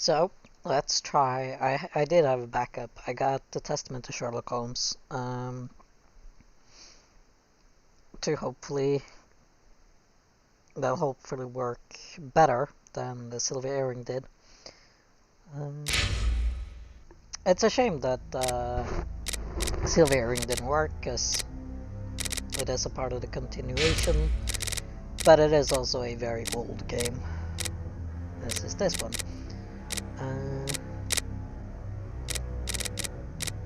So, let's try. I did have a backup. I got the Testament to Sherlock Holmes to that'll hopefully work better than the Silver Earring did. It's a shame that Silver Earring didn't work, because it is a part of the continuation, but it is also a very old game. This is this one.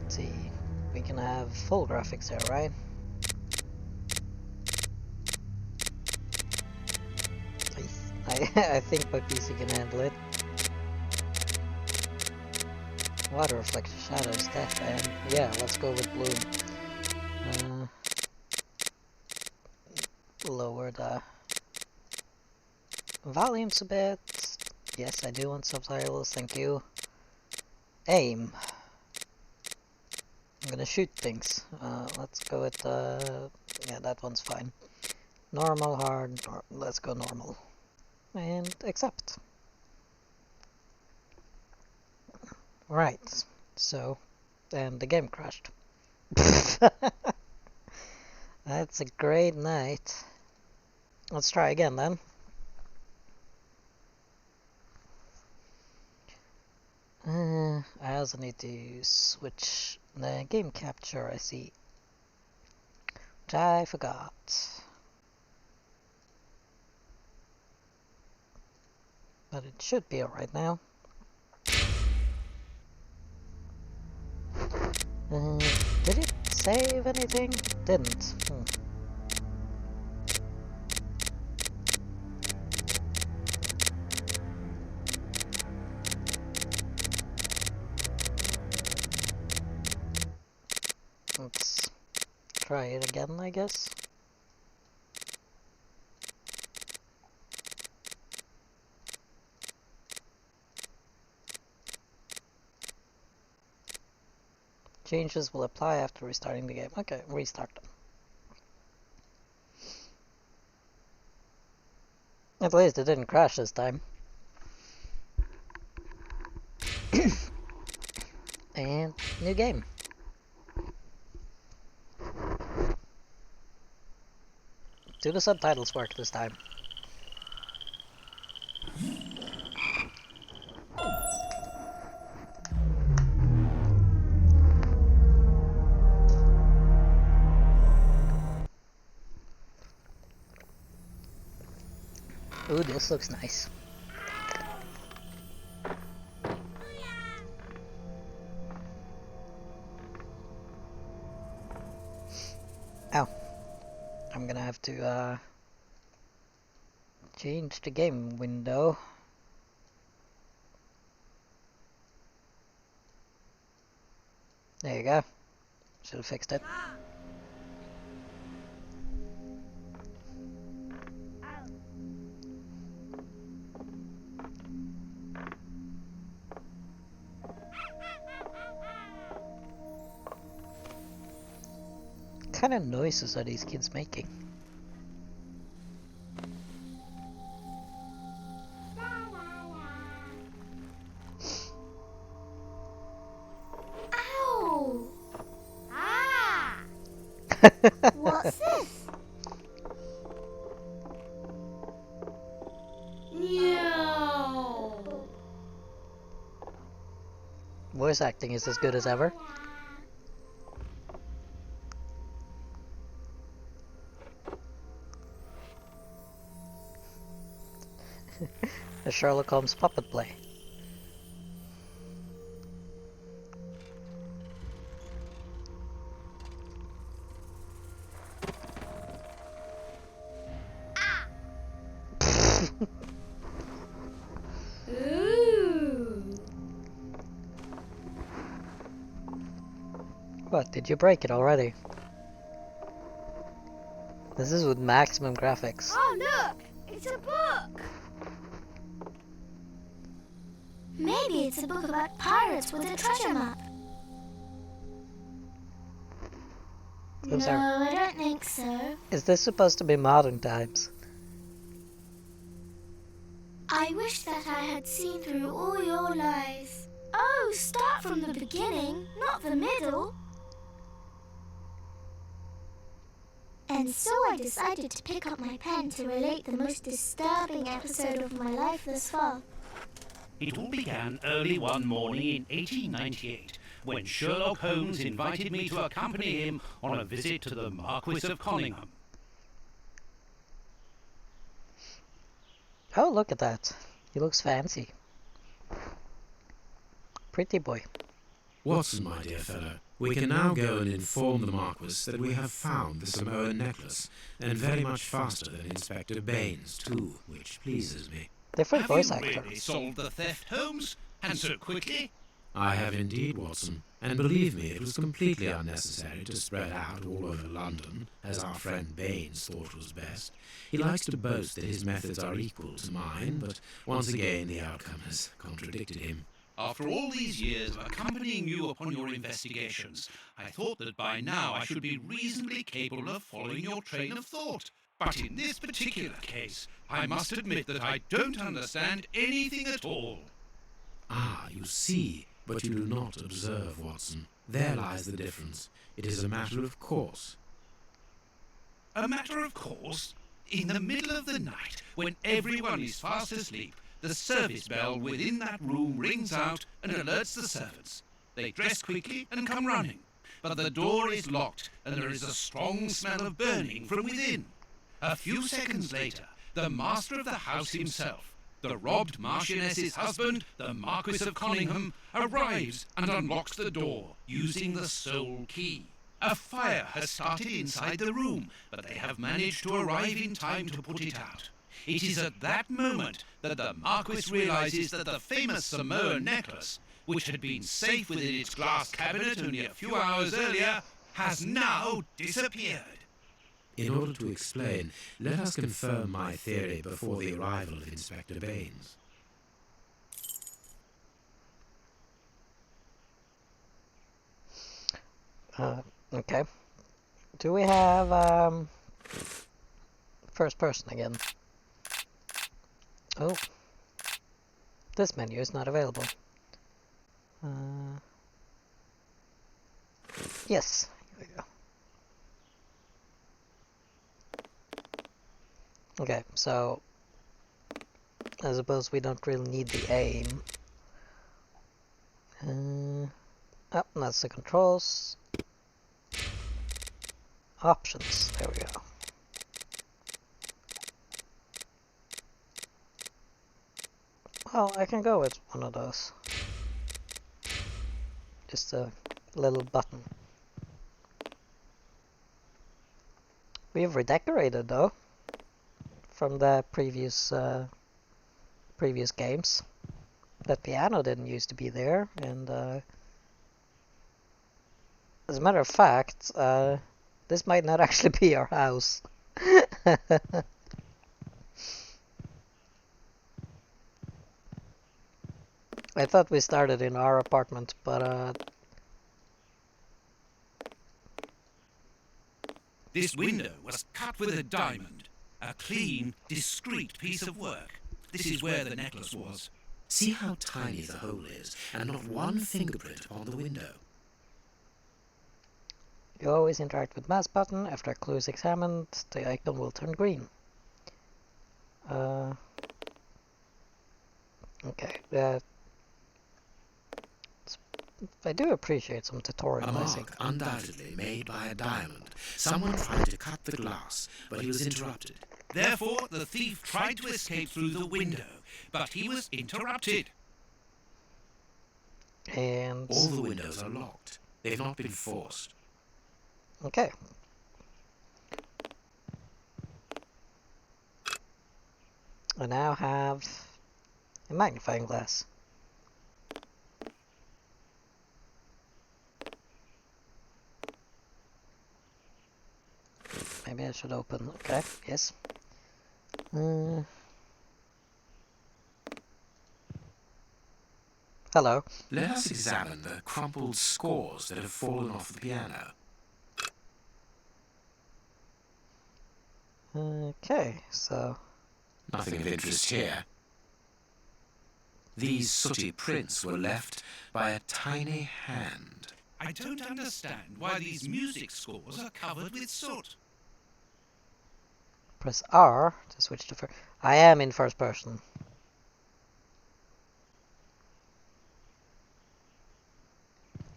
Let's see, we can have full graphics here, right? I think my PC can handle it. Water reflects shadows, death, and yeah, let's go with bloom. Lower the volumes a bit. Yes, I do want subtitles, thank you. Aim. I'm gonna shoot things. Let's go with yeah, that one's fine. Normal, hard, let's go normal. And accept. Right, so, and the game crashed. That's a great night. Let's try again then. I also need to switch the game capture, I see. Which I forgot. But it should be alright now. Did it save anything? Didn't. Let's try it again, I guess. Changes will apply after restarting the game. Okay, restart them. At least it didn't crash this time. And new game. Do the subtitles work this time? Ooh, this looks nice. Ow. I'm gonna have to change the game window. There you go. Should have fixed it. What kind of noises are these kids making? Ow! Ah! What's this? No. Voice acting is as good as ever. A Sherlock Holmes puppet play. Ooh. What, did you break it already? This is with maximum graphics. Oh, look! It's a book! Maybe it's a book about pirates with a treasure map. Oops, sorry. No, I don't think so. Is this supposed to be modern times? I wish that I had seen through all your lies. Oh, start from the beginning, not the middle. And so I decided to pick up my pen to relate the most disturbing episode of my life thus far. It all began early one morning in 1898, when Sherlock Holmes invited me to accompany him on a visit to the Marquis of Conyngham. Oh, look at that. He looks fancy. Pretty boy. Watson, my dear fellow, we can now go and inform the Marquis that we have found the Samoan necklace, and very much faster than Inspector Baines, too, which pleases me. Different Have voice you actor. really solved the theft, Holmes? And so quickly? I have indeed, Watson, and believe me, it was completely unnecessary to spread out all over London, as our friend Baines thought was best. He likes to boast that his methods are equal to mine, but once again the outcome has contradicted him. After all these years of accompanying you upon your investigations, I thought that by now I should be reasonably capable of following your train of thought. But in this particular case, I must admit that I don't understand anything at all. Ah, you see, but you do not observe, Watson. There lies the difference. It is a matter of course. A matter of course? In the middle of the night, when everyone is fast asleep, the service bell within that room rings out and alerts the servants. They dress quickly and come running, but the door is locked and there is a strong smell of burning from within. A few seconds later, the master of the house himself, the robbed Marchioness's husband, the Marquis of Conyngham, arrives and unlocks the door using the sole key. A fire has started inside the room, but they have managed to arrive in time to put it out. It is at that moment that the Marquis realizes that the famous Samoan necklace, which had been safe within its glass cabinet only a few hours earlier, has now disappeared. In order to explain, let us confirm my theory before the arrival of Inspector Baines. Okay. Do we have first person again? Oh. This menu is not available. Yes, here we go. Okay, so I suppose we don't really need the aim. Oh, that's the controls. Options, there we go. Well, I can go with one of those. Just a little button. We've redecorated though from the previous games. That piano didn't used to be there, and as a matter of fact, this might not actually be our house. I thought we started in our apartment, but This window was cut with a diamond. A clean, discreet piece of work. This is where the necklace was. See how tiny the hole is, and not one fingerprint upon the window. you always interact with mouse button. After a clue is examined, the icon will turn green. Okay, I do appreciate some tutorial. A mark undoubtedly made by a diamond. Someone tried to cut the glass, but he was interrupted. Therefore, the thief tried to escape through the window, but he was interrupted. And All the windows are locked. They've not been forced. okay. I now have a magnifying glass. Maybe I should open. Okay, yes. Hello. Let us examine the crumpled scores that have fallen off the piano. Okay, so Nothing of interest here. These sooty prints were left by a tiny hand. I don't understand why these music scores are covered with soot. Press R to switch to first. I am in first person.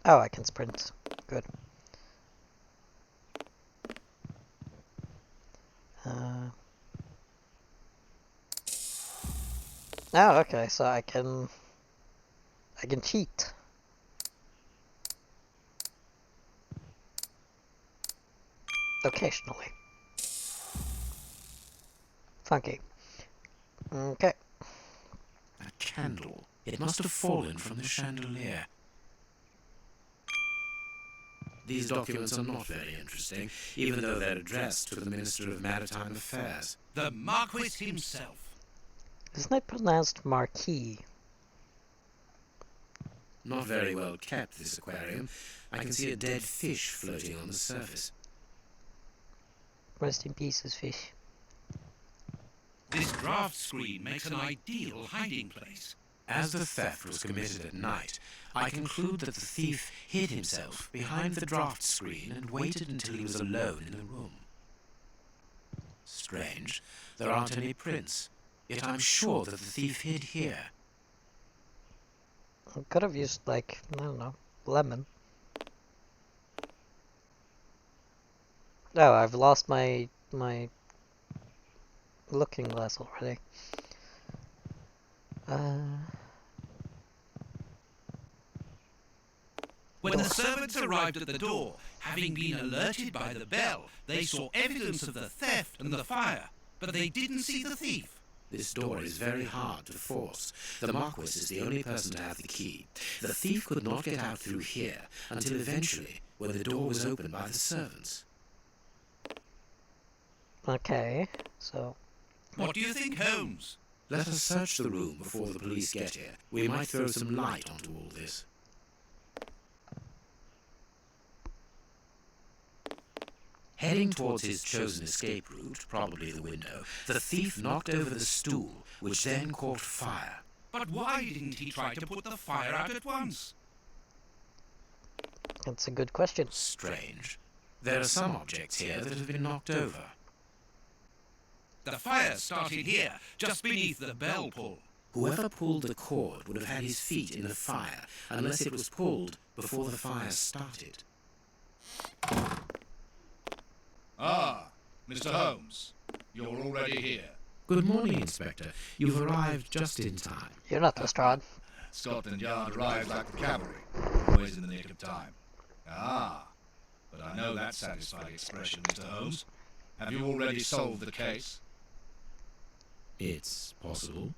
Oh, I can sprint. Good. Oh, okay, so I can cheat. Occasionally. Funky. Okay. A candle. It must have fallen from the chandelier. These documents are not very interesting, even though they're addressed to the Minister of Maritime Affairs. The Marquis himself. Isn't it pronounced Marquis? Not very well kept, this aquarium. I can see a dead fish floating on the surface. Rest in pieces, fish. This draft screen makes an ideal hiding place. As the theft was committed at night, I conclude that the thief hid himself behind the draft screen and waited until he was alone in the room. Strange, there aren't any prints, yet I'm sure that the thief hid here. I could have used, like, I don't know, lemon. Oh, I've lost my looking glass already. When the servants arrived at the door, having been alerted by the bell, they saw evidence of the theft and the fire, but they didn't see the thief. This door is very hard to force. The Marquis is the only person to have the key. The thief could not get out through here until eventually, when the door was opened by the servants. Okay, so... What do you think, Holmes? Let us search the room before the police get here. We might throw some light onto all this. Heading towards his chosen escape route, probably the window, the thief knocked over the stool, which then caught fire. But why didn't he try to put the fire out at once? That's a good question. Strange. There are some objects here that have been knocked over. The fire started here, just beneath the bell pull. Whoever pulled the cord would have had his feet in the fire, unless it was pulled before the fire started. Ah, Mr. Holmes, you're already here. Good morning, Inspector. You've arrived just in time. You're not Lestrade. Scotland Yard arrives like the cavalry, always in the nick of time. Ah, but I know that satisfying expression, Mr. Holmes. Have you already solved the case? It's possible.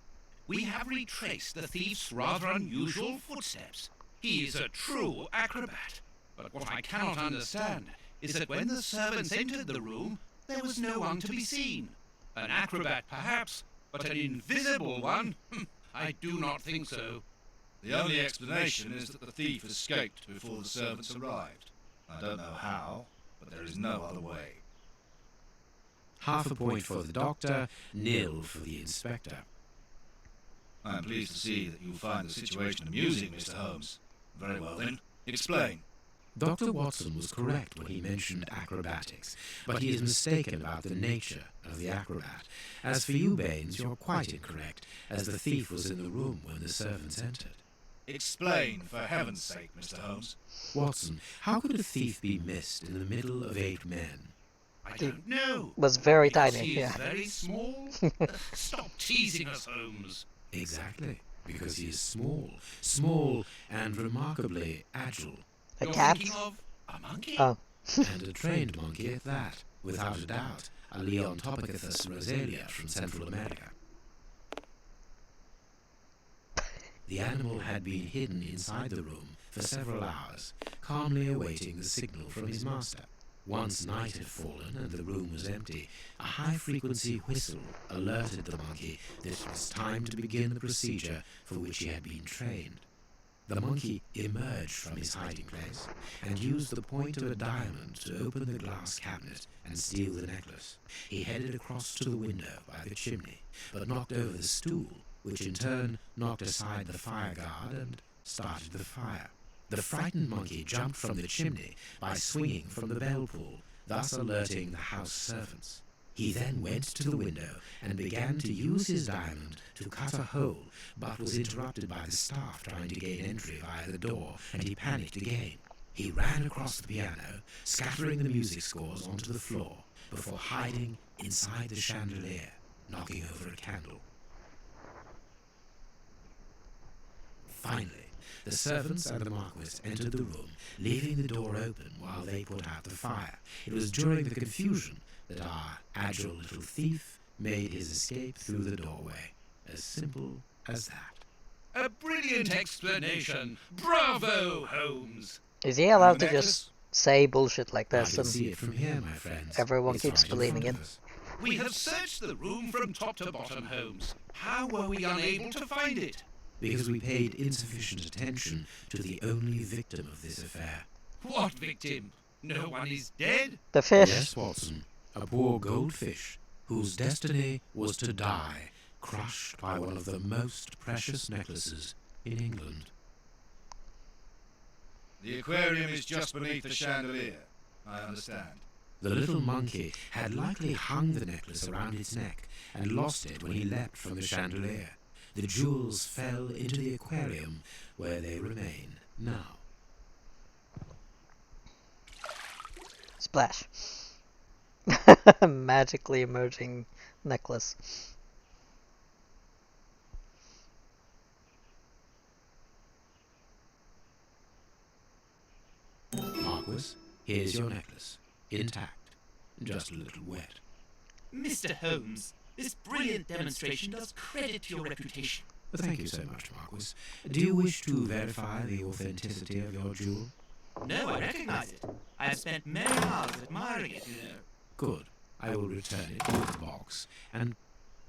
We have retraced the thief's rather unusual footsteps. He is a true acrobat. But what I cannot understand is that when the servants entered the room, there was no one to be seen. An acrobat, perhaps, but an invisible one? I do not think so. The only explanation is that the thief escaped before the servants arrived. I don't know how, but there is no other way. Half a point for the doctor, nil for the inspector. I am pleased to see that you find the situation amusing, Mr. Holmes. Very well then, explain. Dr. Watson was correct when he mentioned acrobatics, but he is mistaken about the nature of the acrobat. As for you, Baines, you're quite incorrect, as the thief was in the room when the servants entered. Explain, for heaven's sake, Mr. Holmes. Watson, how could a thief be missed in the middle of 8 men? I don't know. Was very Because tiny, he is yeah. very small. Stop teasing us, Holmes. Exactly, because he is small and remarkably agile. A You're cat? thinking of a monkey? Oh. And a trained monkey at that, without a doubt, a Leontopithecus rosalia from Central America. The animal had been hidden inside the room for several hours, calmly awaiting the signal from his master. Once night had fallen and the room was empty, a high-frequency whistle alerted the monkey that it was time to begin the procedure for which he had been trained. The monkey emerged from his hiding place and used the point of a diamond to open the glass cabinet and steal the necklace. He headed across to the window by the chimney, but knocked over the stool which in turn knocked aside the fire guard and started the fire. The frightened monkey jumped from the chimney by swinging from the bell pull, thus alerting the house servants. He then went to the window and began to use his diamond to cut a hole, but was interrupted by the staff trying to gain entry via the door, and he panicked again. He ran across the piano, scattering the music scores onto the floor, before hiding inside the chandelier, knocking over a candle. Finally, the servants and the Marquis entered the room, leaving the door open while they put out the fire. It was during the confusion that our agile little thief made his escape through the doorway. As simple as that. A brilliant explanation. Bravo, Holmes. Is he allowed to just say bullshit like I this can see and it from here, my friends. everyone It's keeps right in believing front it? of us. We have searched the room from top to bottom, Holmes. How were we unable to find it? Because we paid insufficient attention to the only victim of this affair. What victim? No one is dead? The fish. Yes, Watson, a poor goldfish whose destiny was to die, crushed by one of the most precious necklaces in England. The aquarium is just beneath the chandelier. I understand. The little monkey had likely hung the necklace around its neck and lost it when he leapt from the chandelier. The jewels fell into the aquarium, where they remain now. Splash. Magically emerging necklace. Marquis, here's your necklace, intact, just a little wet. Mr. Holmes, this brilliant demonstration does credit to your reputation. Thank you so much, Marquis. Do you wish to verify the authenticity of your jewel? No, I recognize it. I have spent many hours admiring it, you know. Good. I will return it to its box, and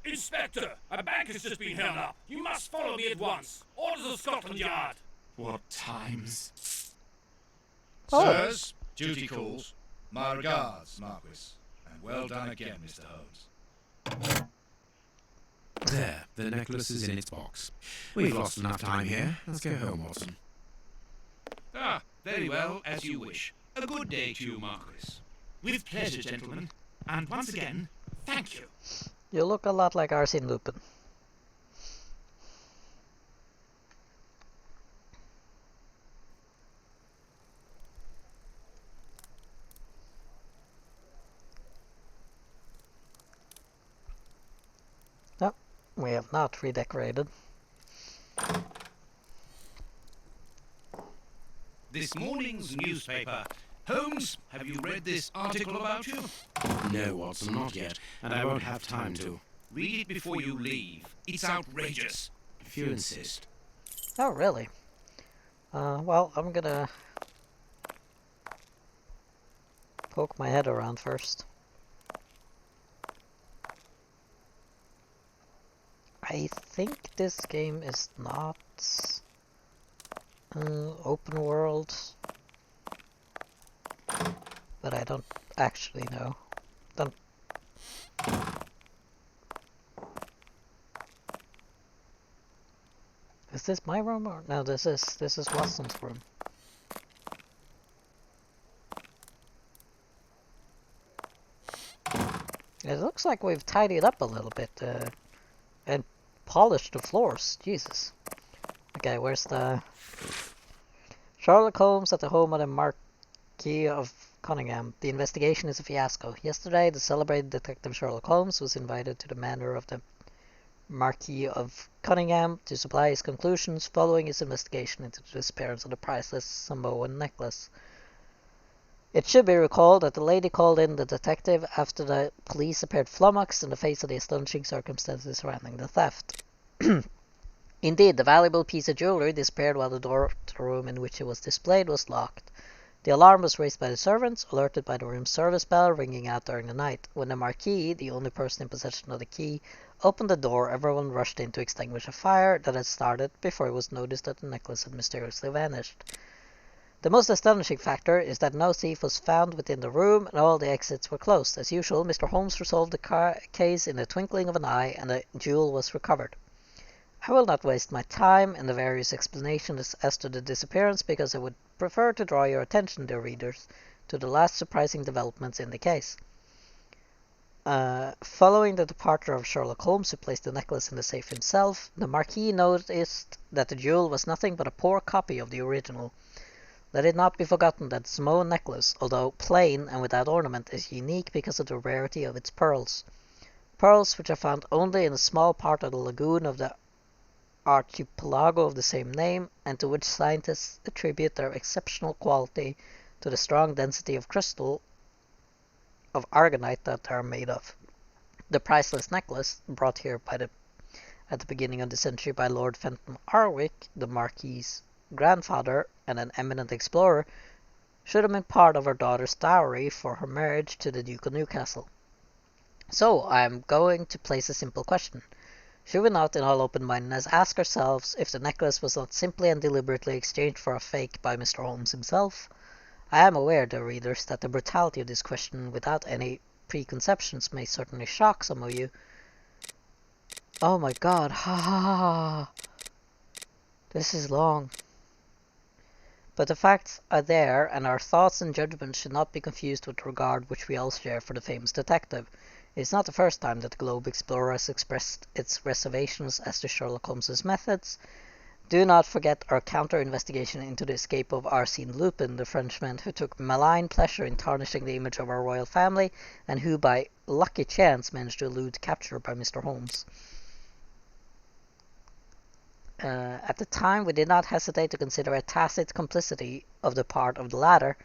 Inspector, a bank has just been held up. You must follow me at once. Orders of Scotland Yard. What times? Oh. Sirs, duty calls. My regards, Marquis. And well done again, Mr. Holmes. there, the necklace is in its box. We've lost enough time here. Let's go home, Watson. Ah, very well, as you wish. A good day to you, Marquis. With pleasure, gentlemen. And once again, thank you. You look a lot like Arsene Lupin. No, we have not redecorated. This morning's newspaper. Holmes, have you read this article about you? No, Watson, not yet, and I won't have time to. Read it before you leave. It's outrageous. If you insist. Oh, really? Well, I'm gonna poke my head around first. I think this game is not open world, but I don't actually know. Is this my room or no? This is Watson's room. It looks like we've tidied up a little bit and polished the floors. Jesus. Okay, where's the Sherlock Holmes at the home of the Marquis of Cunningham. The investigation is a fiasco. Yesterday, the celebrated detective Sherlock Holmes was invited to the manor of the Marquis of Cunningham to supply his conclusions following his investigation into the disappearance of the priceless Samoan necklace. It should be recalled that the lady called in the detective after the police appeared flummoxed in the face of the astonishing circumstances surrounding the theft. Indeed, the valuable piece of jewelry disappeared while the door to the room in which it was displayed was locked. The alarm was raised by the servants, alerted by the room's service bell ringing out during the night. When the Marquis, the only person in possession of the key, opened the door, everyone rushed in to extinguish a fire that had started before it was noticed that the necklace had mysteriously vanished. The most astonishing factor is that no thief was found within the room and all the exits were closed. As usual, Mr. Holmes resolved the case in the twinkling of an eye and the jewel was recovered. I will not waste my time in the various explanations as to the disappearance because I would prefer to draw your attention, dear readers, to the last surprising developments in the case. Following the departure of Sherlock Holmes, who placed the necklace in the safe himself, the Marquis noticed that the jewel was nothing but a poor copy of the original. Let it not be forgotten that the Samoan necklace, although plain and without ornament, is unique because of the rarity of its pearls. Pearls which are found only in a small part of the lagoon of the archipelago of the same name, and to which scientists attribute their exceptional quality to the strong density of crystal of argonite that they are made of. The priceless necklace, brought here at the beginning of the century by Lord Fenton Arwick, the Marquis's grandfather and an eminent explorer, should have been part of her daughter's dowry for her marriage to the Duke of Newcastle. So, I am going to place a simple question. Should we not, in all open-mindedness, ask ourselves if the necklace was not simply and deliberately exchanged for a fake by Mr. Holmes himself? I am aware, dear readers, that the brutality of this question without any preconceptions may certainly shock some of you. Oh my god, ha ha ha. This is long. But the facts are there, and our thoughts and judgments should not be confused with the regard which we all share for the famous detective. It is not the first time that the Globe Explorer has expressed its reservations as to Sherlock Holmes's methods. Do not forget our counter-investigation into the escape of Arsène Lupin, the Frenchman who took malign pleasure in tarnishing the image of our royal family, and who by lucky chance managed to elude capture by Mr. Holmes. At the time, we did not hesitate to consider a tacit complicity of the part of the latter.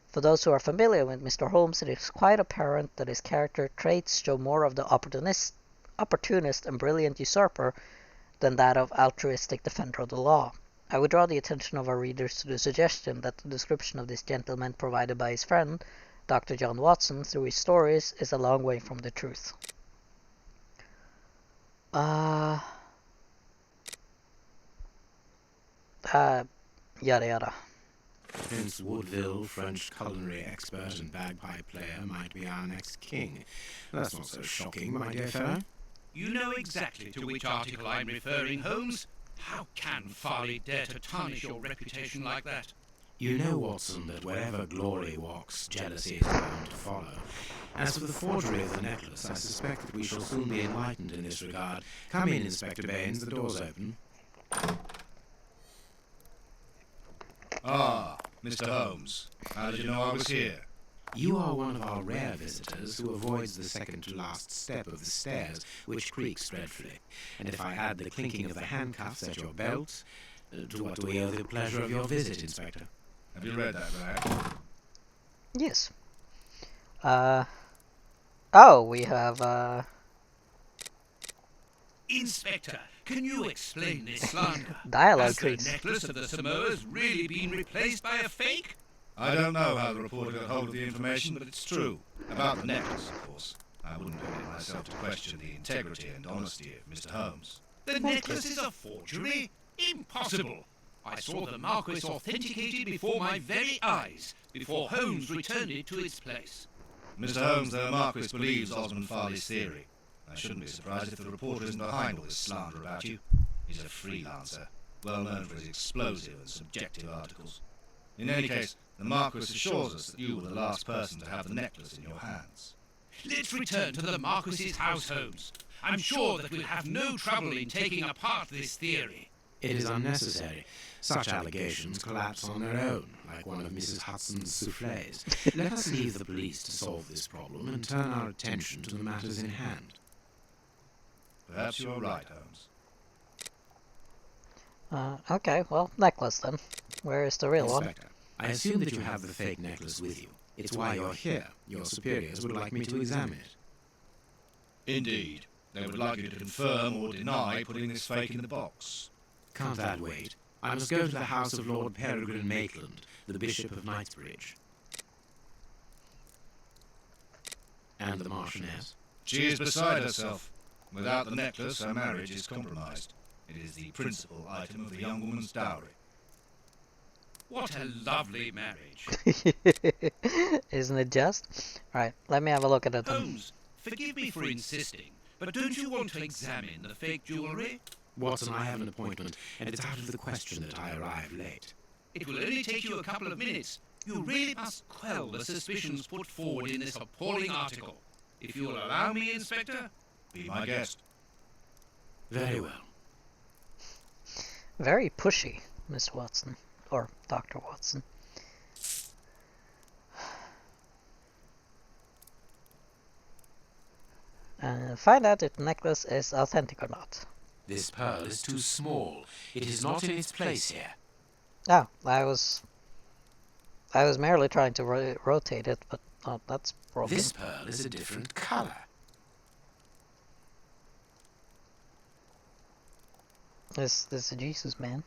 For those who are familiar with Mr. Holmes, it is quite apparent that his character traits show more of the opportunist and brilliant usurper than that of altruistic defender of the law. I would draw the attention of our readers to the suggestion that the description of this gentleman provided by his friend, Dr. John Watson, through his stories, is a long way from the truth. Yada yada. Prince Woodville, French culinary expert and bagpipe player, might be our next king. That's not so shocking, my dear fellow. You know exactly to which article I'm referring, Holmes. How can Farley dare to tarnish your reputation like that? You know, Watson, that wherever glory walks, jealousy is bound to follow. As for the forgery of the necklace, I suspect that we shall soon be enlightened in this regard. Come in, Inspector Baines, the door's open. Ah, Mr. Holmes. How did you know I was here? You are one of our rare visitors who avoids the second-to-last step of the stairs, which creaks dreadfully. And if I add the clinking of the handcuffs at your belt, to what do we owe the pleasure of your visit, Inspector? Have you read that, Rag? Yes. We have, Inspector, can you explain this slander? dialogue Has the trees. necklace of the Samoas really been replaced by a fake? I don't know how the reporter got hold of the information, but it's true. About the necklace, of course. I wouldn't permit myself to question the integrity and honesty of Mr. Holmes. The necklace is a forgery? Impossible! I saw the Marquis authenticated before my very eyes, before Holmes returned it to its place. Mr. Holmes, the Marquis believes Osmond Farley's theory. I shouldn't be surprised if the reporter isn't behind all this slander about you. He's a freelancer, well known for his explosive and subjective articles. In any case, the Marquis assures us that you were the last person to have the necklace in your hands. Let's return to the Marquis's house, Holmes. I'm sure that we'll have no trouble in taking apart this theory. It is unnecessary. Such allegations collapse on their own, like one of Mrs. Hudson's soufflés. Let us leave the police to solve this problem and turn our attention to the matters in hand. Perhaps you're right, Holmes. Okay, well, necklace then. Where is the real one? Inspector, I assume that you have the fake necklace with you. It's why you're here. Your superiors would like me to examine it. Indeed. They would like you to confirm or deny putting this fake in the box. Can't that wait? I must go to the house of Lord Peregrine Maitland, the Bishop of Knightsbridge. And the Marchioness. She is beside herself. Without the necklace, her marriage is compromised. It is the principal item of the young woman's dowry. What a lovely marriage. Isn't it just? Alright, let me have a look at it. Holmes, forgive me for insisting, but don't you want to examine the fake jewellery? Watson, I have an appointment, and it's out of the question that I arrive late. It will only take you a couple of minutes. You really must quell the suspicions put forward in this appalling article. If you will allow me, Inspector? Be my guest. Very well. Very pushy, Miss Watson. Or Dr. Watson. Find out if the necklace is authentic or not. This pearl is too small. It is not in its place here. Oh, I was merely trying to rotate it, but that's broken. This pearl is a different color. This is a Jesus man.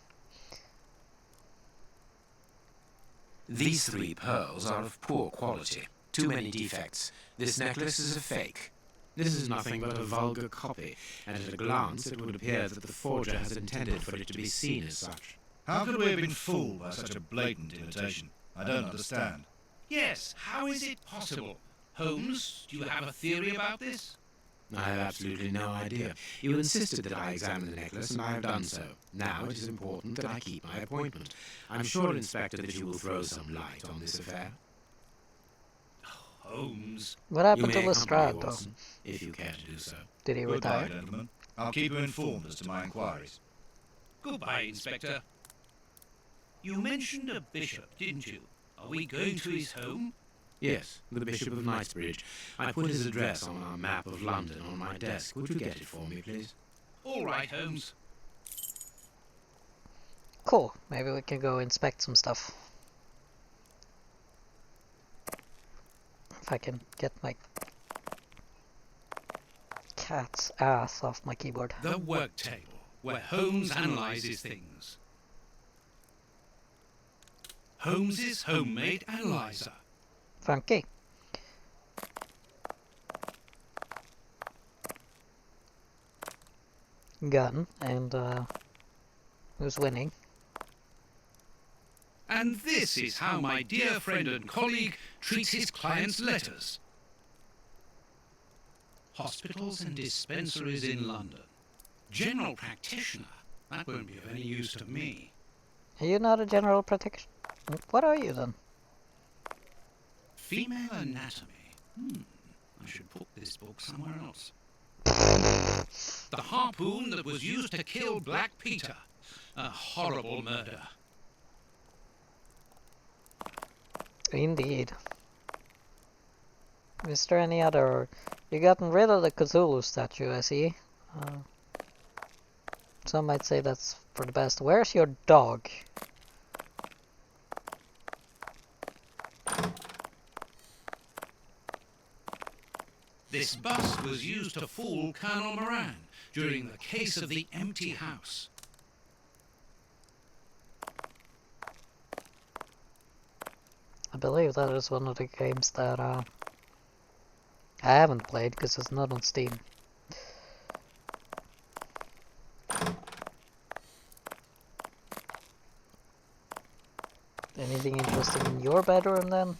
These 3 pearls are of poor quality. Too many defects. This necklace is a fake. This is nothing but a vulgar copy, and at a glance it would appear that the forger has intended for it to be seen as such. How could we have been fooled by such a blatant imitation? I don't understand. Yes, how is it possible? Holmes, do you have a theory about this? I have absolutely no idea. You insisted that I examine the necklace, and I have done so. Now it is important that I keep my appointment. I'm sure, Inspector, that you will throw some light on this affair. Holmes. What You happened may to accompany Lestrade, though? Watson, if you care to do so. Did he Goodbye, retire? gentlemen. I'll keep you informed as to my inquiries. Goodbye, Inspector. You mentioned a bishop, didn't you? Are we going to his home? Yes, the Bishop of Knightsbridge. I put his address on our map of London on my desk. Would you get it for me, please? All right, Holmes. Cool. Maybe we can go inspect some stuff. If I can get my cat's ass off my keyboard. The work table, where Holmes analyzes things. Holmes's homemade analyzer. Funky. Gun, and who's winning? And this is how my dear friend and colleague treats his clients' letters. Hospitals and dispensaries in London. General practitioner. That won't be of any use to me. Are you not a general practitioner? What are you then? Female anatomy. I should put this book somewhere else. The harpoon that was used to kill Black Peter. A horrible murder. Indeed. Is there any other... You gotten rid of the Cthulhu statue, I see. Some might say that's for the best. Where's your dog? This bust was used to fool Colonel Moran during the case of the empty house. I believe that is one of the games that I haven't played because it's not on Steam. Anything interesting in your bedroom then?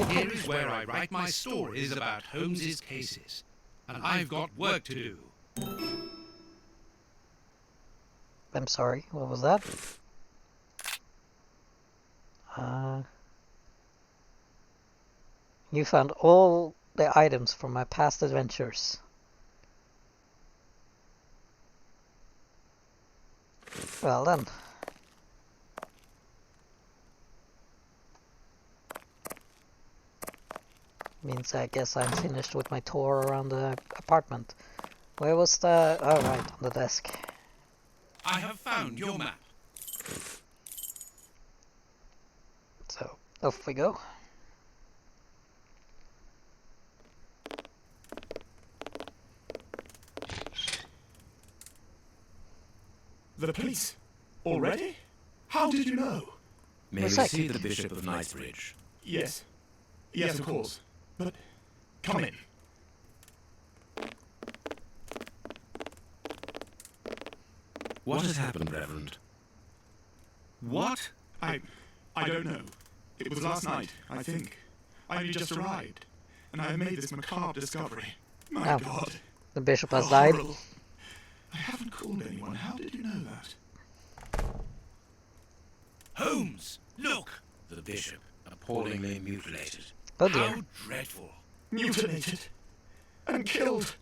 Here is where I write my stories about Holmes's cases. And I've got work to do. I'm sorry, what was that? You found all the items from my past adventures. Well then. Means I guess I'm finished with my tour around the apartment. Where was the... Oh, right, on the desk. I have found your map. So, off we go. The police? Already? How did you know? May we sec. see the Bishop of Knightsbridge? Yes. Yes, of course. But come in. What has happened, Reverend? What? I don't know. It was last night, I think. I only just arrived, and I have made this macabre discovery. My Oh. God. The bishop has How died. horrible. I haven't called anyone. How did you know that? Holmes, look! The bishop, appallingly mutilated. Oh dear. How dreadful. Mutilated. And killed.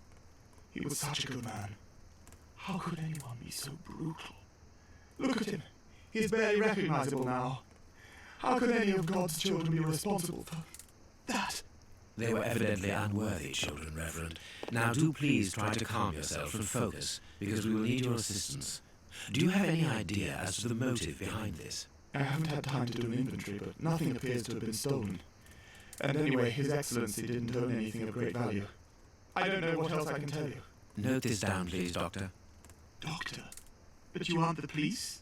He was such a good man. How could anyone be so brutal? Look at him. He is barely recognizable now. How could any of God's children be responsible for that? They were evidently unworthy children, Reverend. Now do please try to calm yourself and focus, because we will need your assistance. Do you have any idea as to the motive behind this? I haven't had time to do an inventory, but nothing appears to have been stolen. And anyway, His Excellency didn't own anything of great value. I don't know what else I can tell you. Note this down, please, Doctor. Doctor? But you aren't the police?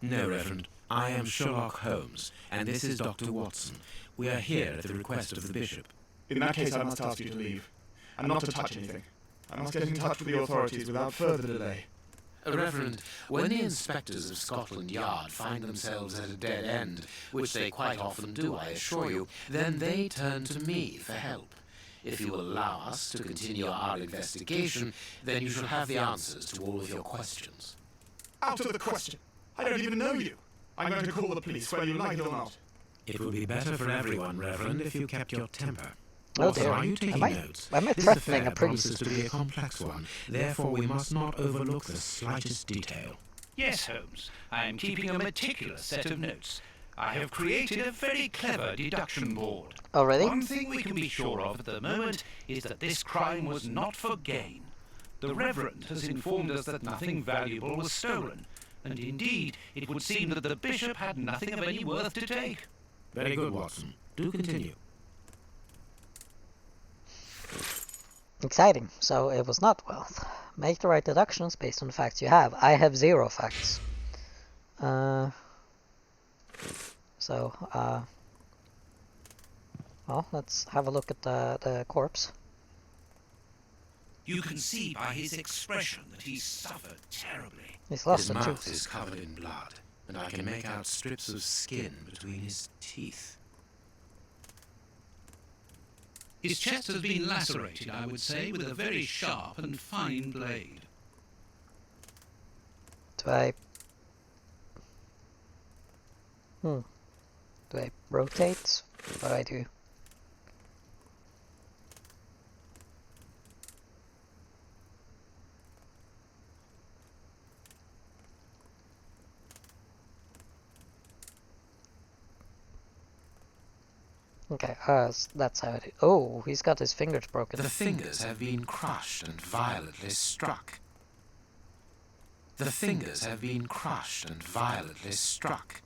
No, Reverend. I am Sherlock Holmes, and this is Dr. Watson. We are here at the request of the bishop. In that case, I must ask you to leave. And not to touch anything. I must get in touch with the authorities without further delay. Reverend, when the inspectors of Scotland Yard find themselves at a dead end, which they quite often do, I assure you, then they turn to me for help. If you will allow us to continue our investigation, then you shall have the answers to all of your questions. Out of the question! I don't even know you! I'm going to call the police, whether you like it or not. It would be better for everyone, Reverend, if you kept your temper. Oh Also, dear. are you taking notes? Am I This threatening affair a priest? promises to be a complex one. Therefore, we must not overlook the slightest detail. Yes, Holmes. I am keeping a meticulous set of notes. I have created a very clever deduction board. Already? One thing we can be sure of at the moment is that this crime was not for gain. The Reverend has informed us that nothing valuable was stolen, and indeed it would seem that the bishop had nothing of any worth to take. Very good, Watson. Do continue. Exciting. So it was not wealth. Make the right deductions based on the facts you have. I have 0 facts. Well, let's have a look at the corpse. You can see by his expression that he's suffered terribly. He's lost His a mouth tooth. is covered in blood, and I can make out strips of skin between his teeth. His chest has been lacerated, I would say, with a very sharp and fine blade. Do I... Do I rotate? What do I do? Okay, that's how it is. Oh, he's got his fingers broken. The fingers have been crushed and violently struck. The fingers have been crushed and violently struck.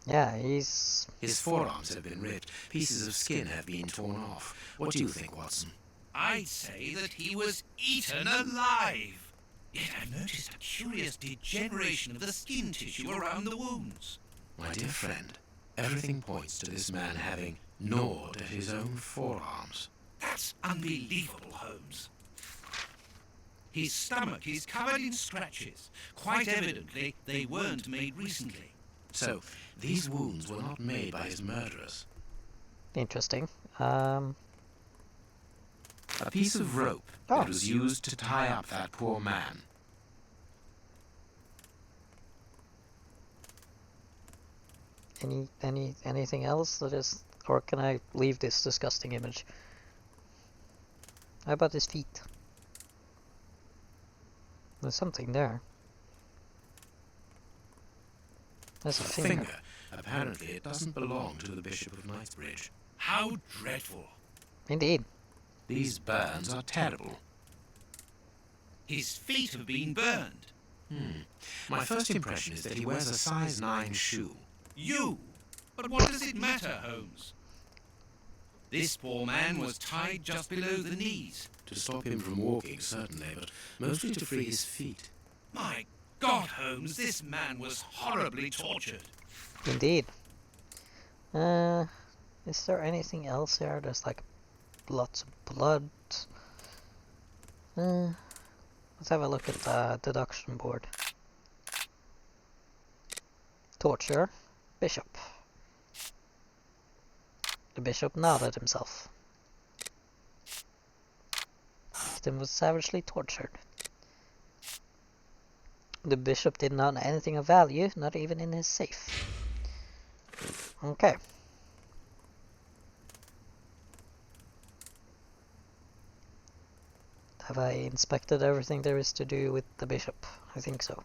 Yeah, he's... His forearms have been ripped. Pieces of skin have been torn off. What do you think, Watson? I'd say that he was eaten alive. Yet I've noticed a curious degeneration of the skin tissue around the wounds. My dear friend, everything points to this man having gnawed at his own forearms. That's unbelievable, Holmes. His stomach is covered in scratches. Quite evidently, they weren't made recently. So, these wounds were not made by his murderers. interesting. A piece of rope Oh. that was used to tie up that poor man. Anything else that is... Or can I leave this disgusting image? How about his feet? There's something there. There's a finger. Apparently it doesn't belong to the Bishop of Knightsbridge. How dreadful. Indeed. These burns are terrible. His feet have been burned. My first impression is that he wears a size 9 shoe. You? But what does it matter, Holmes? This poor man was tied just below the knees. To stop him from walking, certainly, but mostly to free his feet. My God, Holmes, this man was horribly tortured. Indeed. Is there anything else here? There's like lots of blood. Let's have a look at the deduction board. Torture. Bishop. The bishop nodded himself. victim was savagely tortured. The bishop didn't own anything of value, not even in his safe. Okay. Have I inspected everything there is to do with the bishop? I think so.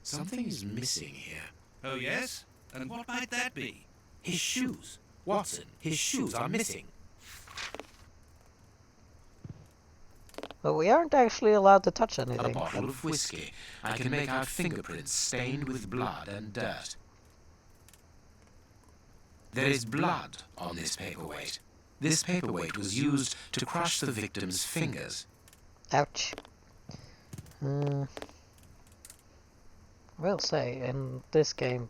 Something is missing here. Oh, yes? And what might that be? His shoes. Watson, his shoes are missing. But we aren't actually allowed to touch A anything. bottle of whiskey. I can make out fingerprints stained with blood and dirt. There is blood on this paperweight. This paperweight was used to crush the victim's fingers. Ouch. Will say, in this game,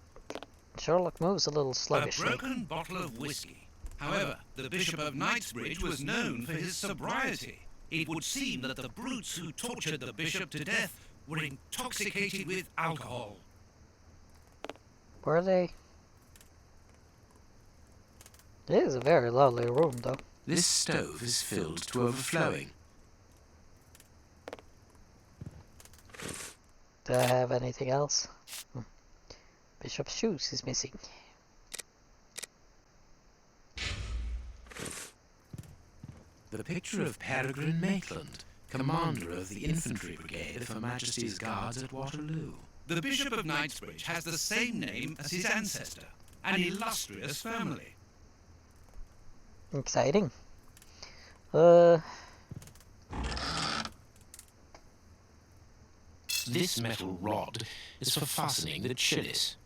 Sherlock moves a little A sluggishly. broken bottle of whiskey. However, the Bishop of Knightsbridge was known for his sobriety. It would seem that the brutes who tortured the bishop to death were intoxicated with alcohol. Were they? It is a very lovely room, though. This stove is filled to overflowing. Do I have anything else? Bishop's shoes is missing. The picture of Peregrine Maitland, commander of the infantry brigade of Her Majesty's Guards at Waterloo. The Bishop of Knightsbridge has the same name as his ancestor, an illustrious family. Exciting. This metal rod is for fastening the chilies.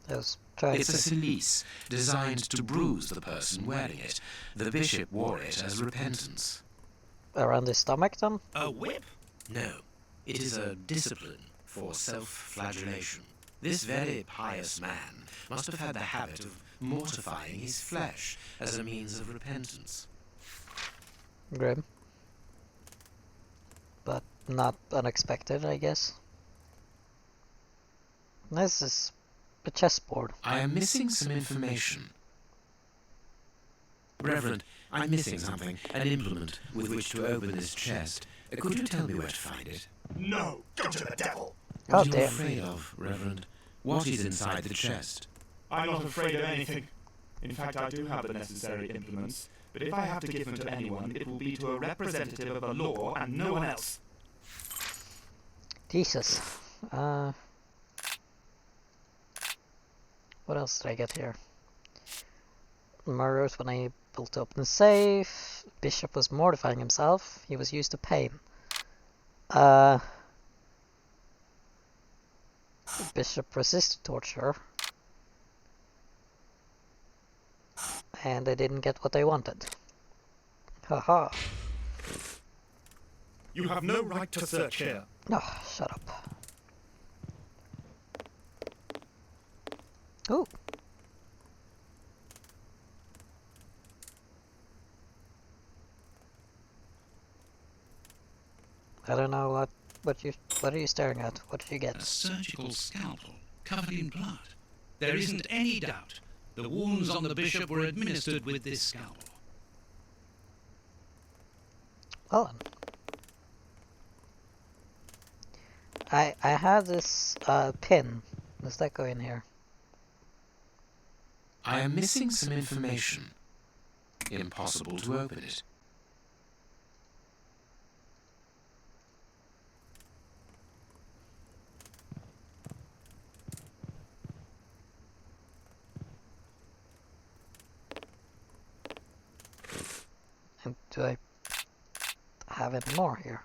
Let's try It's a cilice designed to bruise the person wearing it. The bishop wore it as repentance. around the stomach, then? A whip? No, it is a discipline for self-flagellation. This very pious man must have had the habit of mortifying his flesh as a means of repentance. Grim. But not unexpected, I guess. This is a chessboard. I am missing some information. Reverend, I'm missing something, an implement with which to open this chest. Could you tell me where to find it? No, go to the devil. Oh, What are you damn. afraid of, Reverend? What is inside the chest? I'm not afraid of anything. In fact, I do have the necessary implements, but if I have to give them to anyone, it will be to a representative of the law and no one else. Jesus. What else did I get here? Murderers when able to open the safe. Bishop was mortifying himself. He was used to pain. Bishop resisted torture. And they didn't get what they wanted. Haha. You have no right to search here. No, shut up. Oh. I don't know what are you staring at? What did you A get? surgical scalpel covered in blood. There isn't any doubt. The wounds on the bishop were administered with this scalpel. Well then. I have this pin. Does that go in here? I am missing some information. Impossible to open it. And do I have any more here?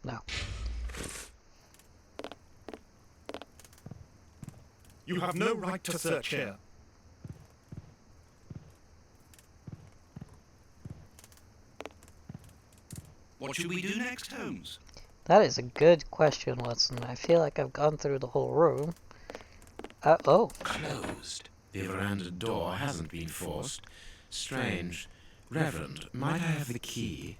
No. You have no right to search here. What should we do next, Holmes? That is a good question, Watson. I feel like I've gone through the whole room. Oh. Closed. The veranda door hasn't been forced. Strange. Reverend, might I have the key?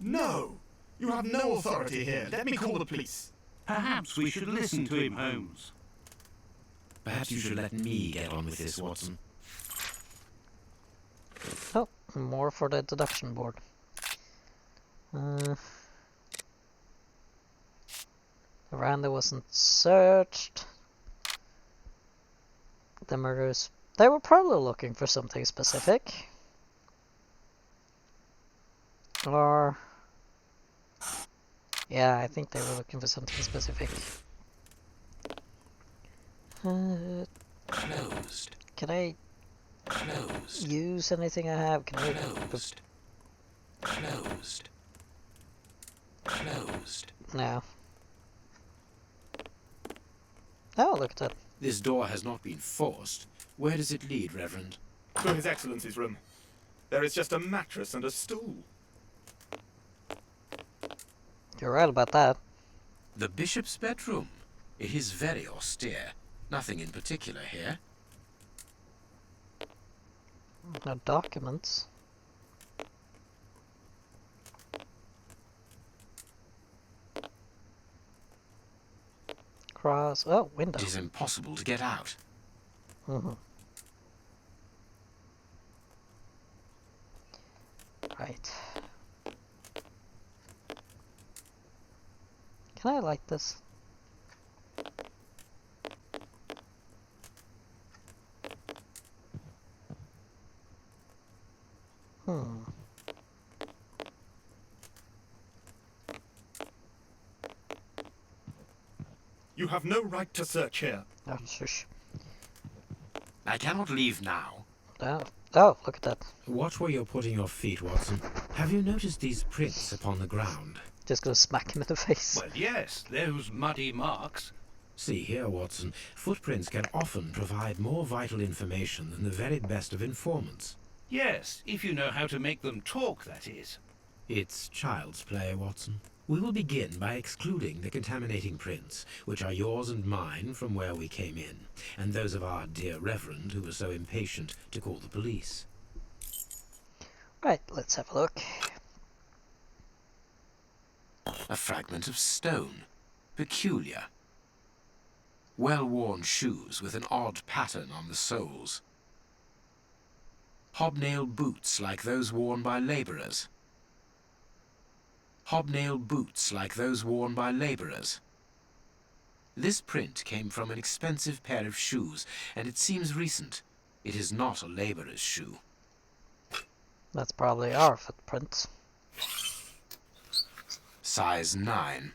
No! You have no authority here. Let me call the police. Perhaps we should listen to him, Holmes. Perhaps you should let me get on with this, Watson. Oh, more for the deduction board. The veranda wasn't searched. The murders, they were probably looking for something specific. Or, yeah, I think they were looking for something specific. Closed. Can I Closed. use anything I have? Can I? Closed. Closed. Closed. No. Oh, look at that. This door has not been forced. Where does it lead, Reverend? To His Excellency's room. There is just a mattress and a stool. You're right about that. The bishop's bedroom. It is very austere. Nothing in particular here. No documents. Cross. Oh, window. It is impossible to get out. Right. Can I light this? You have no right to search here. Oh, shush. I cannot leave now. Oh, look at that. Watch where you're putting your feet, Watson. Have you noticed these prints upon the ground? Just gonna smack him in the face. Well, yes, those muddy marks. See here, Watson. Footprints can often provide more vital information than the very best of informants. Yes, if you know how to make them talk, that is. It's child's play, Watson. We will begin by excluding the contaminating prints, which are yours and mine from where we came in, and those of our dear Reverend who was so impatient to call the police. Right, let's have a look. A fragment of stone. Peculiar. Well-worn shoes with an odd pattern on the soles. Hobnail boots like those worn by labourers. Hobnail boots like those worn by labourers. This print came from an expensive pair of shoes, and it seems recent. It is not a labourer's shoe. That's probably our footprints. Size 9.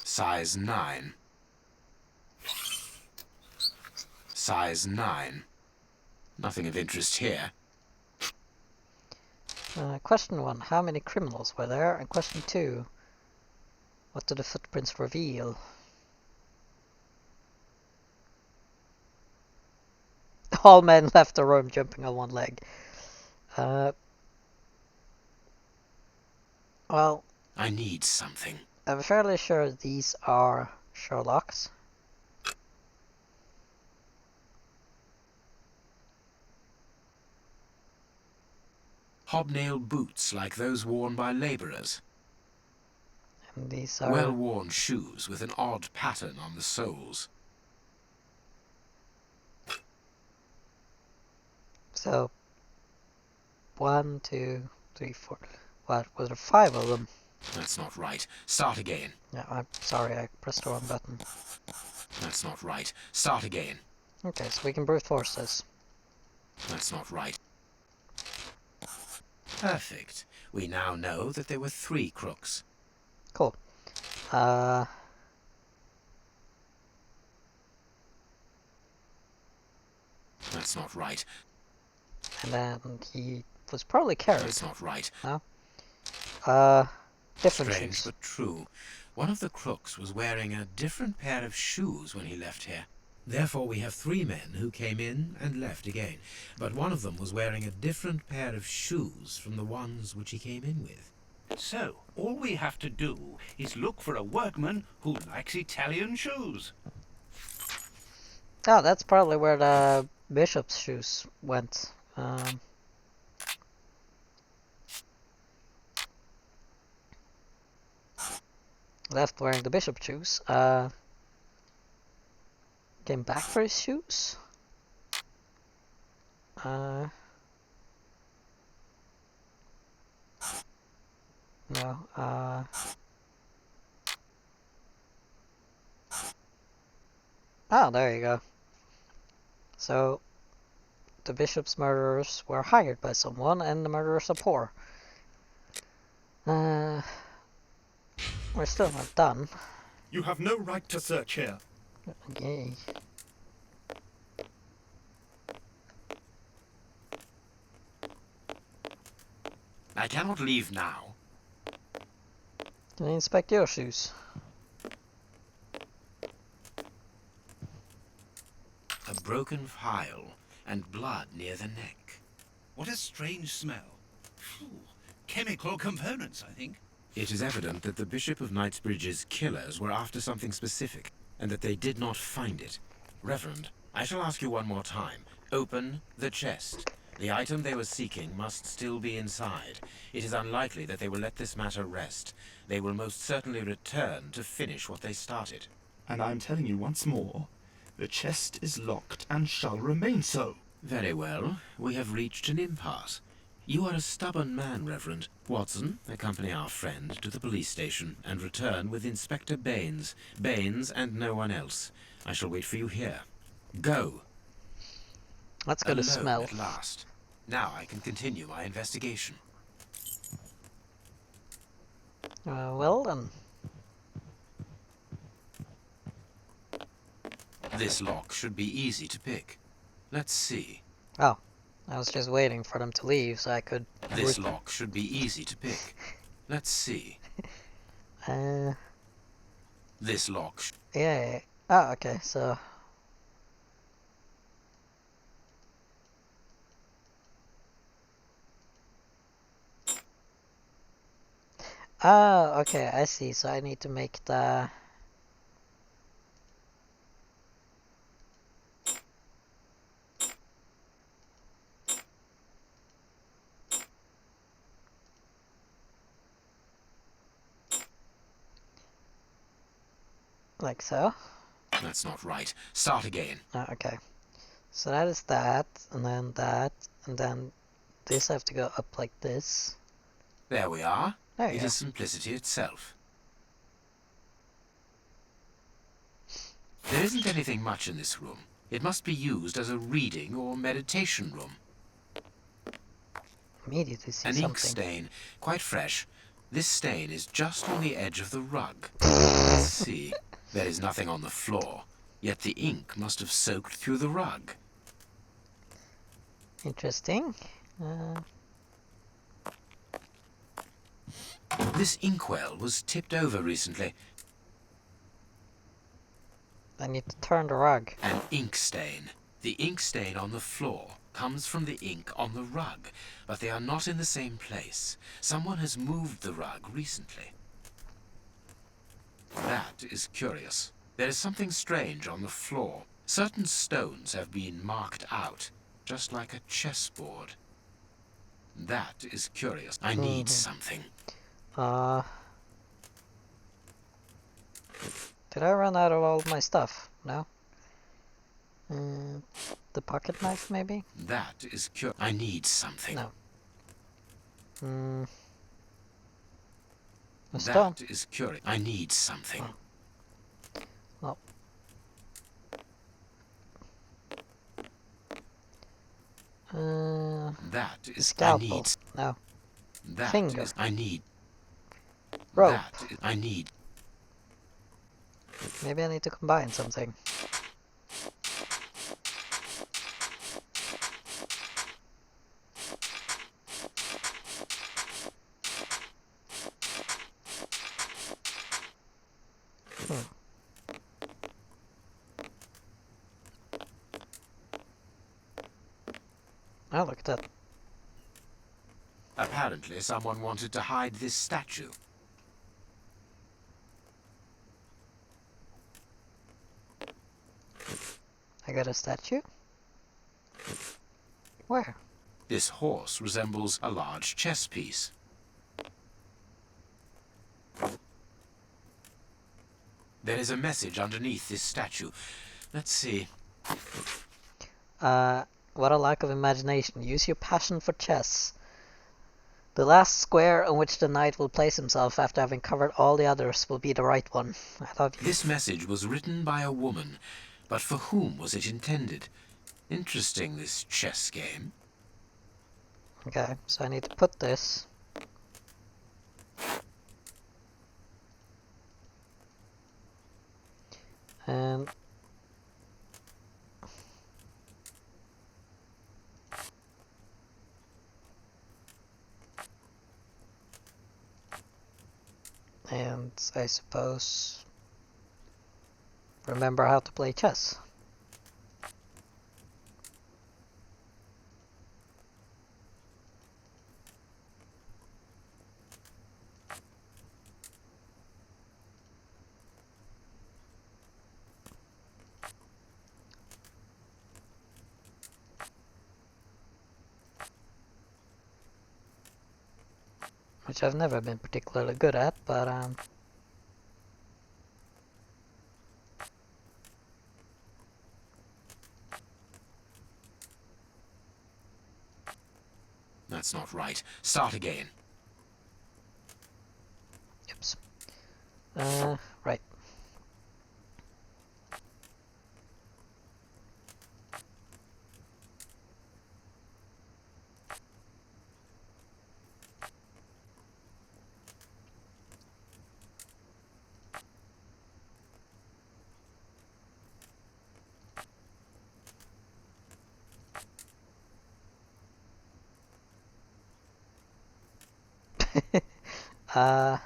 Size 9. Size 9. Nothing of interest here. Question 1, how many criminals were there? And question 2, what do the footprints reveal? All men left the room jumping on one leg. Well, I need something. I'm fairly sure these are Sherlock's. Hobnail boots like those worn by labourers. And these are... Well-worn shoes with an odd pattern on the soles. So, 1, 2, 3, 4. What, was there 5 of them? That's not right. Start again. Yeah, I'm sorry, I pressed the wrong button. That's not right. Start again. Okay, so we can brute force this. That's not right. Perfect. We now know that there were 3 crooks. Cool. That's not right. And then he was probably carried. That's not right. No? Different Strange shoes. but true. One of the crooks was wearing a different pair of shoes when he left here. Therefore, we have 3 men who came in and left again. But one of them was wearing a different pair of shoes from the ones which he came in with. So, all we have to do is look for a workman who likes Italian shoes. Oh, that's probably where the bishop's shoes went. Left wearing the bishop's shoes. Came back for his shoes? No, oh, there you go. So, the bishop's murderers were hired by someone, and the murderers are poor. We're still not done. You have no right to search here. Okay. I cannot leave now. Can I inspect your shoes? A broken file and blood near the neck. What a strange smell. Phew. Chemical components, I think. It is evident that the Bishop of Knightsbridge's killers were after something specific, and that they did not find it. Reverend, I shall ask you one more time. Open the chest. The item they were seeking must still be inside. It is unlikely that they will let this matter rest. They will most certainly return to finish what they started. And I'm telling you once more, the chest is locked and shall remain so. Very well. We have reached an impasse. You are a stubborn man, Reverend. Watson, accompany our friend to the police station and return with Inspector Baines. Baines and no one else. I shall wait for you here. Go. Let's go to Alone smell. at last. Now I can continue my investigation. Well then. This lock should be easy to pick. Let's see. Oh, I was just waiting for them to leave so I could... This lock should be easy to pick. Let's see. This lock... Yeah. Oh, okay, so... Oh, okay, I see. So I need to make the... like so. That's not right. Start again. Oh, okay. So that is that, and then this I have to go up like this. There we are. There you It go. is simplicity itself. There isn't anything much in this room. It must be used as a reading or meditation room. Immediately see An something. ink stain, quite fresh. This stain is just on the edge of the rug. Let's see. There is nothing on the floor, yet the ink must have soaked through the rug. Interesting. This inkwell was tipped over recently. I need to turn the rug. An ink stain. The ink stain on the floor comes from the ink on the rug, but they are not in the same place. Someone has moved the rug recently. That is curious. There is something strange on the floor. Certain stones have been marked out, just like a chessboard. That is curious. I need something. Did I run out of all my stuff? No? The pocket knife, maybe? That is curious. I need something. No. A stone. That is curious. I need something. Well. That is. Scalpel. I need. No. That Finger. is. I need. Rope. That is, I need. Maybe I need to combine something. Oh, look at that. Apparently, someone wanted to hide this statue. I got a statue? Where? This horse resembles a large chess piece. There is a message underneath this statue. Let's see. What a lack of imagination. Use your passion for chess. The last square on which the knight will place himself after having covered all the others will be the right one. I love you. This message was written by a woman, but for whom was it intended? Interesting, this chess game. Okay, so I need to put this. And I suppose remember how to play chess. Which I've never been particularly good at, but That's not right. Start again. oops. Right. uh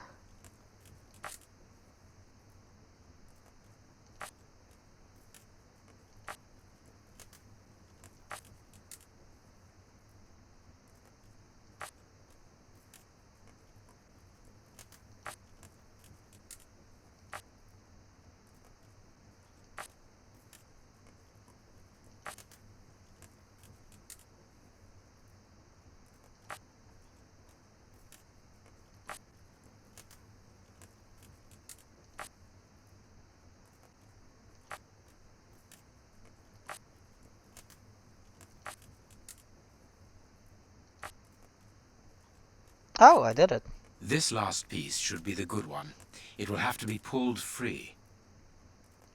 Oh, I did it. This last piece should be the good one. It will have to be pulled free.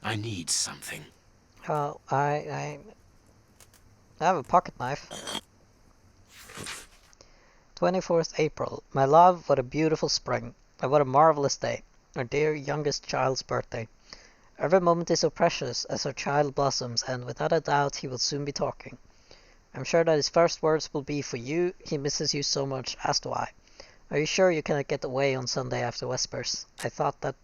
I need something. Well, I have a pocket knife. 24th April. My love, what a beautiful spring. And what a marvelous day. Our dear youngest child's birthday. Every moment is so precious as our child blossoms, and without a doubt he will soon be talking. I'm sure that his first words will be for you. He misses you so much, as do I. Are you sure you cannot get away on Sunday after Vespers? I thought that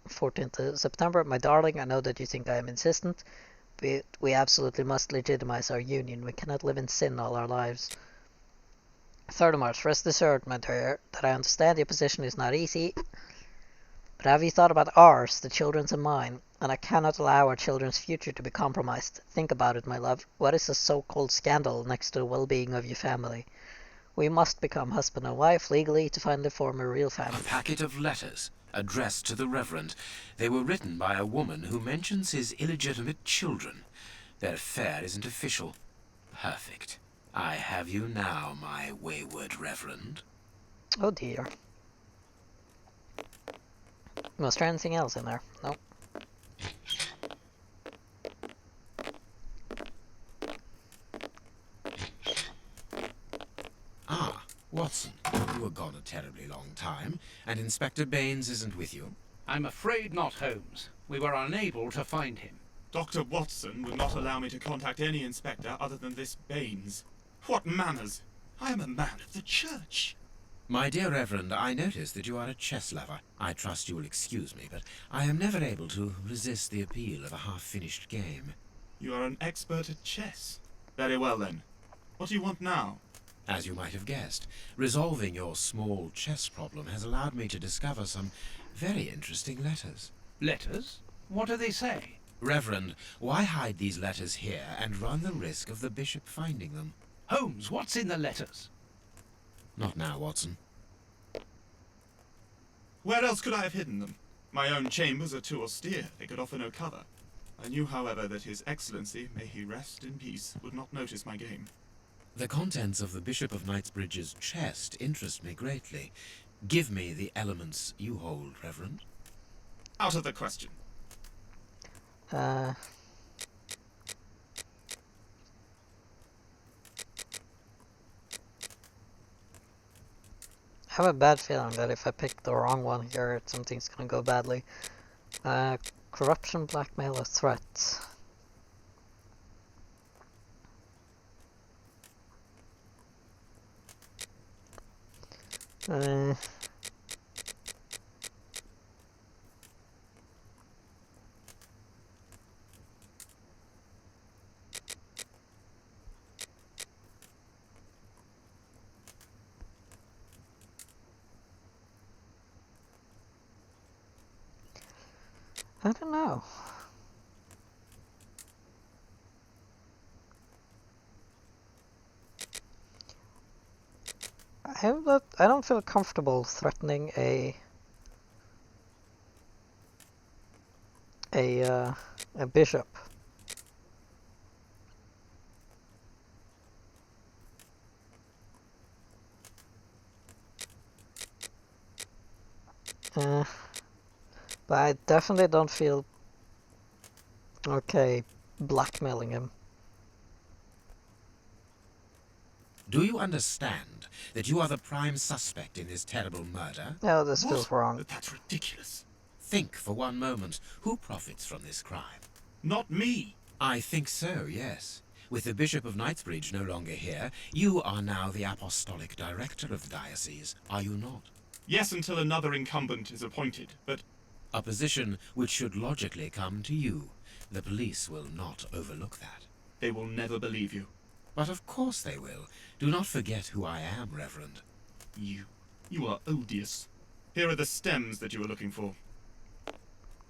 14th September. My darling, I know that you think I am insistent, but we absolutely must legitimize our union. We cannot live in sin all our lives. 3rd of March. Rest assured, my dear, that I understand your position is not easy, but have you thought about ours, the children's and mine? And I cannot allow our children's future to be compromised. Think about it, my love. What is a so-called scandal next to the well-being of your family? We must become husband and wife legally to finally form a real family. A packet of letters addressed to the Reverend. They were written by a woman who mentions his illegitimate children. Their affair isn't official. Perfect. I have you now, my wayward Reverend. Oh dear. Was there anything else in there? No. Ah, Watson, you were gone a terribly long time, and Inspector Baines isn't with you. I'm afraid not, Holmes. We were unable to find him. Dr. Watson would not allow me to contact any inspector other than this Baines. What manners! I am a man of the church. My dear Reverend, I notice that you are a chess lover. I trust you will excuse me, but I am never able to resist the appeal of a half-finished game. You are an expert at chess. Very well, then. What do you want now? As you might have guessed, resolving your small chess problem has allowed me to discover some very interesting letters. Letters? What do they say? Reverend, why hide these letters here and run the risk of the bishop finding them? Holmes, what's in the letters? Not now, Watson. Where else could I have hidden them? My own chambers are too austere. They could offer no cover. I knew, however, that His Excellency, may he rest in peace, would not notice my game. The contents of the Bishop of Knightsbridge's chest interest me greatly. Give me the elements you hold, Reverend. Out of the question. I have a bad feeling that if I pick the wrong one here, something's gonna go badly. Corruption, blackmail, or threat. I don't know. I don't feel comfortable threatening a bishop. But I definitely don't feel okay blackmailing him. Do you understand that you are the prime suspect in this terrible murder? No, this What? feels wrong. That's ridiculous. Think for one moment, who profits from this crime? Not me. I think so, yes. With the Bishop of Knightsbridge no longer here, you are now the apostolic director of the diocese, are you not? Yes, until another incumbent is appointed, but A position which should logically come to you. The police will not overlook that. they will never believe you. But of course they will. Do not forget who I am, Reverend. You are odious. Here are the stems that you were looking for.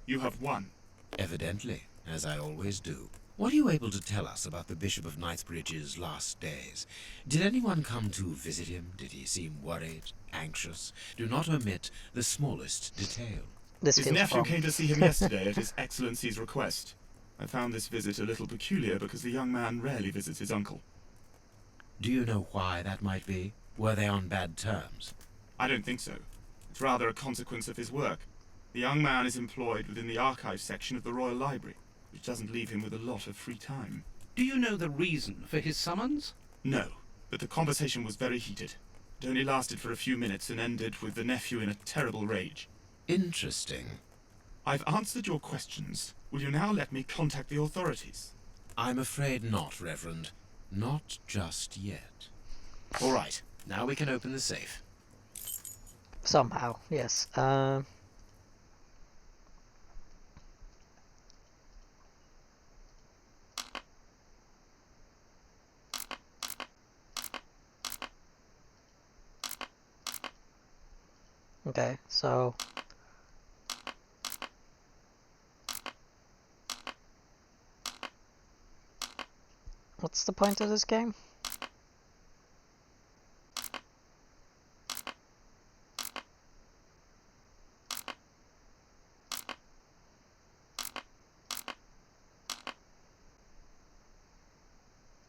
You have won. Evidently, as I always do. What are you able to tell us about the Bishop of Knightsbridge's last days? Did anyone come to visit him? Did he seem worried, anxious? Do not omit the smallest detail. This His feels nephew wrong. came to see him yesterday at His Excellency's request. I found this visit a little peculiar because the young man rarely visits his uncle. Do you know why that might be? Were they on bad terms? I don't think so. It's rather a consequence of his work. The young man is employed within the archive section of the Royal Library, which doesn't leave him with a lot of free time. Do you know the reason for his summons? No, but the conversation was very heated. It only lasted for a few minutes and ended with the nephew in a terrible rage. Interesting. I've answered your questions. Will you now let me contact the authorities? I'm afraid not, Reverend. Not just yet. All right, now we can open the safe. Somehow, yes. Okay, so what's the point of this game?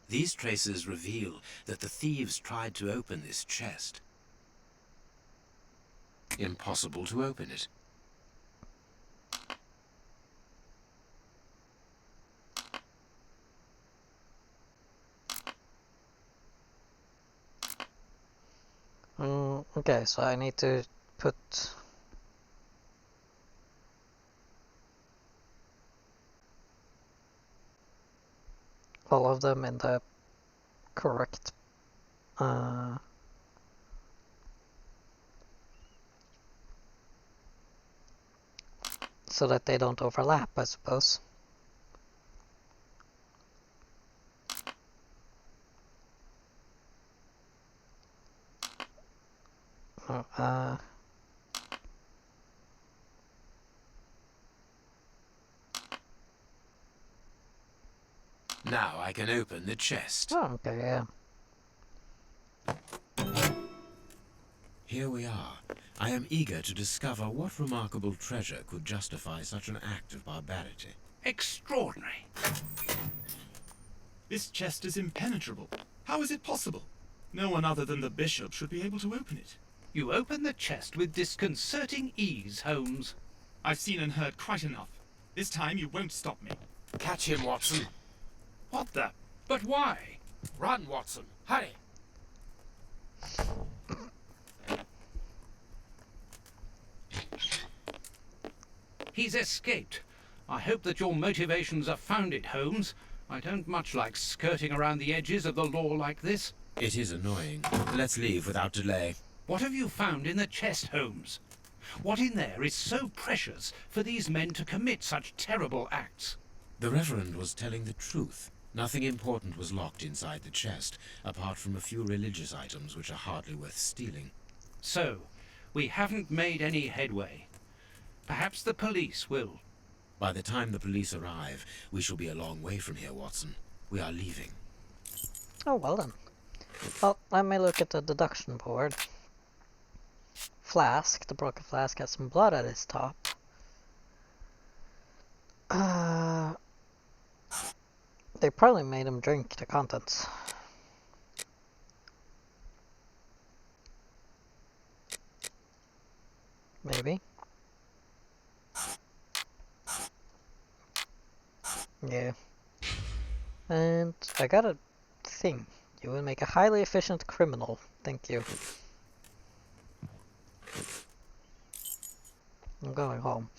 These traces reveal that the thieves tried to open this chest. Impossible to open it. Okay, so I need to put all of them in the correct so that they don't overlap, I suppose. Uh, Now I can open the chest. oh, okay, yeah. Here we are. I am eager to discover what remarkable treasure could justify such an act of barbarity. Extraordinary. This chest is impenetrable. How is it possible? No one other than the bishop should be able to open it. You open the chest with disconcerting ease, Holmes. I've seen and heard quite enough. This time you won't stop me. Catch him, Watson. What the? But why? Run, Watson. Hurry. He's escaped. I hope that your motivations are founded, Holmes. I don't much like skirting around the edges of the law like this. It is annoying. Let's leave without delay. What have you found in the chest, Holmes? What in there is so precious for these men to commit such terrible acts? The Reverend was telling the truth. Nothing important was locked inside the chest, apart from a few religious items which are hardly worth stealing. So, we haven't made any headway. Perhaps the police will. By the time the police arrive, we shall be a long way from here, Watson. We are leaving. Oh, well then. Well, let me look at the deduction board. Flask. The broken flask has some blood at its top. They probably made him drink the contents. Maybe. Yeah. And I got a thing. You will make a highly efficient criminal. Thank you. I'm going home.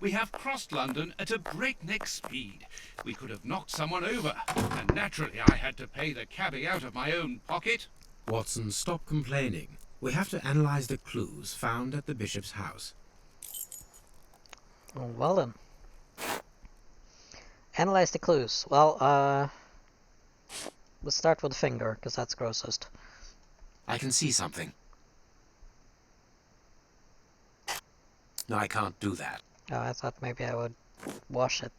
We have crossed London at a breakneck speed. We could have knocked someone over, and naturally I had to pay the cabbie out of my own pocket. Watson, stop complaining. We have to analyze the clues found at the bishop's house. Oh, well then. Analyze the clues. Well, let's start with the finger, because that's grossest. I can see something. No, I can't do that. Oh, I thought maybe I would wash it.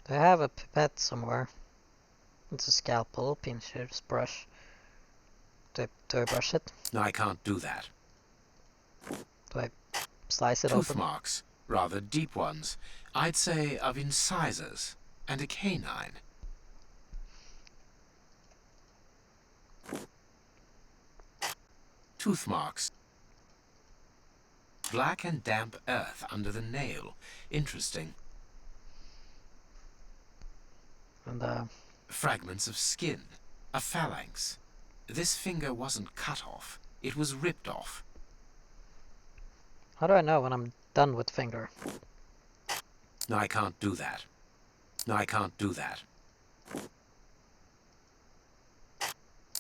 Do I have a pipette somewhere? It's a scalpel, pincers, brush. Do I brush it? No, I can't do that. Do I slice it Tooth open? marks, rather deep ones. I'd say of incisors and a canine. Tooth marks. Black and damp earth under the nail. Interesting. And, Fragments of skin. A phalanx. This finger wasn't cut off. It was ripped off. how do I know when I'm done with finger? No, I can't do that. No, I can't do that.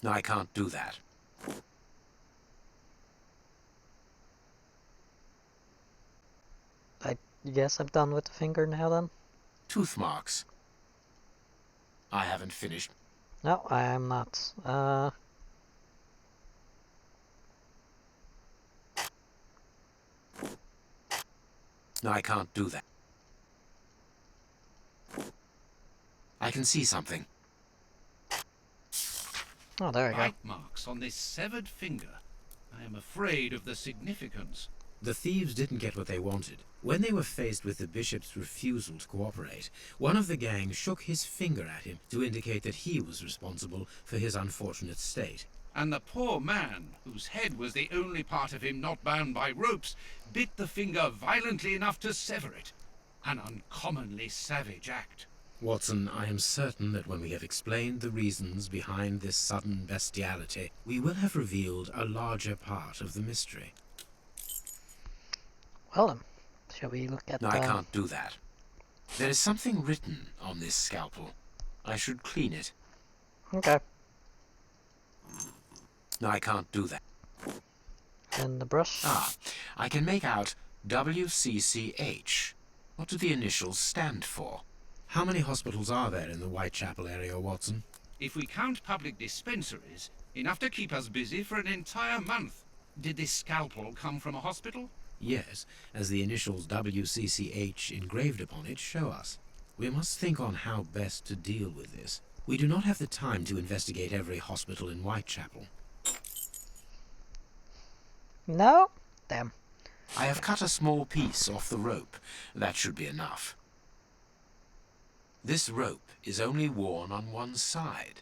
No, I can't do that. I guess I'm done with the finger now then? Tooth marks. I haven't finished. No, I am not. No, I can't do that. I can see something. Oh, there we go. Bite marks on this severed finger. I am afraid of the significance. The thieves didn't get what they wanted. When they were faced with the bishop's refusal to cooperate, one of the gang shook his finger at him to indicate that he was responsible for his unfortunate state. And the poor man, whose head was the only part of him not bound by ropes, bit the finger violently enough to sever it. An uncommonly savage act. Watson, I am certain that when we have explained the reasons behind this sudden bestiality, we will have revealed a larger part of the mystery. Well then, shall we look at No, I can't do that. There is something written on this scalpel. I should clean it. Okay. No, I can't do that. And the brush? Ah, I can make out WCCH. What do the initials stand for? How many hospitals are there in the Whitechapel area, Watson? If we count public dispensaries, enough to keep us busy for an entire month. Did this scalpel come from a hospital? Yes, as the initials WCCH engraved upon it show us. We must think on how best to deal with this. We do not have the time to investigate every hospital in Whitechapel. No? Damn. I have cut a small piece off the rope. That should be enough. This rope is only worn on one side.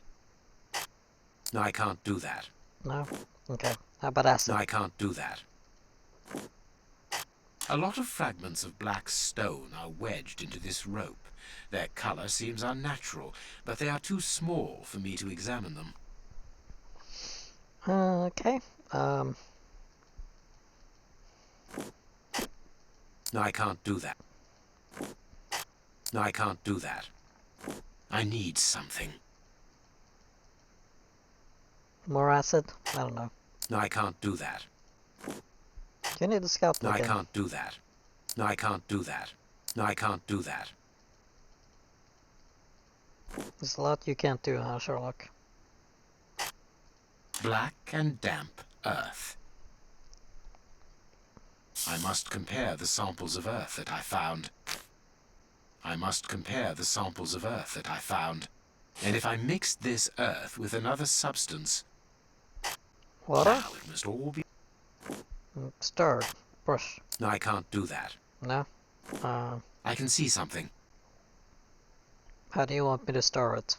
No, I can't do that. No? Okay. How about acid? No, I can't do that. A lot of fragments of black stone are wedged into this rope. Their color seems unnatural, but they are too small for me to examine them. Okay. No, I can't do that. No, I can't do that. I need something. More acid? I don't know. No, I can't do that. You need a scalpel No, I again. can't do that. No, I can't do that. No, I can't do that. There's a lot you can't do, huh, Sherlock? Black and damp earth. I must compare the samples of earth that I found. I must compare the samples of earth that I found. And if I mixed this earth with another substance, Water? now it must all be... Stir. Brush. No, I can't do that. No? I can see something. How do you want me to stir it?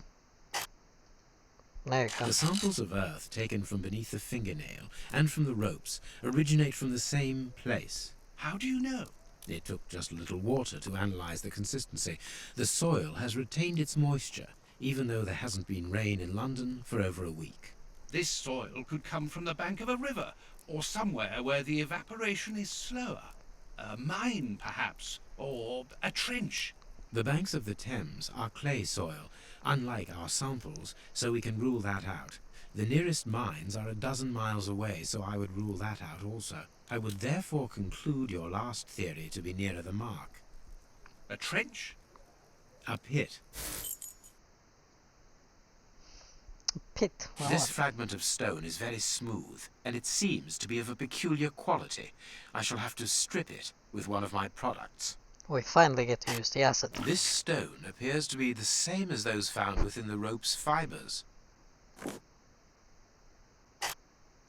There you go. The samples of earth taken from beneath the fingernail and from the ropes originate from the same place. How do you know? It took just a little water to analyze the consistency. The soil has retained its moisture, even though there hasn't been rain in London for over a week. This soil could come from the bank of a river, or somewhere where the evaporation is slower. A mine, perhaps, or a trench. The banks of the Thames are clay soil, unlike our samples, so we can rule that out. The nearest mines are 12 miles away, so I would rule that out also. I would therefore conclude your last theory to be nearer the mark. A trench? A pit. Pit. Well, This fragment of stone is very smooth, and it seems to be of a peculiar quality. I shall have to strip it with one of my products. we finally get to use the acid. This stone appears to be the same as those found within the rope's fibers.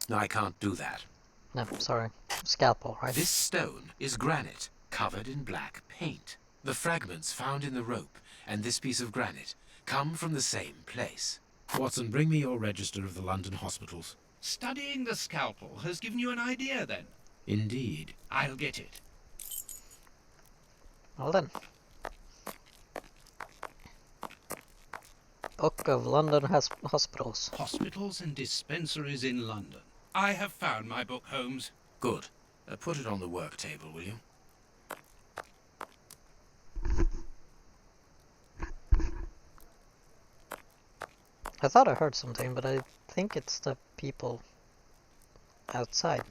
No, I can't do that. No, sorry. Scalpel, right? This stone is granite, covered in black paint. The fragments found in the rope and this piece of granite come from the same place. Watson, bring me your register of the London hospitals. Studying the scalpel has given you an idea, then? Indeed. I'll get it. Well then. Book of London Hospitals. Hospitals and dispensaries in London. I have found my book, Holmes. Good. Put it on the work table, will you? I thought I heard something, but I think it's the people outside.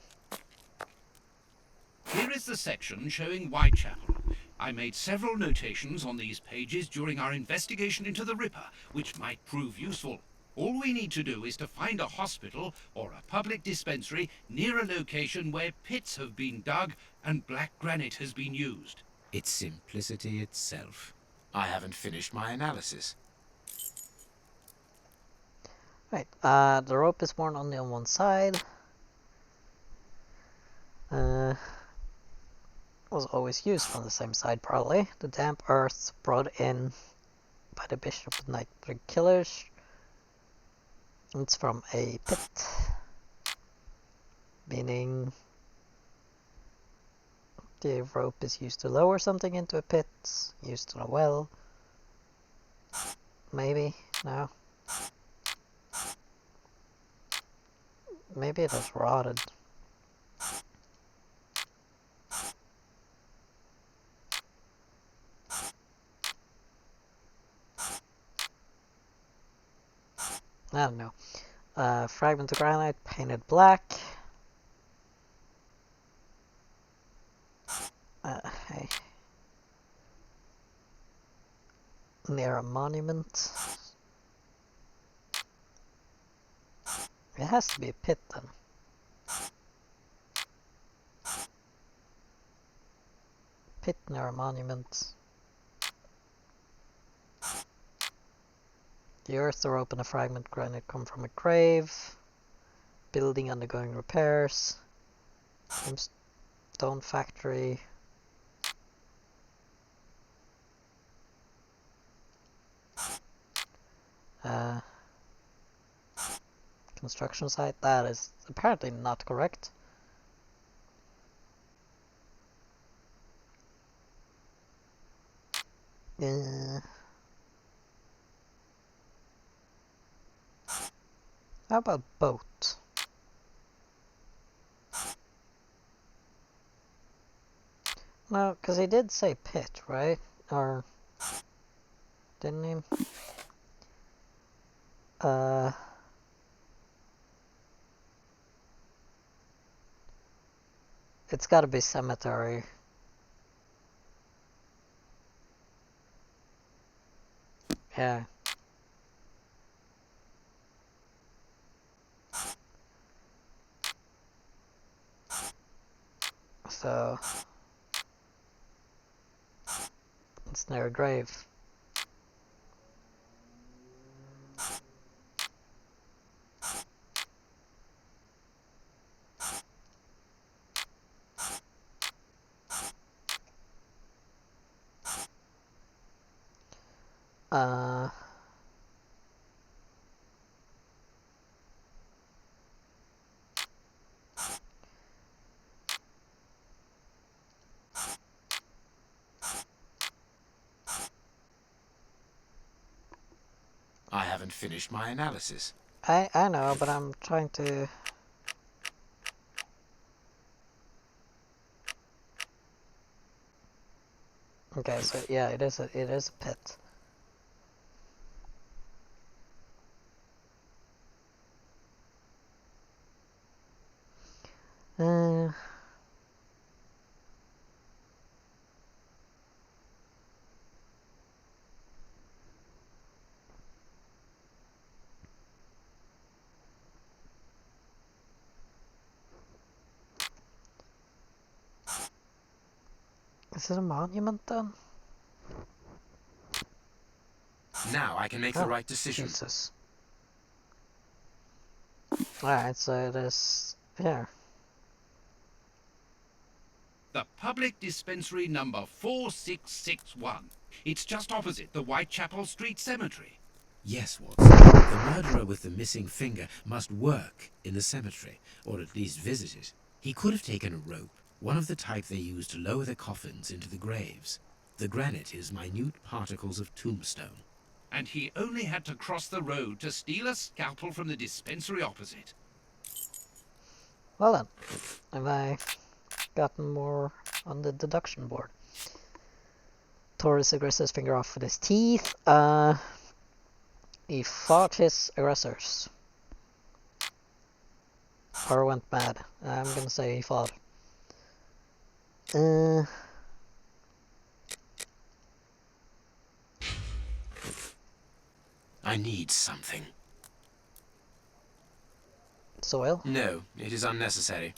Here is the section showing Whitechapel. I made several notations on these pages during our investigation into the Ripper, which might prove useful. All we need to do is to find a hospital or a public dispensary near a location where pits have been dug and black granite has been used. It's simplicity itself. I haven't finished my analysis. Right, the rope is worn only on one side. Was always used on the same side, probably. The damp earth brought in by the Bishop of Night 3 Killers. It's from a pit, meaning the rope is used to lower something into a pit, used in a well. Maybe, no. Maybe it has rotted. I don't know. Fragment of granite painted black. Hey. Near a monument. It has to be a pit then. Pit near a monument. The earth, the rope, and a fragment of granite come from a grave. Building undergoing repairs. Stone factory. Construction site. That is apparently not correct. How about boat? No, because he did say pit, right? Or didn't he? It's gotta be cemetery. Yeah. So it's near a grave. Uh, I haven't finished my analysis. I know, but I'm trying to. Okay, so yeah, it is a pit. Is it a monument then? Now I can make the right decision. Jesus. Alright, so it is here. The public dispensary number 4661. It's just opposite the Whitechapel Street Cemetery. Yes, Watson. The murderer with the missing finger must work in the cemetery, or at least visit it. He could have taken a rope, one of the type they use to lower the coffins into the graves. The granite is minute particles of tombstone. And he only had to cross the road to steal a scalpel from the dispensary opposite. Well then, have I gotten more on the deduction board? Tore his aggressor's finger off with his teeth. He fought his aggressors. Or went mad. I'm gonna say he fought. I need something. Soil? No, it is unnecessary.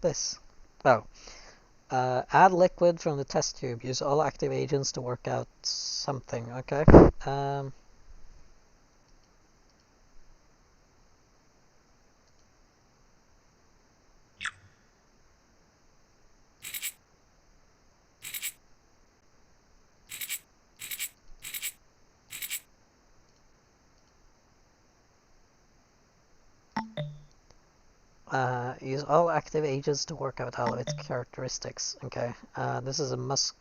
This. Oh. Add liquid from the test tube. Use all active agents to work out something. Okay. Use all active agents to work out all of its characteristics. Okay. This is a muscular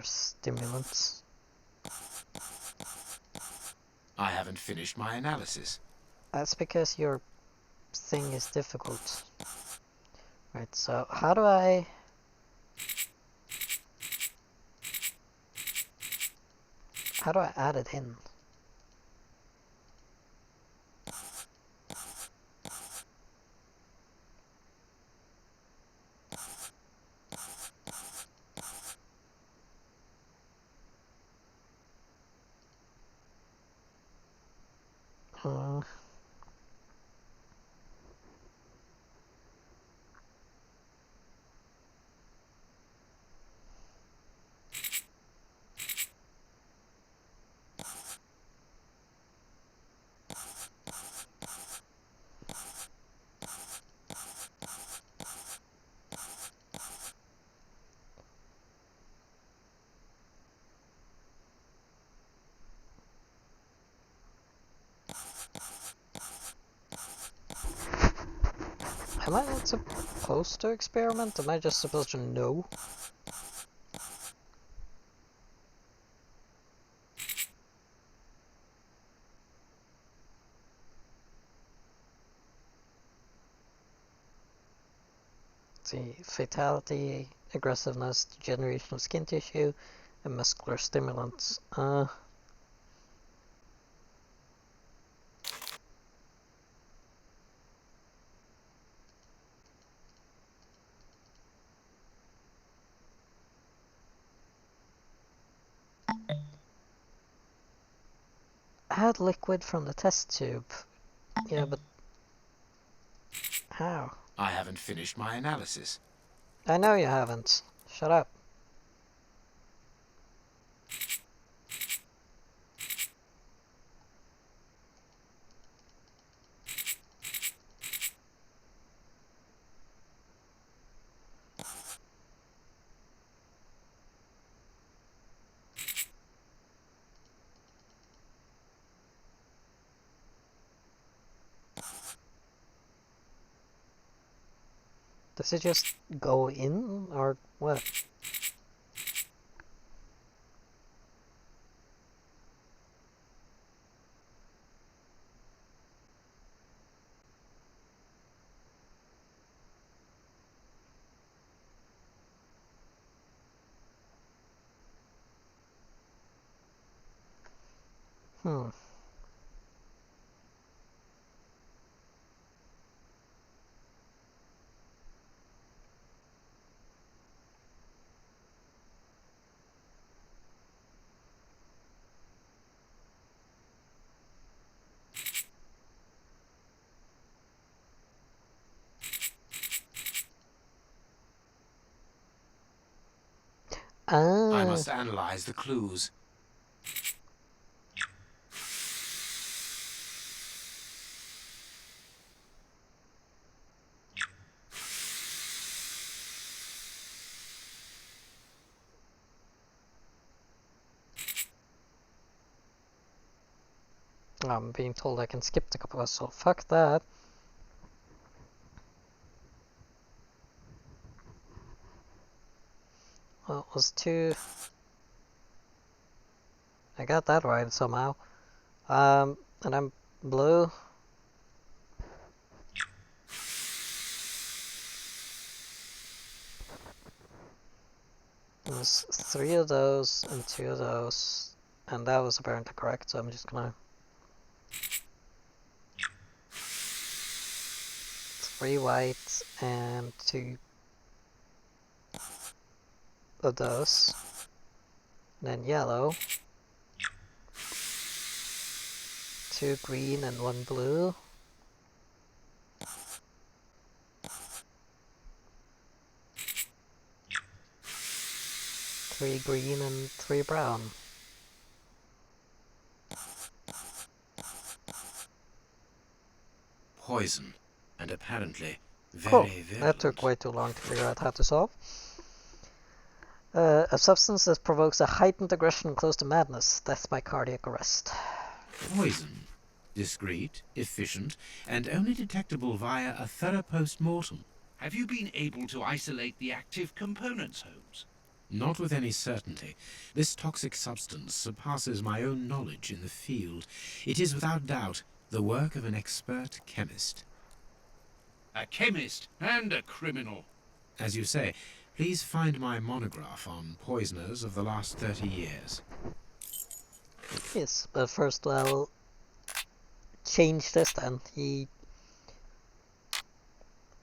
stimulant. I haven't finished my analysis. That's because your thing is difficult. Right, so how do I... How do I add it in? Am I not supposed to experiment? Am I just supposed to know? See, fatality, aggressiveness, degeneration of skin tissue, and muscular stimulants. Add liquid from the test tube. Yeah, but how? I haven't finished my analysis. I know you haven't. Shut up. Does it just go in, or what? Hmm. I Ah. must analyze the clues. I'm being told I can skip the couple, so fuck that. Well, it was two. I got that right somehow. And I'm blue. There's 3 of those and 2 of those, and that was apparently correct, so I'm just gonna... 3 white and 2 of those. And then yellow. 2 green and 1 blue. 3 green and 3 brown. Poison, and apparently Cool. very virulent. That took way too long to figure out how to solve. A substance that provokes a heightened aggression close to madness. Death by cardiac arrest. Poison. Discreet, efficient, and only detectable via a thorough post-mortem. Have you been able to isolate the active components, Holmes? Not with any certainty. This toxic substance surpasses my own knowledge in the field. It is without doubt the work of an expert chemist. A chemist and a criminal. As you say, please find my monograph on poisoners of the last 30 years. Yes, but first I'll change this then. He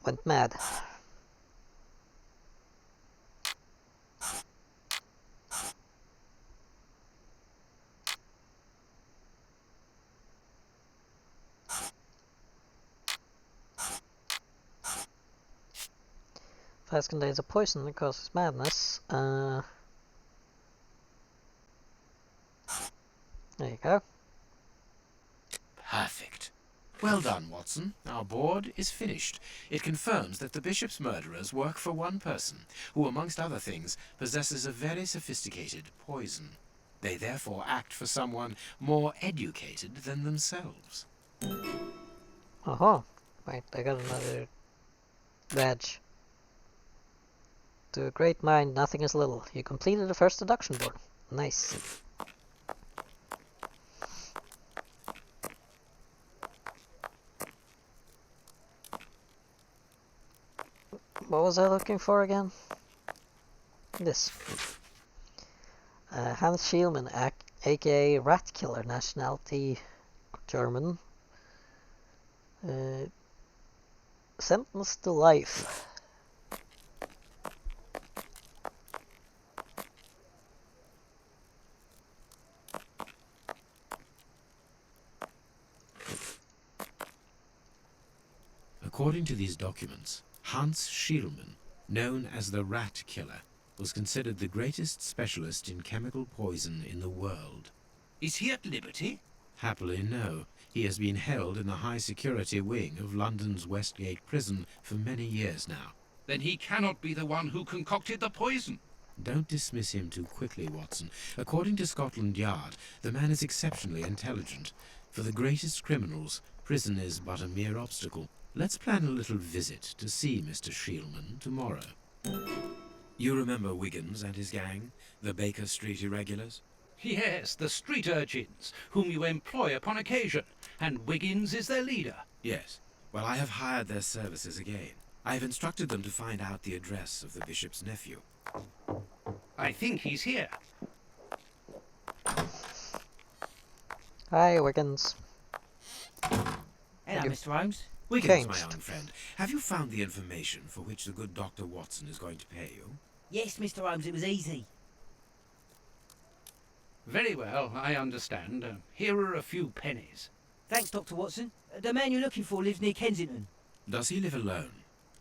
went mad. Flask contains a poison that causes madness. There you go. Perfect. Well done, Watson. Our board is finished. It confirms that the Bishop's murderers work for one person, who, amongst other things, possesses a very sophisticated poison. They therefore act for someone more educated than themselves. Uh-huh. Wait, I got another Badge. To a great mind, nothing is little. You completed the first deduction board. Nice. What was I looking for again? This. Hans Schielmann, aka Rat Killer, nationality German. Sentenced to life. According to these documents, Hans Schielmann, known as the Rat Killer, was considered the greatest specialist in chemical poison in the world. Is he at liberty? Happily, no. He has been held in the high-security wing of London's Westgate prison for many years now. Then he cannot be the one who concocted the poison. Don't dismiss him too quickly, Watson. According to Scotland Yard, the man is exceptionally intelligent. For the greatest criminals, prison is but a mere obstacle. Let's plan a little visit to see Mr. Schielmann tomorrow. You remember Wiggins and his gang, the Baker Street Irregulars? Yes, the street urchins, whom you employ upon occasion, and Wiggins is their leader. Yes. Well, I have hired their services again. I have instructed them to find out the address of the bishop's nephew. I think he's here. Hi, Wiggins. Hello, Mr. Holmes. Wiggins, my Changed. young friend, have you found the information for which the good Dr. Watson is going to pay you? Yes, Mr. Holmes, it was easy. Very well, I understand. Here are a few pennies. Thanks, Dr. Watson. The man you're looking for lives near Kensington. Does he live alone?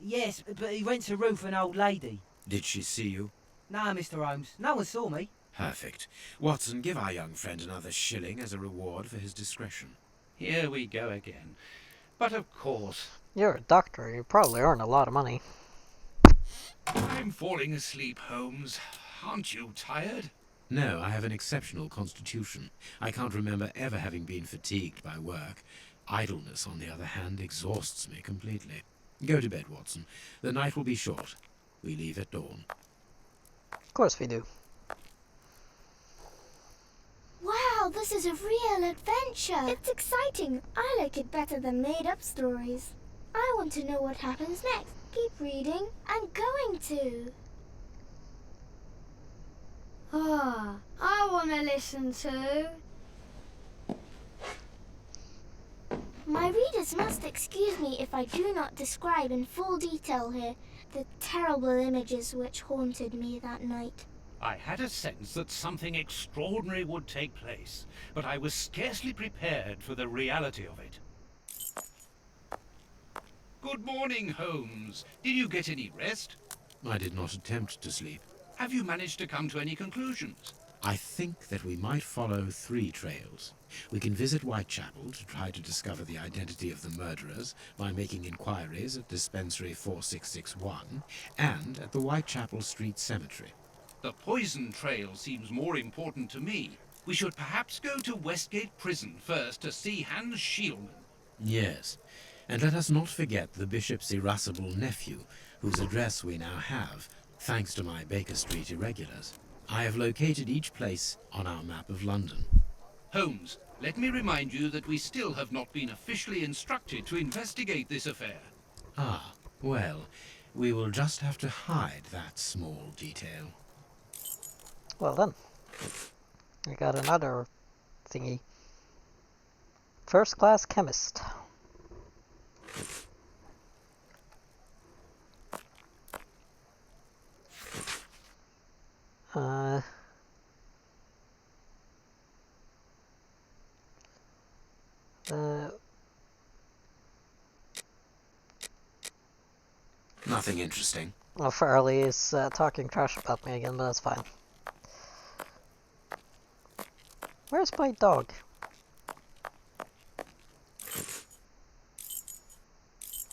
Yes, but he rents a room for an old lady. Did she see you? No, Mr. Holmes, no one saw me. Perfect. Watson, give our young friend another shilling as a reward for his discretion. Here we go again. But of course, You're a doctor. You probably earn a lot of money. I'm falling asleep, Holmes. Aren't you tired? No, I have an exceptional constitution. I can't remember ever having been fatigued by work. Idleness, on the other hand, exhausts me completely. Go to bed, Watson. The night will be short. We leave at dawn. Of course we do. Wow, this is a real adventure. It's exciting. I like it better than made-up stories. I want to know what happens next. Keep reading. I'm going to. I want to listen to. My readers must excuse me if I do not describe in full detail here the terrible images which haunted me that night. I had a sense that something extraordinary would take place, but I was scarcely prepared for the reality of it. Good morning, Holmes. Did you get any rest? I did not attempt to sleep. Have you managed to come to any conclusions? I think that we might follow 3 trails. We can visit Whitechapel to try to discover the identity of the murderers by making inquiries at Dispensary 4661 and at the Whitechapel Street Cemetery. The poison trail seems more important to me. We should perhaps go to Westgate Prison first to see Hans Schielmann. Yes, and let us not forget the bishop's irascible nephew, whose address we now have, thanks to my Baker Street irregulars. I have located each place on our map of London. Holmes, let me remind you that we still have not been officially instructed to investigate this affair. Ah, well, we will just have to hide that small detail. Well then. We got another thingy. First class chemist. Nothing interesting. Well, Farley is talking trash about me again, but that's fine. Where's my dog?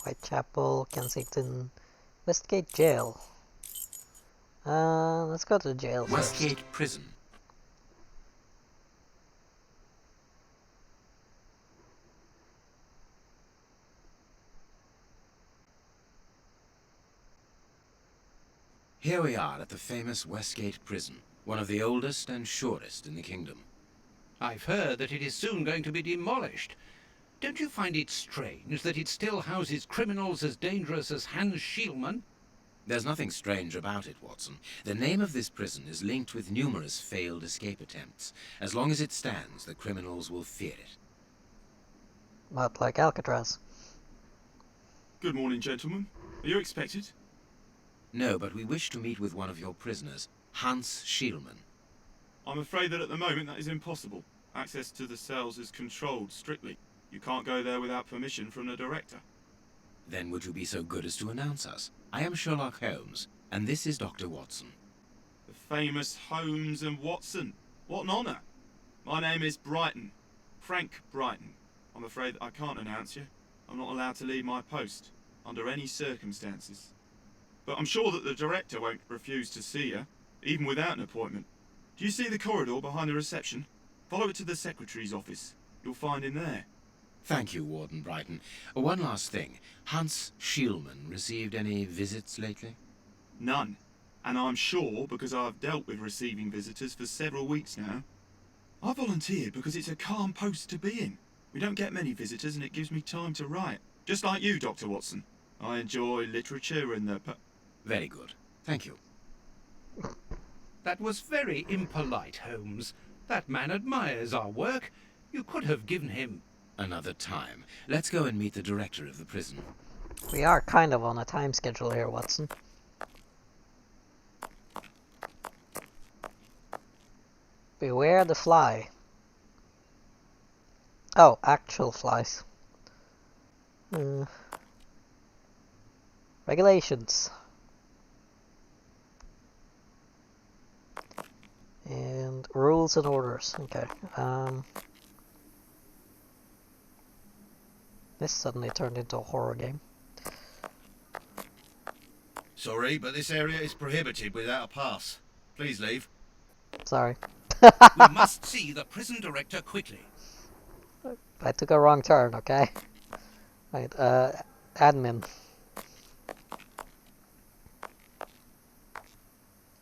Whitechapel, Kensington, Westgate Jail. Let's go to the jail first. Westgate Prison. Here we are at the famous Westgate Prison, one of the oldest and shortest in the kingdom. I've heard that it is soon going to be demolished. Don't you find it strange that it still houses criminals as dangerous as Hans Schielmann? There's nothing strange about it, Watson. The name of this prison is linked with numerous failed escape attempts. As long as it stands, the criminals will fear it. Not like Alcatraz. Good morning, gentlemen. Are you expected? No, but we wish to meet with one of your prisoners, Hans Schielmann. I'm afraid that at the moment that is impossible. Access to the cells is controlled strictly. You can't go there without permission from the director. Then would you be so good as to announce us? I am Sherlock Holmes, and this is Dr. Watson. The famous Holmes and Watson. What an honour. My name is Brighton. Frank Brighton. I'm afraid that I can't announce you. I'm not allowed to leave my post, under any circumstances. But I'm sure that the director won't refuse to see you, even without an appointment. Do you see the corridor behind the reception? Follow it to the secretary's office. You'll find him there. Thank you, Warden Brighton. One last thing. Hans Schielmann received any visits lately? None. And I'm sure because I've dealt with receiving visitors for several weeks now. I volunteered because it's a calm post to be in. We don't get many visitors and it gives me time to write. Just like you, Dr. Watson. I enjoy literature and the... Very good. Thank you. That was very impolite, Holmes. That man admires our work. You could have given him... Another time. Let's go and meet the director of the prison. We are kind of on a time schedule here, Watson. Beware the fly. Oh, actual flies. Regulations. And rules and orders. Okay. This suddenly turned into a horror game. Sorry, but this area is prohibited without a pass. Please leave. Sorry. We must see the prison director quickly. I took a wrong turn, okay? Right, admin.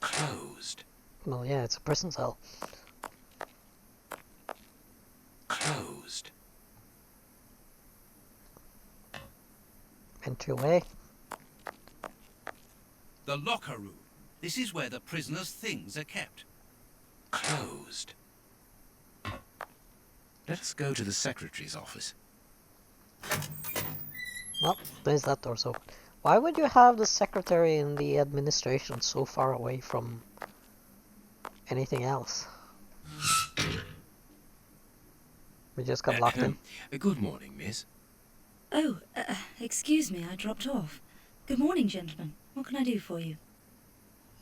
Closed. Well, yeah, it's a prison cell. Closed. Entryway. The locker room. This is where the prisoner's things are kept. Closed. Let us go to the secretary's office. Well, there's that door open. Why would you have the secretary and the administration so far away from anything else? We just got locked in. Good morning, miss. Oh, excuse me, I dropped off. Good morning, gentlemen. What can I do for you?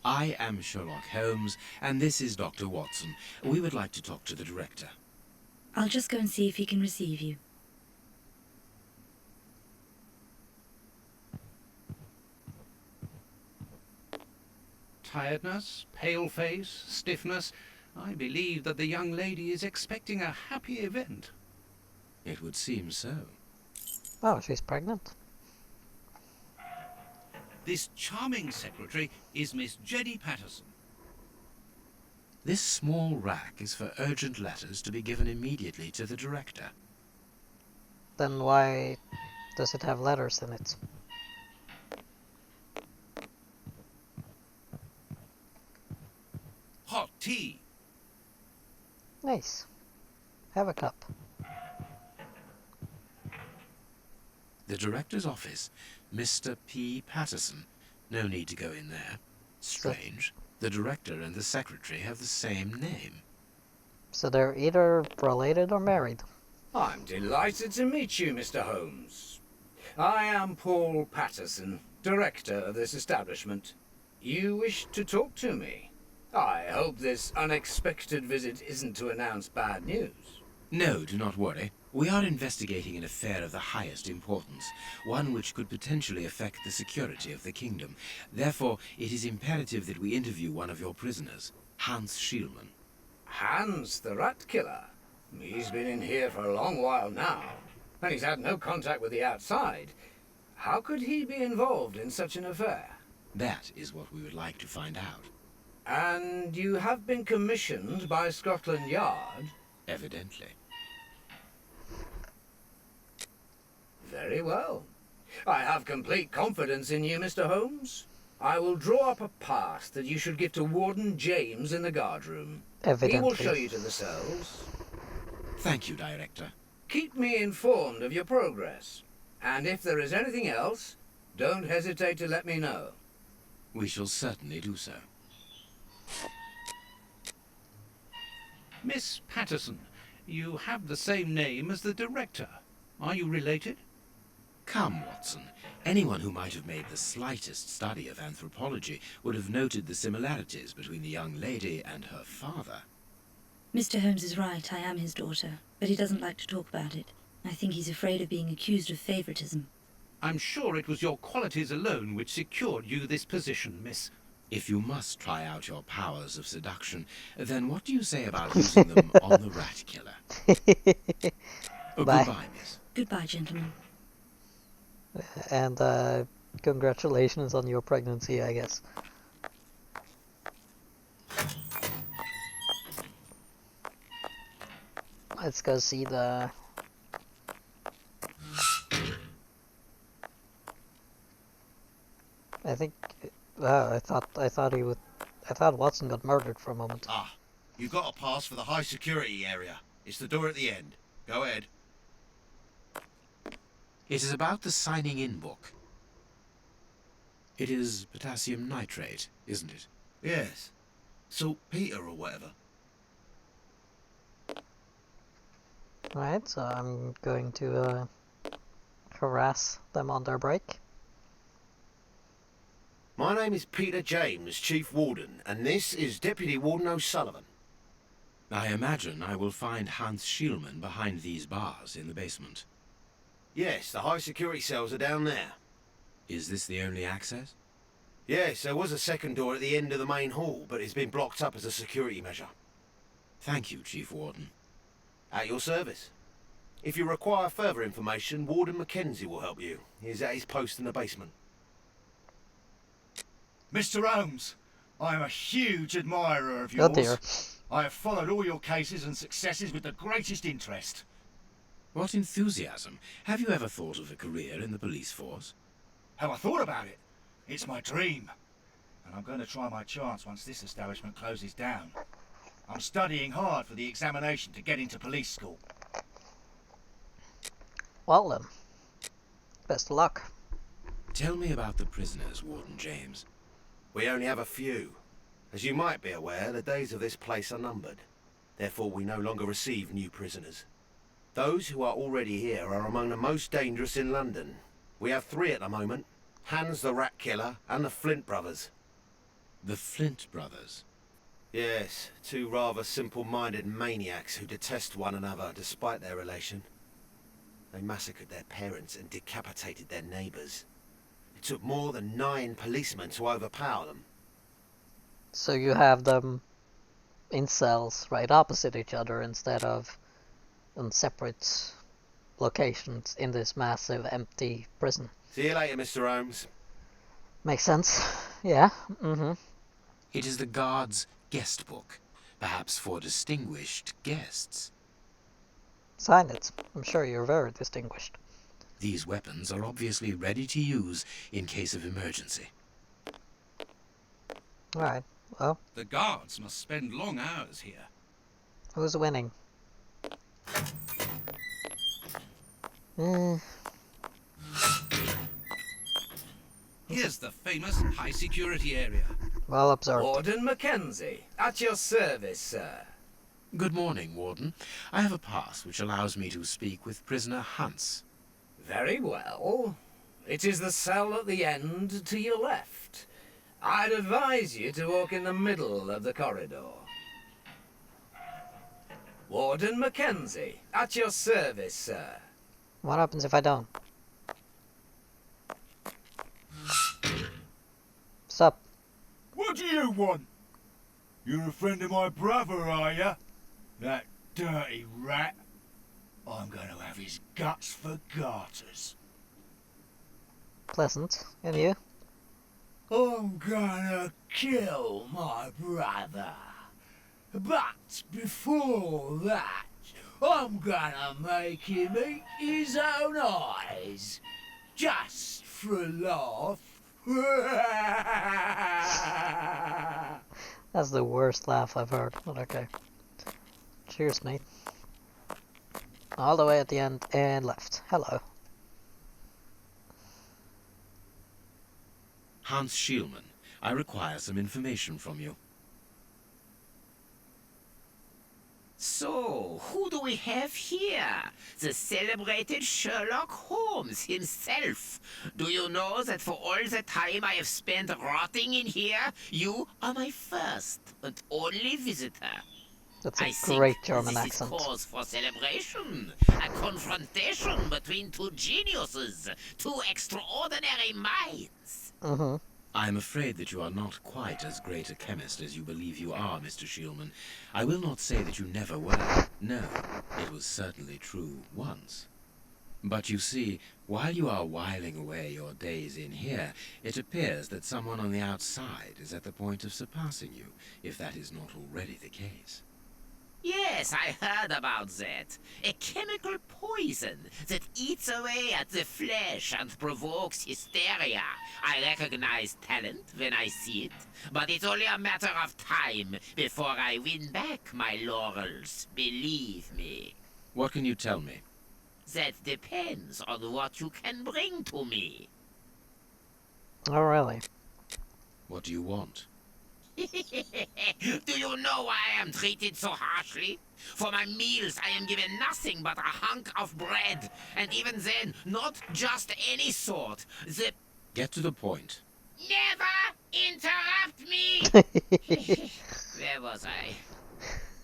I am Sherlock Holmes, and this is Dr. Watson. We would like to talk to the director. I'll just go and see if he can receive you. Tiredness, pale face, stiffness. I believe that the young lady is expecting a happy event. It would seem so. Oh, she's pregnant. This charming secretary is Miss Jenny Patterson. This small rack is for urgent letters to be given immediately to the director. Then why does it have letters in it? Hot tea. Nice. Have a cup. The director's office, Mr. P. Patterson. No need to go in there. Strange. The director and the secretary have the same name. So they're either related or married. I'm delighted to meet you, Mr. Holmes. I am Paul Patterson, director of this establishment. You wish to talk to me? I hope this unexpected visit isn't to announce bad news. No, do not worry. We are investigating an affair of the highest importance, one which could potentially affect the security of the kingdom. Therefore, it is imperative that we interview one of your prisoners, Hans Schielmann. Hans, the rat killer. He's been in here for a long while now, and he's had no contact with the outside. How could he be involved in such an affair? That is what we would like to find out. And you have been commissioned by Scotland Yard? Evidently. Very well. I have complete confidence in you, Mr. Holmes. I will draw up a pass that you should give to Warden James in the guardroom. Evidently. He will show you to the cells. Thank you, Director. Keep me informed of your progress. And if there is anything else, don't hesitate to let me know. We shall certainly do so. Miss Patterson, you have the same name as the director. Are you related? Come, Watson. Anyone who might have made the slightest study of anthropology would have noted the similarities between the young lady and her father. Mr. Holmes is right, I am his daughter, but he doesn't like to talk about it. I think he's afraid of being accused of favoritism. I'm sure it was your qualities alone which secured you this position, miss. If you must try out your powers of seduction, then what do you say about using them on the rat killer? Bye. Goodbye, miss. Goodbye, gentlemen. And congratulations on your pregnancy, I guess. Let's go see the... I think... I thought Watson got murdered for a moment. Ah, you got a pass for the high security area. It's the door at the end. Go ahead. It is about the signing in book. It is potassium nitrate, isn't it? Yes. Saltpeter or whatever. Right, so I'm going to harass them on their break. My name is Peter James, Chief Warden, and this is Deputy Warden O'Sullivan. I imagine I will find Hans Schielman behind these bars in the basement. Yes, the high security cells are down there. Is this the only access? Yes, there was a second door at the end of the main hall, but it's been blocked up as a security measure. Thank you, Chief Warden. At your service. If you require further information, Warden Mackenzie will help you. He's at his post in the basement. Mr. Holmes, I am a huge admirer of Oh yours. dear. I have followed all your cases and successes with the greatest interest. What enthusiasm! Have you ever thought of a career in the police force? Have I thought about it? It's my dream. And I'm going to try my chance once this establishment closes down. I'm studying hard for the examination to get into police school. Well then, best of luck. Tell me about the prisoners, Warden James. We only have a few. As you might be aware, the days of this place are numbered. Therefore, we no longer receive new prisoners. Those who are already here are among the most dangerous in London. We have 3 at the moment. Hans the Rat Killer and the Flint brothers. The Flint brothers? Yes, 2 rather simple-minded maniacs who detest one another despite their relation. They massacred their parents and decapitated their neighbours. It took more than 9 policemen to overpower them. So you have them in cells right opposite each other instead of in separate locations in this massive empty prison. See you later, Mr. Holmes. Makes sense. Yeah. It is the guard's guest book, perhaps for distinguished guests. Sign it. I'm sure you're very distinguished. These weapons are obviously ready to use in case of emergency. Alright, well, The guards must spend long hours here. who's winning? Eh, Here's the famous high security area. well observed. Warden Mackenzie, at your service, sir. Good morning, Warden. I have a pass which allows me to speak with prisoner Hans. Very well. It is the cell at the end to your left. I'd advise you to walk in the middle of the corridor. Warden Mackenzie, at your service, sir. What happens if I don't? Sup? What do you want? You're a friend of my brother, are you? That dirty rat. I'm going to have his guts for garters. Pleasant. And you? I'm gonna kill my brother. But before that, I'm gonna make him eat his own eyes. Just for a laugh. That's the worst laugh I've heard, but okay. Cheers, mate. All the way at the end and left. Hello. Hans Schielman, I require some information from you. So, who do we have here? The celebrated Sherlock Holmes himself. Do you know that for all the time I have spent rotting in here, you are my first and only visitor? That's a I great think German this accent. is cause for celebration. A confrontation between two geniuses, two extraordinary minds. Mm-hmm. I'm afraid that you are not quite as great a chemist as you believe you are, Mr. Schielman. I will not say that you never were. No, it was certainly true once. But you see, while you are whiling away your days in here, it appears that someone on the outside is at the point of surpassing you, if that is not already the case. Yes, I heard about that. A chemical poison that eats away at the flesh and provokes hysteria. I recognize talent when I see it, but it's only a matter of time before I win back my laurels, believe me. What can you tell me? That depends on what you can bring to me. Oh, really? What do you want? Do you know why I am treated so harshly? For my meals, I am given nothing but a hunk of bread. And even then, not just any sort. Get to the point. Never interrupt me! Where was I?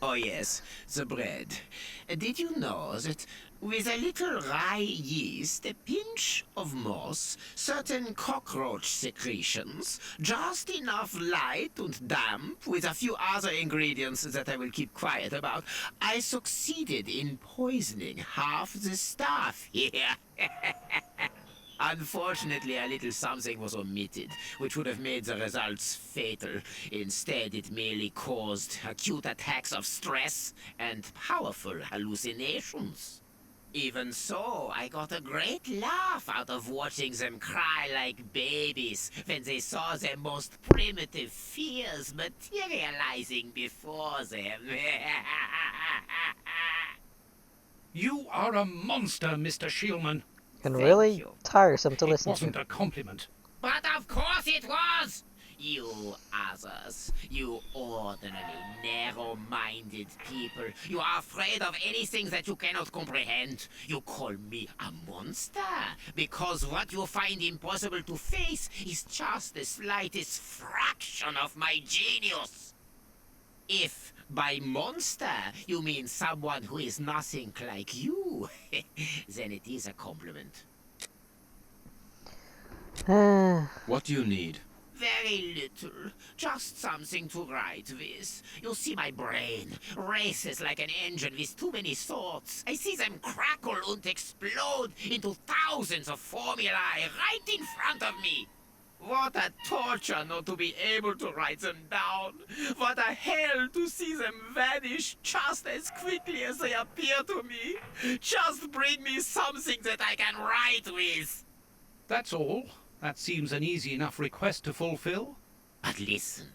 Oh yes, the bread. Did you know that with a little rye yeast, a pinch of moss, certain cockroach secretions, just enough light and damp, with a few other ingredients that I will keep quiet about, I succeeded in poisoning half the staff here. Unfortunately, a little something was omitted, which would have made the results fatal. Instead, it merely caused acute attacks of stress and powerful hallucinations. Even so, I got a great laugh out of watching them cry like babies when they saw their most primitive fears materializing before them. You are a monster, Mr. Schielman. And Thank really you. tiresome to It listen wasn't to. a compliment. But of course it was! You others, you ordinary, narrow-minded people, you are afraid of anything that you cannot comprehend. You call me a monster because what you find impossible to face is just the slightest fraction of my genius. If by monster you mean someone who is nothing like you, then it is a compliment. What do you need? Very little. Just something to write with. You see, my brain races like an engine with too many thoughts. I see them crackle and explode into thousands of formulae right in front of me. What a torture not to be able to write them down. What a hell to see them vanish just as quickly as they appear to me. Just bring me something that I can write with. That's all. That seems an easy enough request to fulfill. But listen,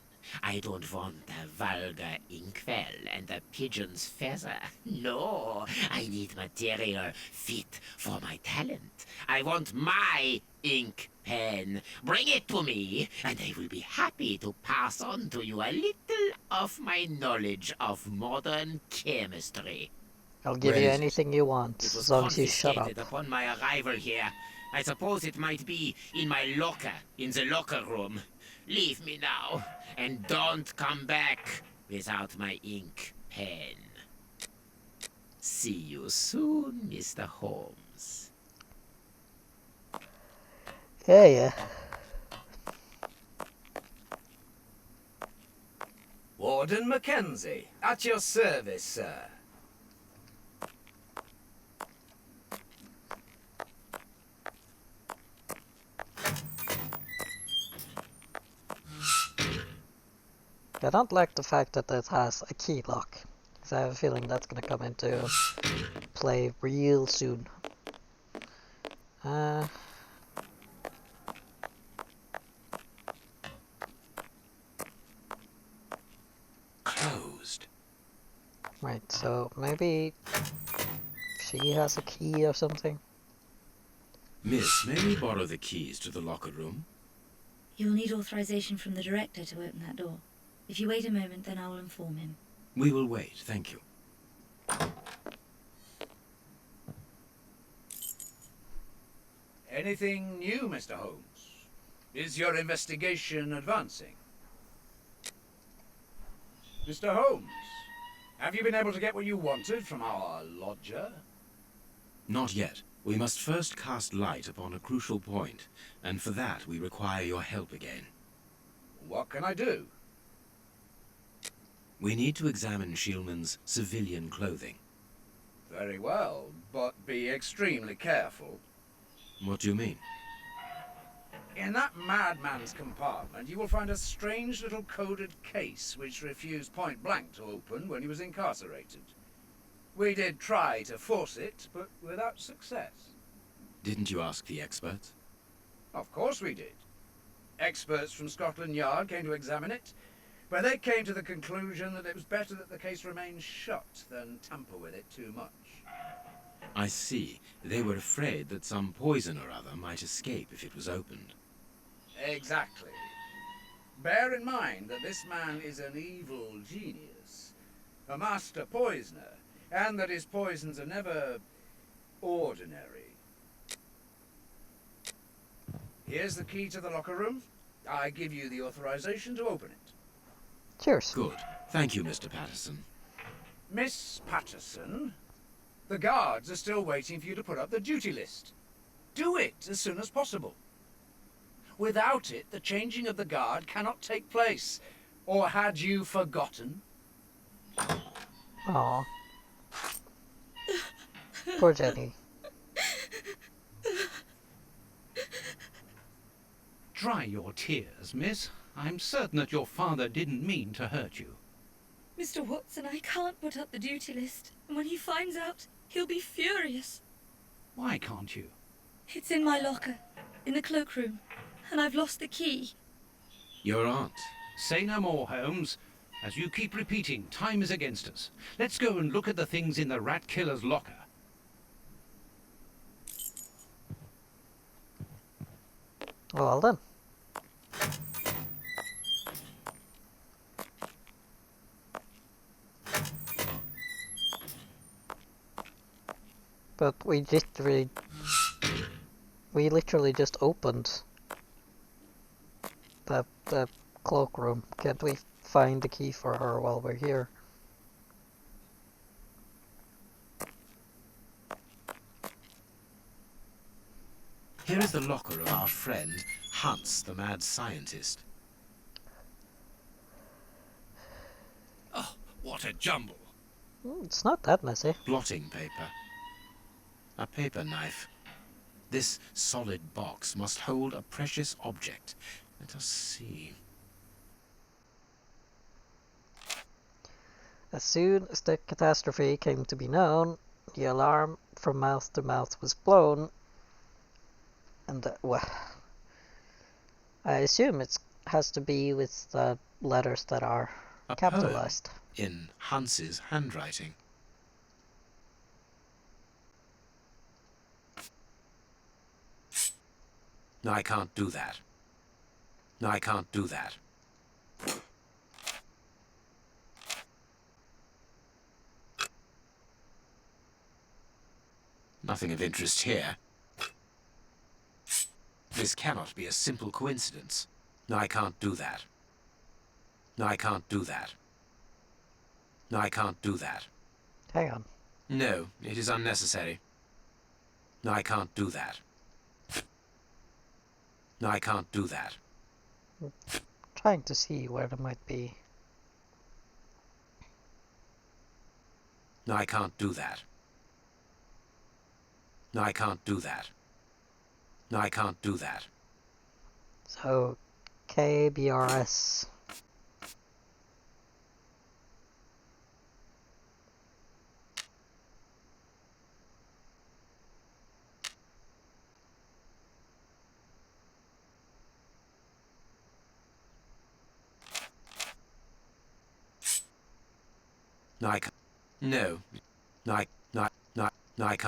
I don't want a vulgar inkwell and a pigeon's feather. No, I need material fit for my talent. I want my ink pen. Bring it to me, and I will be happy to pass on to you a little of my knowledge of modern chemistry. I'll give Where you is it? anything you want, It was as long as you shut up. confiscated upon my arrival here. I suppose it might be in my locker, in the locker room. Leave me now, and don't come back without my ink pen. See you soon, Mr. Holmes. Yeah. Warden Mackenzie, at your service, sir. I don't like the fact that it has a key lock, because I have a feeling that's gonna come into play real soon. Closed. Right, so maybe she has a key or something? Miss, may we borrow the keys to the locker room? You'll need authorization from the director to open that door. If you wait a moment, then I will inform him. We will wait, thank you. Anything new, Mr. Holmes? Is your investigation advancing? Mr. Holmes, have you been able to get what you wanted from our lodger? Not yet. We must first cast light upon a crucial point, and for that we require your help again. What can I do? We need to examine Shieldman's civilian clothing. Very well, but be extremely careful. What do you mean? In that madman's compartment, you will find a strange little coded case which refused point blank to open when he was incarcerated. We did try to force it, but without success. Didn't you ask the experts? Of course we did. Experts from Scotland Yard came to examine it, but they came to the conclusion that it was better that the case remain shut than tamper with it too much. I see. They were afraid that some poison or other might escape if it was opened. Exactly. Bear in mind that this man is an evil genius, a master poisoner, and that his poisons are never ordinary. Here's the key to the locker room. I give you the authorization to open it. Cheers. Good. Thank you, Mr. Patterson. Miss Patterson, the guards are still waiting for you to put up the duty list. Do it as soon as possible. Without it, the changing of the guard cannot take place. Or had you forgotten? Aww. Poor Jenny. Dry your tears, miss. I'm certain that your father didn't mean to hurt you. Mr. Watson, I can't put up the duty list. And when he finds out, he'll be furious. Why can't you? It's in my locker, in the cloakroom, and I've lost the key. Your aunt. Say no more, Holmes. As you keep repeating, time is against us. Let's go and look at the things in the rat killer's locker. Well then. But we literally just opened the cloakroom. Can't we find the key for her while we're here? Here is the locker of our friend, Hans, the mad scientist. Oh, what a jumble. It's not that messy. Blotting paper. A paper knife. This solid box must hold a precious object. Let us see. As soon as the catastrophe came to be known, the alarm from mouth to mouth was blown, and well, I assume it has to be with the letters that are A capitalized. poem in Hans's handwriting. No, I can't do that. No, I can't do that. Nothing of interest here. This cannot be a simple coincidence. No, I can't do that. No, I can't do that. No, I can't do that. Hang on. No, it is unnecessary. No, I can't do that. No, I can't do that. Trying to see where there might be. No, I can't do that. No, I can't do that. No, I can't do that. So, KBRS. Nike. No. Nike. Nike. Nike. Nike.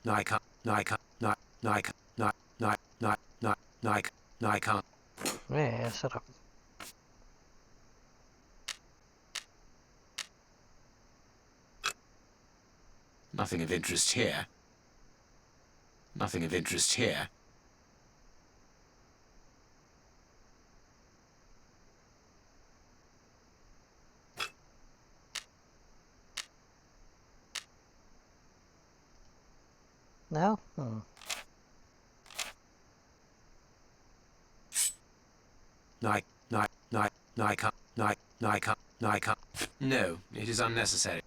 Nike. Nike. Nike. Nike. Nike. Nike. Nike. Nike. Nike. Yeah, shut up. Nothing of interest here. Nothing of interest here. No? Nike. Nike. Nike. Nike. Nike. Nike. Nike. No, it is unnecessary.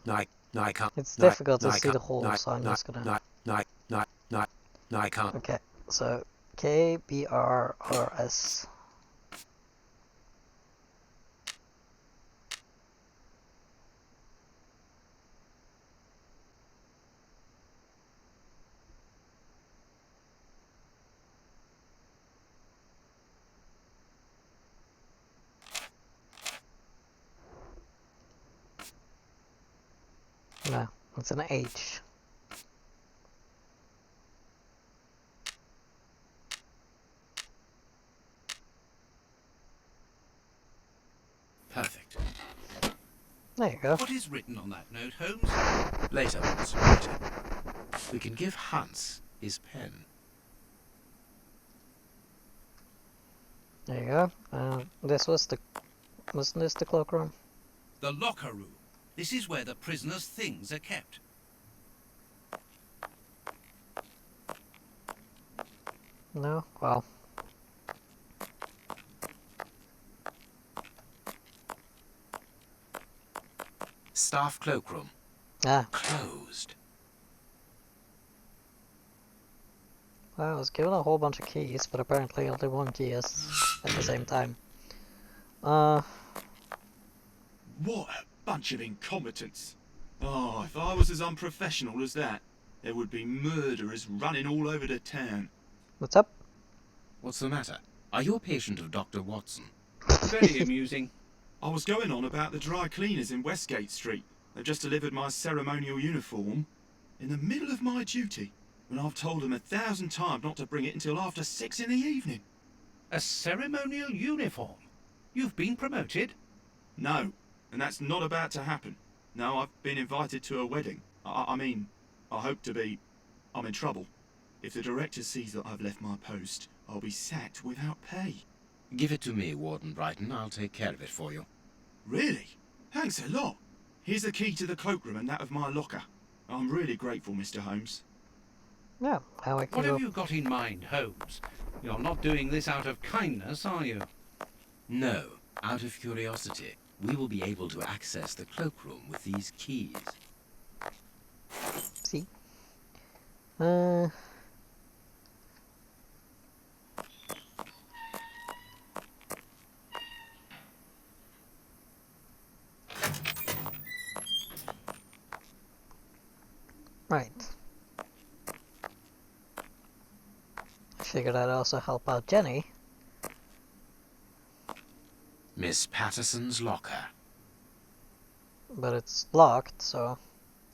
Nike. Nike. It's difficult to see the hole, so I'm just gonna... Nike. Okay, so KBRRS. No, it's an H. Perfect. There you go. What is written on that note, Holmes? Later, Watson, later. We can give Hans his pen. There you go. This was the... Wasn't this the cloakroom? The locker room. This is where the prisoners' things are kept. No? Well... Staff cloakroom. Ah, Closed. well, I was given a whole bunch of keys, but apparently only one key is at the same time. What a bunch of incompetents. Oh, if I was as unprofessional as that, there would be murderers running all over the town. What's up? What's the matter? Are you a patient of Dr. Watson? Very amusing. I was going on about the dry cleaners in Westgate Street. They've just delivered my ceremonial uniform in the middle of my duty, when I've told them 1,000 times not to bring it until after 6 in the evening. A ceremonial uniform? You've been promoted? No, and that's not about to happen. No, I've been invited to a wedding. I mean, I hope to be... I'm in trouble. If the director sees that I've left my post, I'll be sacked without pay. Give it to me, Warden Brighton. I'll take care of it for you. Really? Thanks a lot. Here's the key to the cloakroom and that of my locker. I'm really grateful, Mr. Holmes. Yeah, how I can What go... have you got in mind, Holmes? You're not doing this out of kindness, are you? No, out of curiosity. We will be able to access the cloakroom with these keys. See? Right. I figured I'd also help out Jenny. Miss Patterson's locker. But it's locked, so...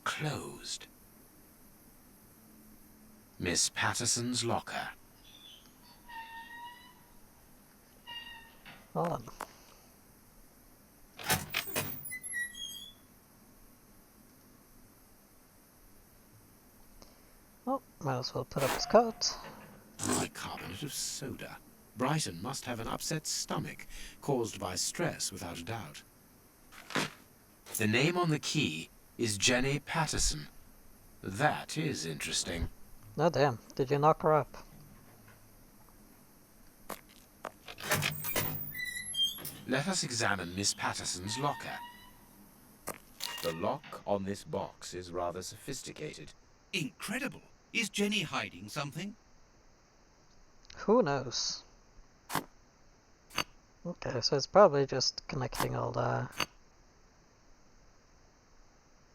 Closed. Miss Patterson's locker. Hold on. Oh, might as well put up his coat. Bicarbonate of soda. Brighton must have an upset stomach, caused by stress without a doubt. The name on the key is Jenny Patterson. That is interesting. Oh damn, did you knock her up? Let us examine Miss Patterson's locker. The lock on this box is rather sophisticated. Incredible. Is Jenny hiding something? Who knows? Okay, so it's probably just connecting all the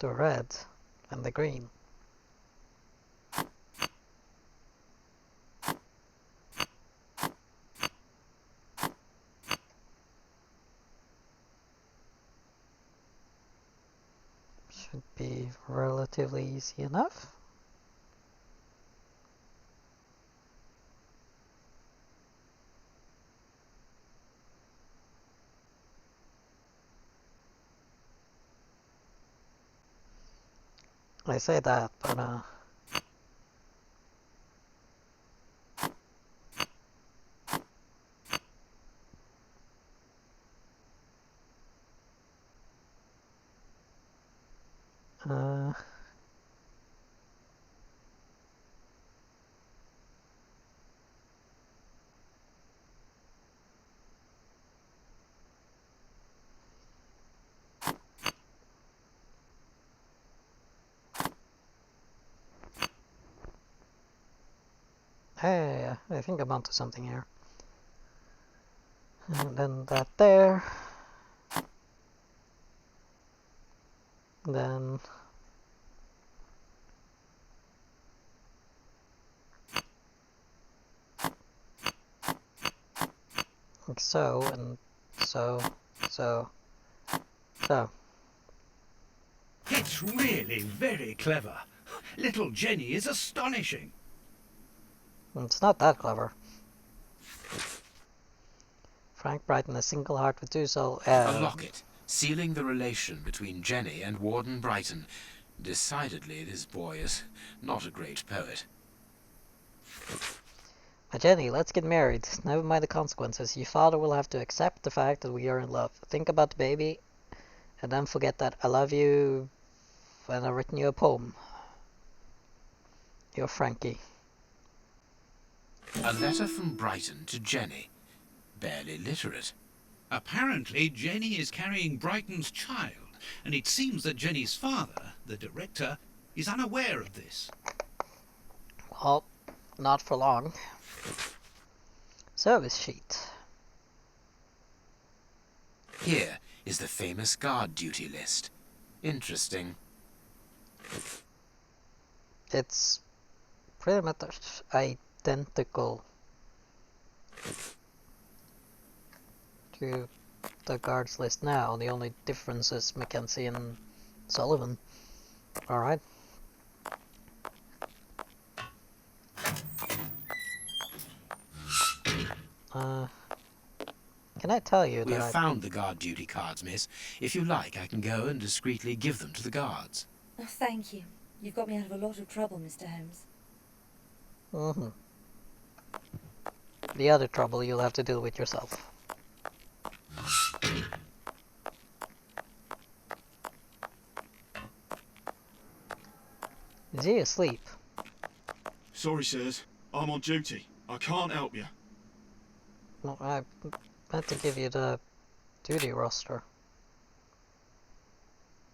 red and the green. Should be relatively easy enough. I say that, but uh, hey, I think I'm onto something here. And then that there. Then like so, and so. It's really very clever. Little Jenny is astonishing. It's not that clever. Frank Brighton, a single heart with two souls. A locket, sealing the relation between Jenny and Warden Brighton. Decidedly, this boy is not a great poet. Jenny, let's get married. Never mind the consequences. Your father will have to accept the fact that we are in love. Think about the baby, and then forget that I love you when I've written you a poem. You're Frankie. A letter from Brighton to Jenny. Barely literate. Apparently, Jenny is carrying Brighton's child, and it seems that Jenny's father, the director, is unaware of this. Well, not for long. Service sheet. Here is the famous guard duty list. Interesting. It's pretty much identical to the guards list now. The only difference is Mackenzie and Sullivan. Alright. Can I tell you We that have found the guard duty cards, miss. If you like, I can go and discreetly give them to the guards. Oh, thank you. You've got me out of a lot of trouble, Mr. Holmes. The other trouble you'll have to deal with yourself. Is he asleep? Sorry, sirs. I'm on duty. I can't help you. No, I meant to give you the duty roster.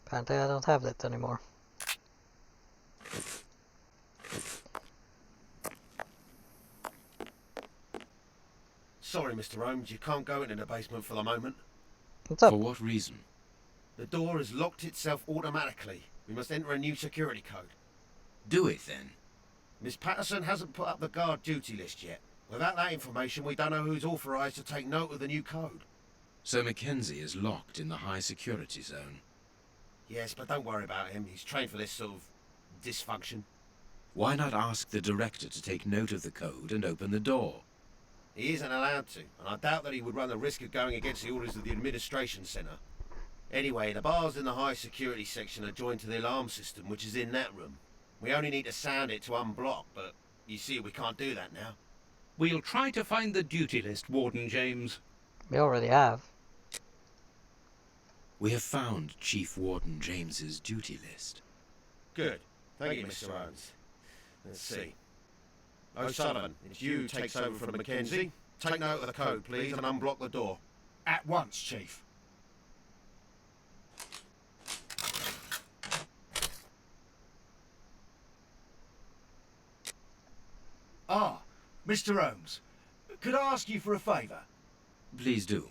Apparently I don't have that anymore. Sorry, Mr. Holmes, you can't go into the basement for the moment. What's up? For what reason? The door has locked itself automatically. We must enter a new security code. Do it, then. Miss Patterson hasn't put up the guard duty list yet. Without that information, we don't know who's authorised to take note of the new code. So Mackenzie is locked in the high security zone. Yes, but don't worry about him. He's trained for this sort of dysfunction. Why not ask the director to take note of the code and open the door? He isn't allowed to, and I doubt that he would run the risk of going against the orders of the administration centre. Anyway, the bars in the high security section are joined to the alarm system, which is in that room. We only need to sound it to unblock, but you see we can't do that now. We'll try to find the duty list, Warden James. We already have. We have found Chief Warden James's duty list. Good. Thank you, Mr. Owens. Let's see. O'Sullivan, it's you who takes over from Mackenzie. Take note of the code, please, and unblock the door. At once, Chief. Ah, Mr. Holmes, could I ask you for a favour? Please do.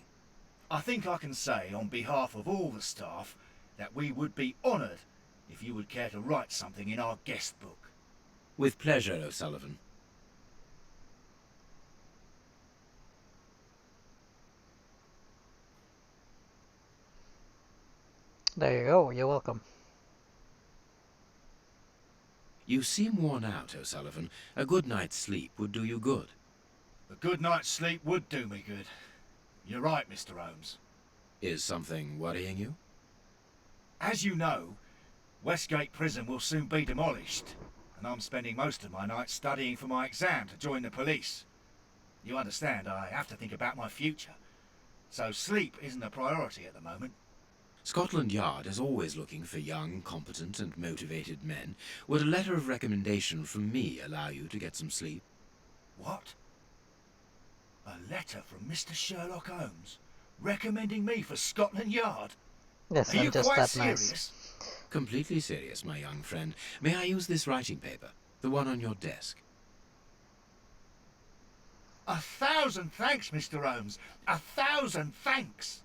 I think I can say on behalf of all the staff that we would be honoured if you would care to write something in our guest book. With pleasure, O'Sullivan. There you go, you're welcome. You seem worn out, O'Sullivan. A good night's sleep would do you good. A good night's sleep would do me good. You're right, Mr. Holmes. Is something worrying you? As you know, Westgate Prison will soon be demolished, and I'm spending most of my nights studying for my exam to join the police. You understand, I have to think about my future, so sleep isn't a priority at the moment. Scotland Yard is always looking for young, competent and motivated men. Would a letter of recommendation from me allow you to get some sleep? What? A letter from Mr. Sherlock Holmes recommending me for Scotland Yard? Yes, Are I'm you just quite that nice. serious? Completely serious, my young friend. May I use this writing paper? The one on your desk. 1,000 thanks, Mr. Holmes. 1,000 thanks.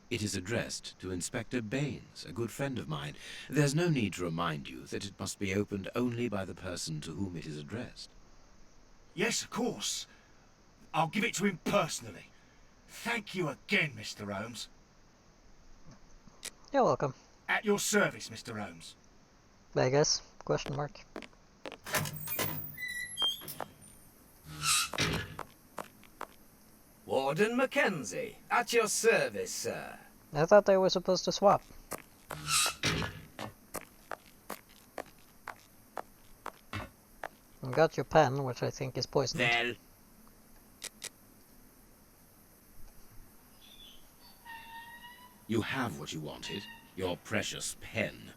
It is addressed to Inspector Baines, a good friend of mine. There's no need to remind you that it must be opened only by the person to whom it is addressed. Yes, of course. I'll give it to him personally. Thank you again, Mr. Holmes. You're welcome. At your service, Mr. Holmes. Vegas? Question mark. Warden Mackenzie, at your service, sir. I thought they were supposed to swap. I got your pen, which I think is poisoned. Well, You have what you wanted. Your precious pen.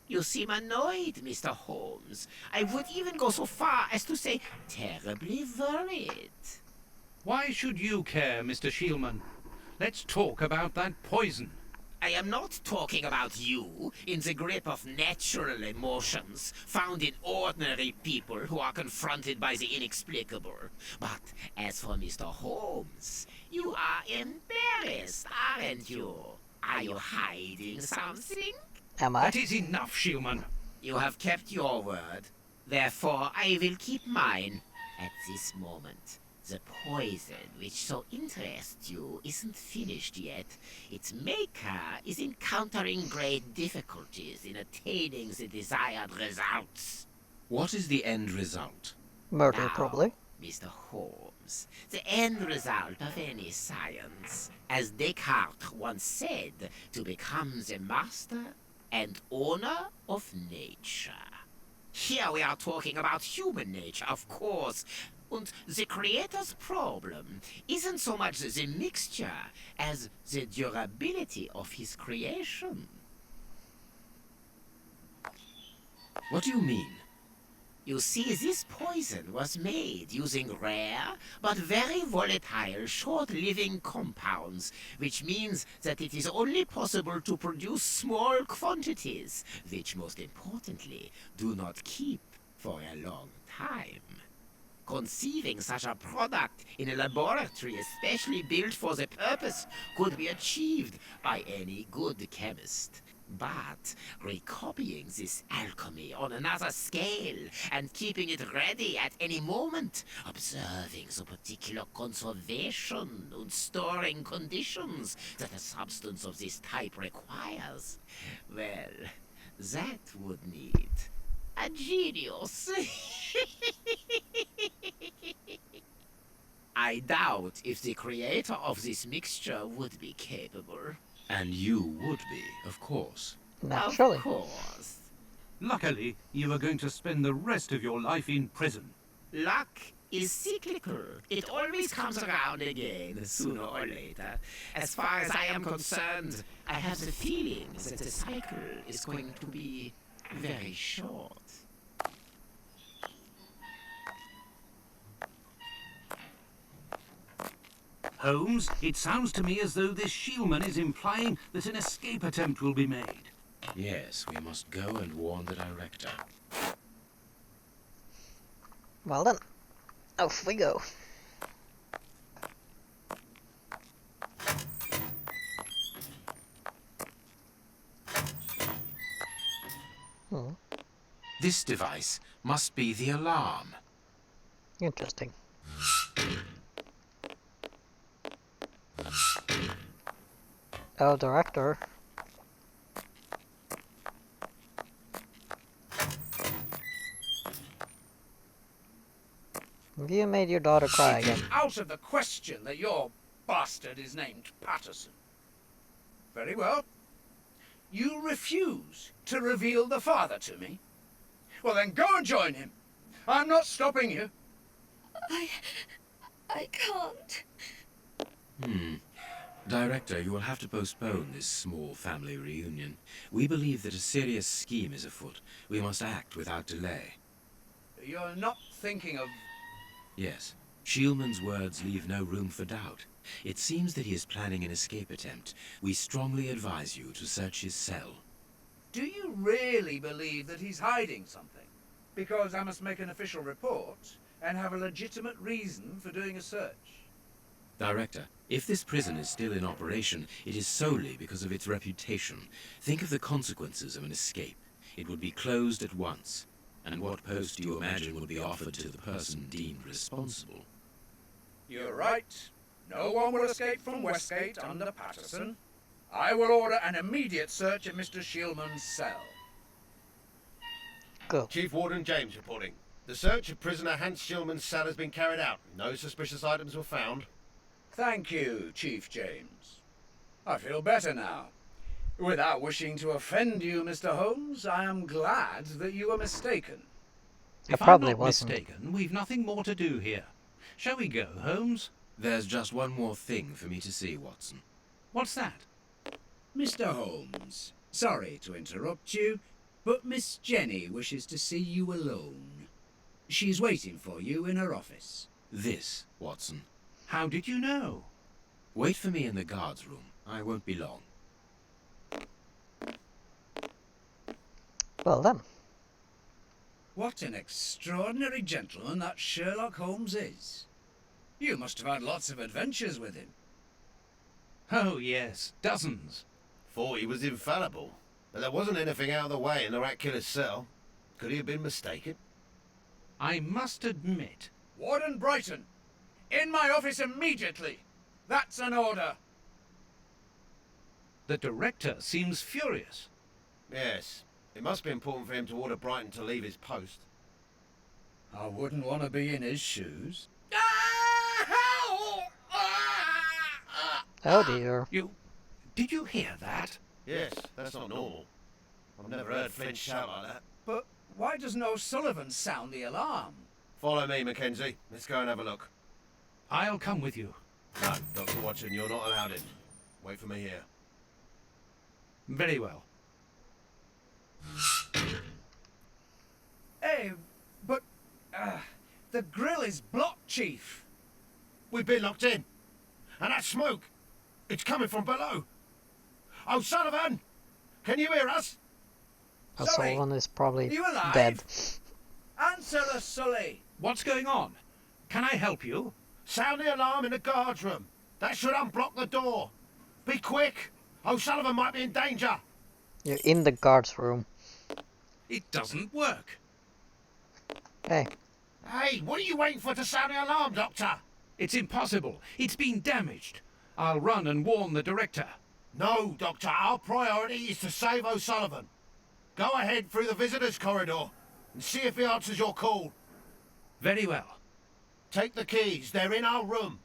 you seem annoyed, Mr. Holmes. I would even go so far as to say terribly worried. Why should you care, Mr. Shielman? Let's talk about that poison. I am not talking about you in the grip of natural emotions found in ordinary people who are confronted by the inexplicable. But as for Mr. Holmes, you are embarrassed, aren't you? Are you hiding something? Am I? That is enough, Shielman. You have kept your word. Therefore, I will keep mine. At this moment, the poison which so interests you isn't finished yet. Its maker is encountering great difficulties in attaining the desired results. What is the end result? Murder, Now, probably. Mr. Holmes, the end result of any science, as Descartes once said, to become the master and owner of nature. Here we are talking about human nature, of course. And the creator's problem isn't so much the mixture as the durability of his creation. What do you mean? You see, this poison was made using rare but very volatile short-living compounds, which means that it is only possible to produce small quantities, which most importantly do not keep for a long time. Conceiving such a product in a laboratory especially built for the purpose could be achieved by any good chemist. But recopying this alchemy on another scale and keeping it ready at any moment, observing the particular conservation and storing conditions that a substance of this type requires, well, that would need a genius. I doubt if the creator of this mixture would be capable. And you would be, of course. Naturally. Of course. Luckily, you are going to spend the rest of your life in prison. Luck is cyclical. It always comes around again, sooner or later. As far as I am concerned, I have the feeling that the cycle is going to be very short. Holmes, it sounds to me as though this Shielman is implying that an escape attempt will be made. Yes, we must go and warn the director. Well then, off we go. This device must be the alarm. Interesting. Oh, director. You made your daughter cry It is again. out of the question that your bastard is named Patterson. Very well. You refuse to reveal the father to me? Well then go and join him. I'm not stopping you. I can't. Director, you will have to postpone this small family reunion. We believe that a serious scheme is afoot. We must act without delay. You're not thinking of... Yes. Shielman's words leave no room for doubt. It seems that he is planning an escape attempt. We strongly advise you to search his cell. Do you really believe that he's hiding something? Because I must make an official report and have a legitimate reason for doing a search. Director, if this prison is still in operation, it is solely because of its reputation. Think of the consequences of an escape. It would be closed at once. And what post do you imagine would be offered to the person deemed responsible? You're right. No one will escape from Westgate under Patterson. I will order an immediate search of Mr. Shielman's cell. Go. Chief Warden James reporting. The search of prisoner Hans Schillman's cell has been carried out. No suspicious items were found. Thank you, Chief James. I feel better now. Without wishing to offend you, Mr. Holmes, I am glad that you were mistaken. If probably I'm not wasn't. mistaken, we've nothing more to do here. Shall we go, Holmes? There's just one more thing for me to see, Watson. What's that? Mr. Holmes, sorry to interrupt you, but Miss Jenny wishes to see you alone. She's waiting for you in her office. This, Watson. How did you know? Wait for me in the guard's room. I won't be long. Well then. What an extraordinary gentleman that Sherlock Holmes is. You must have had lots of adventures with him. Oh, yes, dozens. Thought he was infallible, but there wasn't anything out of the way in the rat killer's cell. Could he have been mistaken? I must admit, Warden Brighton, in my office immediately. That's an order. the director seems furious. Yes. It must be important for him to order Brighton to leave his post. I wouldn't want to be in his shoes. Oh dear. Did you hear that? Yes, that's not normal. I've never heard Flint shout like that. But why doesn't O'Sullivan sound the alarm? Follow me, Mackenzie. Let's go and have a look. I'll come with you. No, Dr. Watson, you're not allowed in. Wait for me here. Very well. Hey, but the grill is blocked, Chief. We've been locked in. And that smoke, it's coming from below. O'Sullivan! Can you hear us? O'Sullivan is probably Are you alive? dead. Answer us, Sully. What's going on? Can I help you? Sound the alarm in the guard's room. That should unblock the door. Be quick. O'Sullivan might be in danger. You're in the guard's room. It doesn't work. Hey, Hey, what are you waiting for to sound the alarm, Doctor? It's impossible. It's been damaged. I'll run and warn the director. No, Doctor. Our priority is to save O'Sullivan. Go ahead through the visitors' corridor and see if he answers your call. Very well. Take the keys. They're in our room.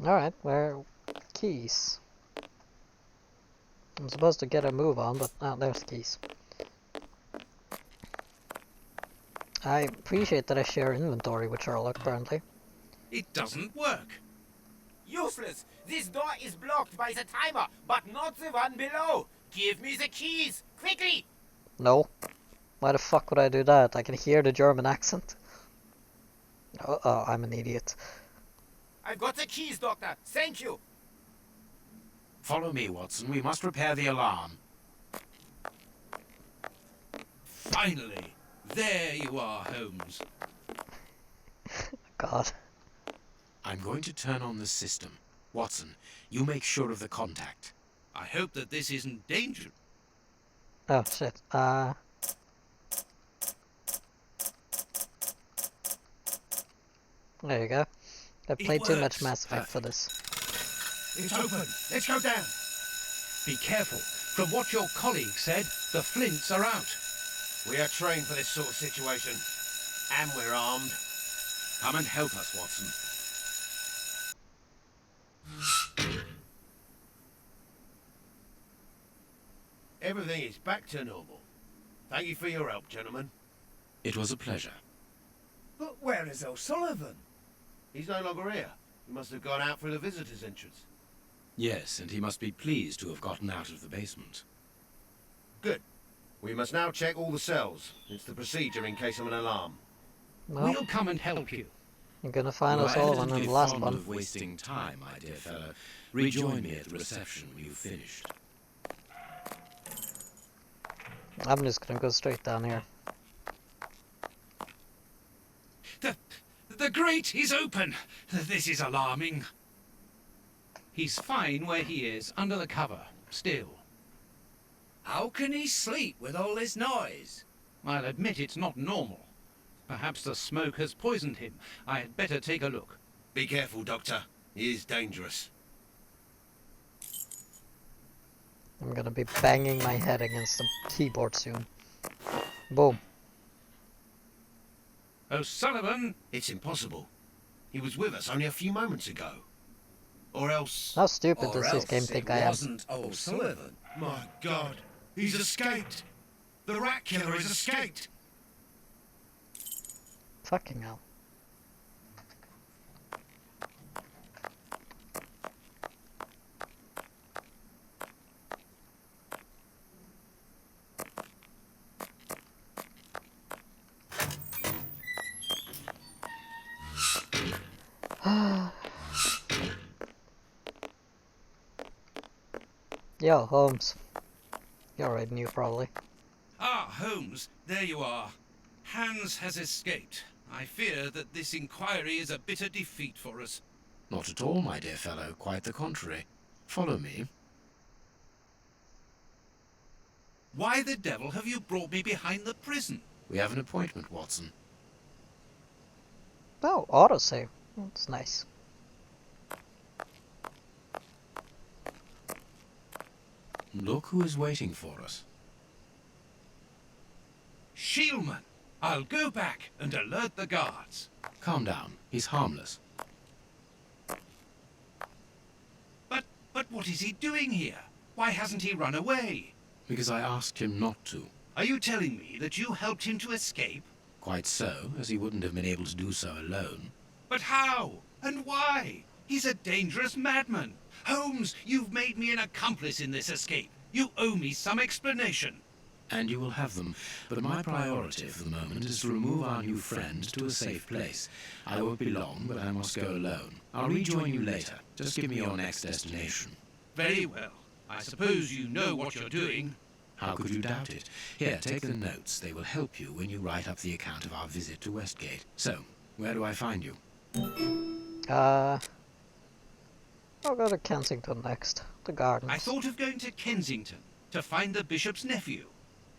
alright, where keys? I'm supposed to get a move on, but there's keys. I appreciate that I share inventory with Sherlock, apparently. It doesn't work. Useless! This door is blocked by the timer, but not the one below! Give me the keys! Quickly! No. Why the fuck would I do that? I can hear the German accent. Oh, I'm an idiot. I've got the keys, Doctor! Thank you! Follow me, Watson. We must repair the alarm. Finally! There you are, Holmes. God. I'm going to turn on the system. Watson, you make sure of the contact. I hope that this isn't danger. Oh, shit. There you go. I played too much works. Mass Effect for this. It's open. Let's go down. Be careful. From what your colleague said, the flints are out. We are trained for this sort of situation. And we're armed. Come and help us, Watson. Everything is back to normal. Thank you for your help, gentlemen. It was a pleasure. But where is O'Sullivan? He's no longer here. He must have gone out through the visitor's entrance. Yes, and he must be pleased to have gotten out of the basement. Good. We must now check all the cells. It's the procedure in case of an alarm. Well, We'll come and help you. you're gonna find You us are all in evidently the last fond one. of wasting time, my dear fellow. Rejoin me at the reception when you've finished. I'm just gonna go straight down here. The grate is open. This is alarming. He's fine where he is, under the cover, still. How can he sleep with all this noise? I'll admit it's not normal. Perhaps the smoke has poisoned him. I had better take a look. Be careful, Doctor. He is dangerous. I'm gonna be banging my head against the keyboard soon. Boom. O'Sullivan! It's impossible. He was with us only a few moments ago. Or else... How stupid Or does this else game it think I am? wasn't O'Sullivan. My God, he's escaped. The rat killer has escaped. Fucking hell. Yo, Holmes. You're already new, probably. Ah, Holmes, there you are. Hans has escaped. I fear that this inquiry is a bitter defeat for us. Not at all, my dear fellow. Quite the contrary. Follow me. Why the devil have you brought me behind the prison? We have an appointment, Watson. Oh, autosave. That's nice. Look who is waiting for us. Shieldman! I'll go back and alert the guards. Calm down. He's harmless. But what is he doing here? Why hasn't he run away? Because I asked him not to. Are you telling me that you helped him to escape? Quite so, as he wouldn't have been able to do so alone. But how? And why? He's a dangerous madman. Holmes, you've made me an accomplice in this escape. You owe me some explanation. And you will have them. But my priority for the moment is to remove our new friend to a safe place. I won't be long, but I must go alone. I'll rejoin you later. Just give me your next destination. Very well. I suppose you know what you're doing. How could you doubt it? Here, take the notes. They will help you when you write up the account of our visit to Westgate. So, where do I find you? I'll go to Kensington next. The gardens. I thought of going to Kensington to find the bishop's nephew.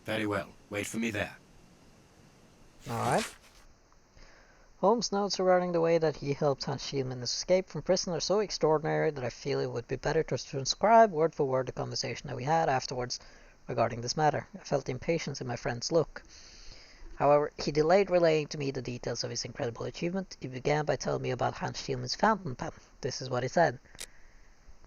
Very well. Wait for me there. Alright. Holmes' notes regarding the way that he helped Hans Shieldman escape from prison are so extraordinary that I feel it would be better to transcribe word for word the conversation that we had afterwards regarding this matter. I felt impatience in my friend's look. However, he delayed relaying to me the details of his incredible achievement. He began by telling me about Hans Shieldman's fountain pen. This is what he said.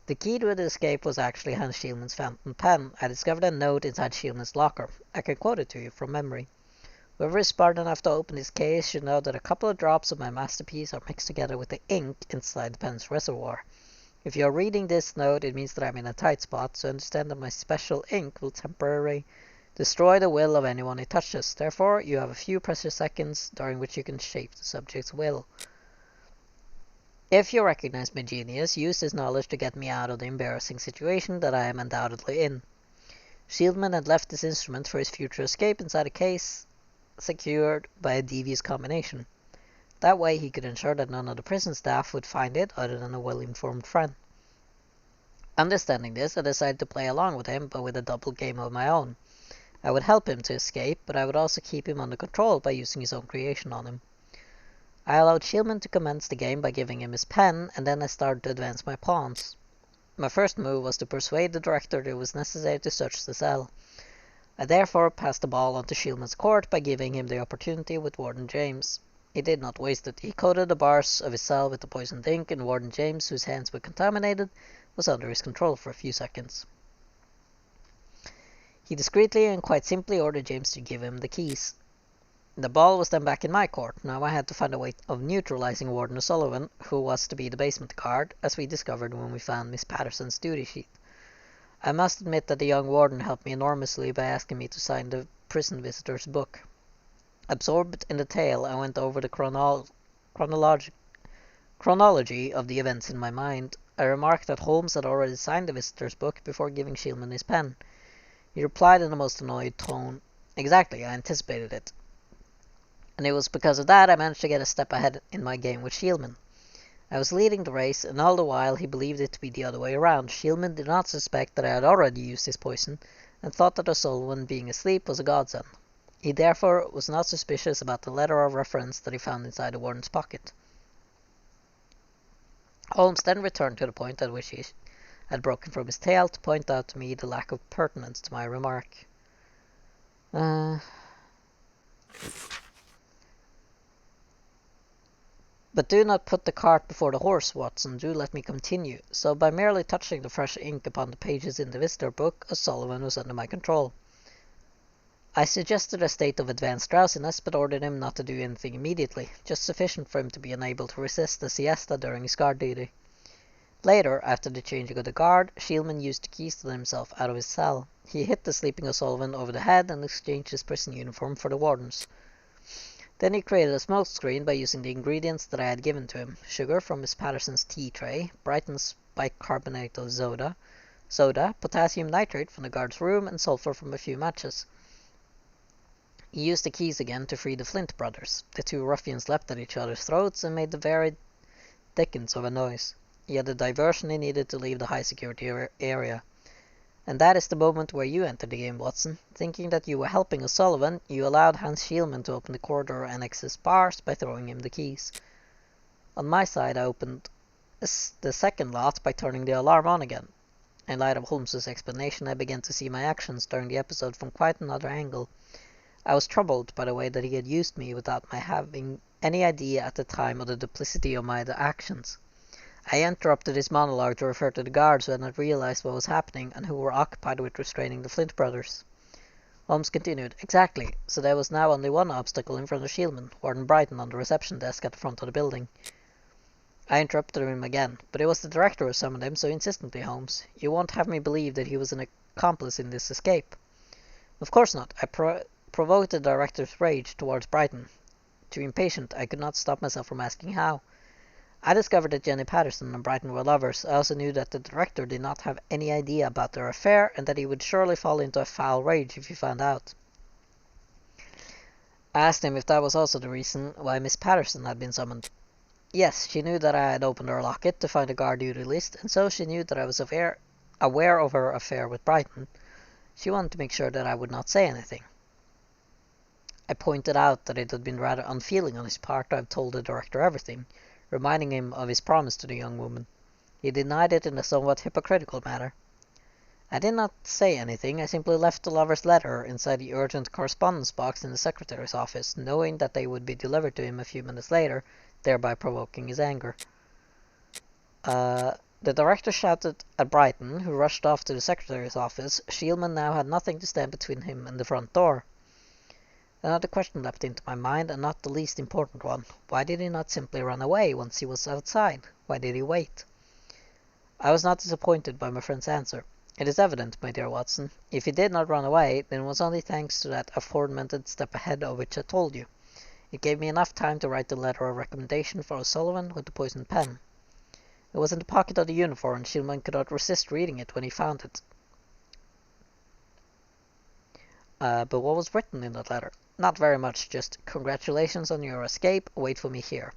The key to the escape was actually Hans Shieldman's fountain pen. I discovered a note inside Shieldman's locker. I can quote it to you from memory. Whoever is smart enough to open this case should know that a couple of drops of my masterpiece are mixed together with the ink inside the pen's reservoir. If you are reading this note, it means that I'm in a tight spot, so understand that my special ink will temporarily destroy the will of anyone it touches. Therefore, you have a few precious seconds during which you can shape the subject's will. If you recognize my genius, use this knowledge to get me out of the embarrassing situation that I am undoubtedly in. Shieldman had left this instrument for his future escape inside a case secured by a devious combination. That way he could ensure that none of the prison staff would find it other than a well-informed friend. Understanding this, I decided to play along with him, but with a double game of my own. I would help him to escape, but I would also keep him under control by using his own creation on him. I allowed Shieldman to commence the game by giving him his pen, and then I started to advance my pawns. My first move was to persuade the director that it was necessary to search the cell. I therefore passed the ball on to Shieldman's court by giving him the opportunity with Warden James. He did not waste it. He coated the bars of his cell with the poisoned ink, and Warden James, whose hands were contaminated, was under his control for a few seconds. He discreetly and quite simply ordered James to give him the keys. The ball was then back in my court. Now I had to find a way of neutralizing Warden O'Sullivan, who was to be the basement guard, as we discovered when we found Miss Patterson's duty sheet. I must admit that the young warden helped me enormously by asking me to sign the prison visitor's book. Absorbed in the tale, I went over the chronology of the events in my mind. I remarked that Holmes had already signed the visitor's book before giving Shieldman his pen. He replied in a most annoyed tone, "Exactly, I anticipated it." And it was because of that I managed to get a step ahead in my game with Shieldman. I was leading the race, and all the while he believed it to be the other way around. Shieldman did not suspect that I had already used his poison, and thought that O'Sullivan being asleep was a godsend. He therefore was not suspicious about the letter of reference that he found inside the warden's pocket. Holmes then returned to the point at which he had broken from his tale to point out to me the lack of pertinence to my remark. But do not put the cart before the horse, Watson. Do let me continue. So by merely touching the fresh ink upon the pages in the visitor book, O'Sullivan was under my control. I suggested a state of advanced drowsiness, but ordered him not to do anything immediately, just sufficient for him to be unable to resist the siesta during his guard duty. Later, after the changing of the guard, Shieldman used the keys to let himself out of his cell. He hit the sleeping O'Sullivan over the head and exchanged his prison uniform for the warden's. Then he created a smoke screen by using the ingredients that I had given to him: sugar from Miss Patterson's tea tray, Brighton's bicarbonate of soda, potassium nitrate from the guard's room, and sulfur from a few matches. He used the keys again to free the Flint brothers. The two ruffians leapt at each other's throats and made the very dickens of a noise. He had the diversion he needed to leave the high-security area. And that is the moment where you entered the game, Watson. Thinking that you were helping O'Sullivan, you allowed Hans Shieldman to open the corridor annex's bars by throwing him the keys. On my side, I opened the second lot by turning the alarm on again. In light of Holmes's explanation, I began to see my actions during the episode from quite another angle. I was troubled by the way that he had used me without my having any idea at the time of the duplicity of my actions. I interrupted his monologue to refer to the guards who had not realized what was happening and who were occupied with restraining the Flint brothers. Holmes continued, "Exactly. So there was now only one obstacle in front of Shieldman, Warden Brighton on the reception desk at the front of the building." I interrupted him again. "But it was the director who summoned him so insistently, Holmes. You won't have me believe that he was an accomplice in this escape." "Of course not. I provoked the director's rage towards Brighton. Too impatient, I could not stop myself from asking how. I discovered that Jenny Patterson and Brighton were lovers. I also knew that the director did not have any idea about their affair, and that he would surely fall into a foul rage if he found out. I asked him if that was also the reason why Miss Patterson had been summoned. Yes, she knew that I had opened her locket to find a guard duty list, and so she knew that I was aware of her affair with Brighton. She wanted to make sure that I would not say anything. I pointed out that it had been rather unfeeling on his part to have told the director everything, reminding him of his promise to the young woman. He denied it in a somewhat hypocritical manner. I did not say anything. I simply left the lover's letter inside the urgent correspondence box in the secretary's office, knowing that they would be delivered to him a few minutes later, thereby provoking his anger. The director shouted at Brighton, who rushed off to the secretary's office. Shieldman now had nothing to stand between him and the front door. Another question leapt into my mind, and not the least important one. Why did he not simply run away once he was outside? Why did he wait? I was not disappointed by my friend's answer. It is evident, my dear Watson. If he did not run away, then it was only thanks to that aforementioned step ahead of which I told you. It gave me enough time to write the letter of recommendation for O'Sullivan with the poisoned pen. It was in the pocket of the uniform, and Shieldman could not resist reading it when he found it. But what was written in that letter? Not very much, just, "Congratulations on your escape, wait for me here."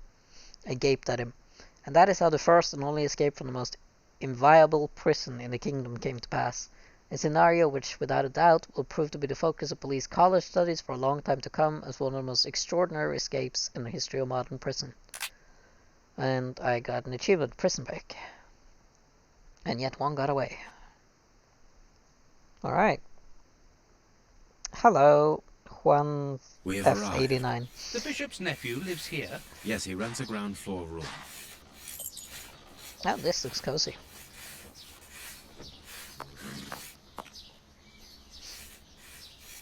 I gaped at him. And that is how the first and only escape from the most inviolable prison in the kingdom came to pass. A scenario which, without a doubt, will prove to be the focus of police college studies for a long time to come as one of the most extraordinary escapes in the history of modern prison. And I got an achievement, prison break. And yet one got away. Alright. Hello, Juan We have arrived. F89. The bishop's nephew lives here. Yes, he rents a ground floor room. Oh, this looks cozy.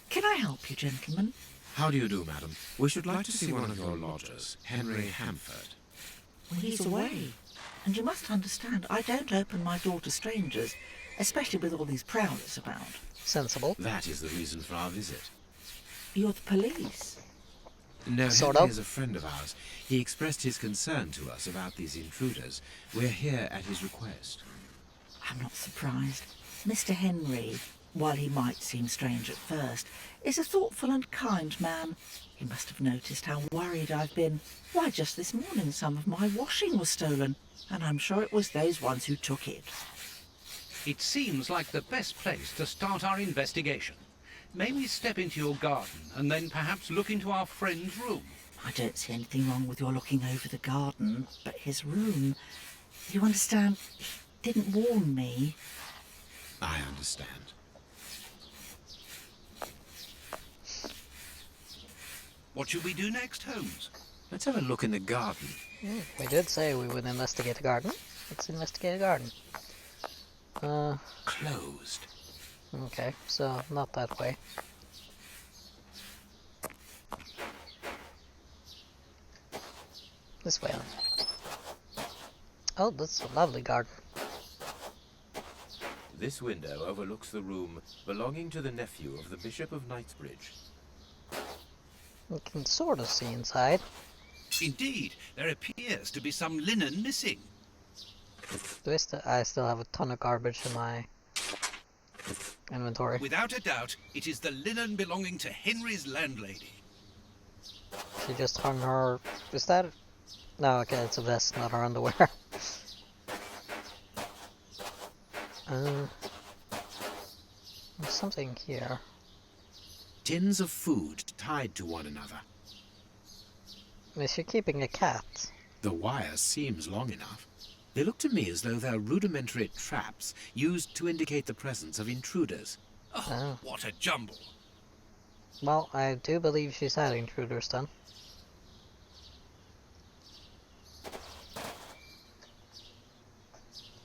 Can I help you, gentlemen? How do you do, madam? We should like to see one of your lodgers, Henry Hamford. Well, he's away. And you must understand, I don't open my door to strangers, especially with all these prowlers about. Sensible. That is the reason for our visit. You're the police. No, Sort Henry of. is a friend of ours. He expressed his concern to us about these intruders. We're here at his request. I'm not surprised. Mr. Henry, while he might seem strange at first, is a thoughtful and kind man. He must have noticed how worried I've been. Why, just this morning some of my washing was stolen, and I'm sure it was those ones who took it. It seems like the best place to start our investigation. May we step into your garden and then perhaps look into our friend's room? I don't see anything wrong with your looking over the garden, but his room... You understand, he didn't warn me. I understand. What should we do next, Holmes? Let's have a look in the garden. We did say we would investigate the garden. Let's investigate the garden. Closed. Okay, so not that way. This way on. Oh, that's a lovely garden. This window overlooks the room belonging to the nephew of the Bishop of Knightsbridge. You can sort of see inside. Indeed, there appears to be some linen missing. I still have a ton of garbage in my inventory. Without a doubt, it is the linen belonging to Henry's landlady. She just hung her... Is that... No, okay, it's a vest, not her underwear. There's something here. Tins of food tied to one another. Is she keeping a cat? The wire seems long enough. They look to me as though they're rudimentary traps used to indicate the presence of intruders. Oh, what a jumble. Well, I do believe she's had intruders then.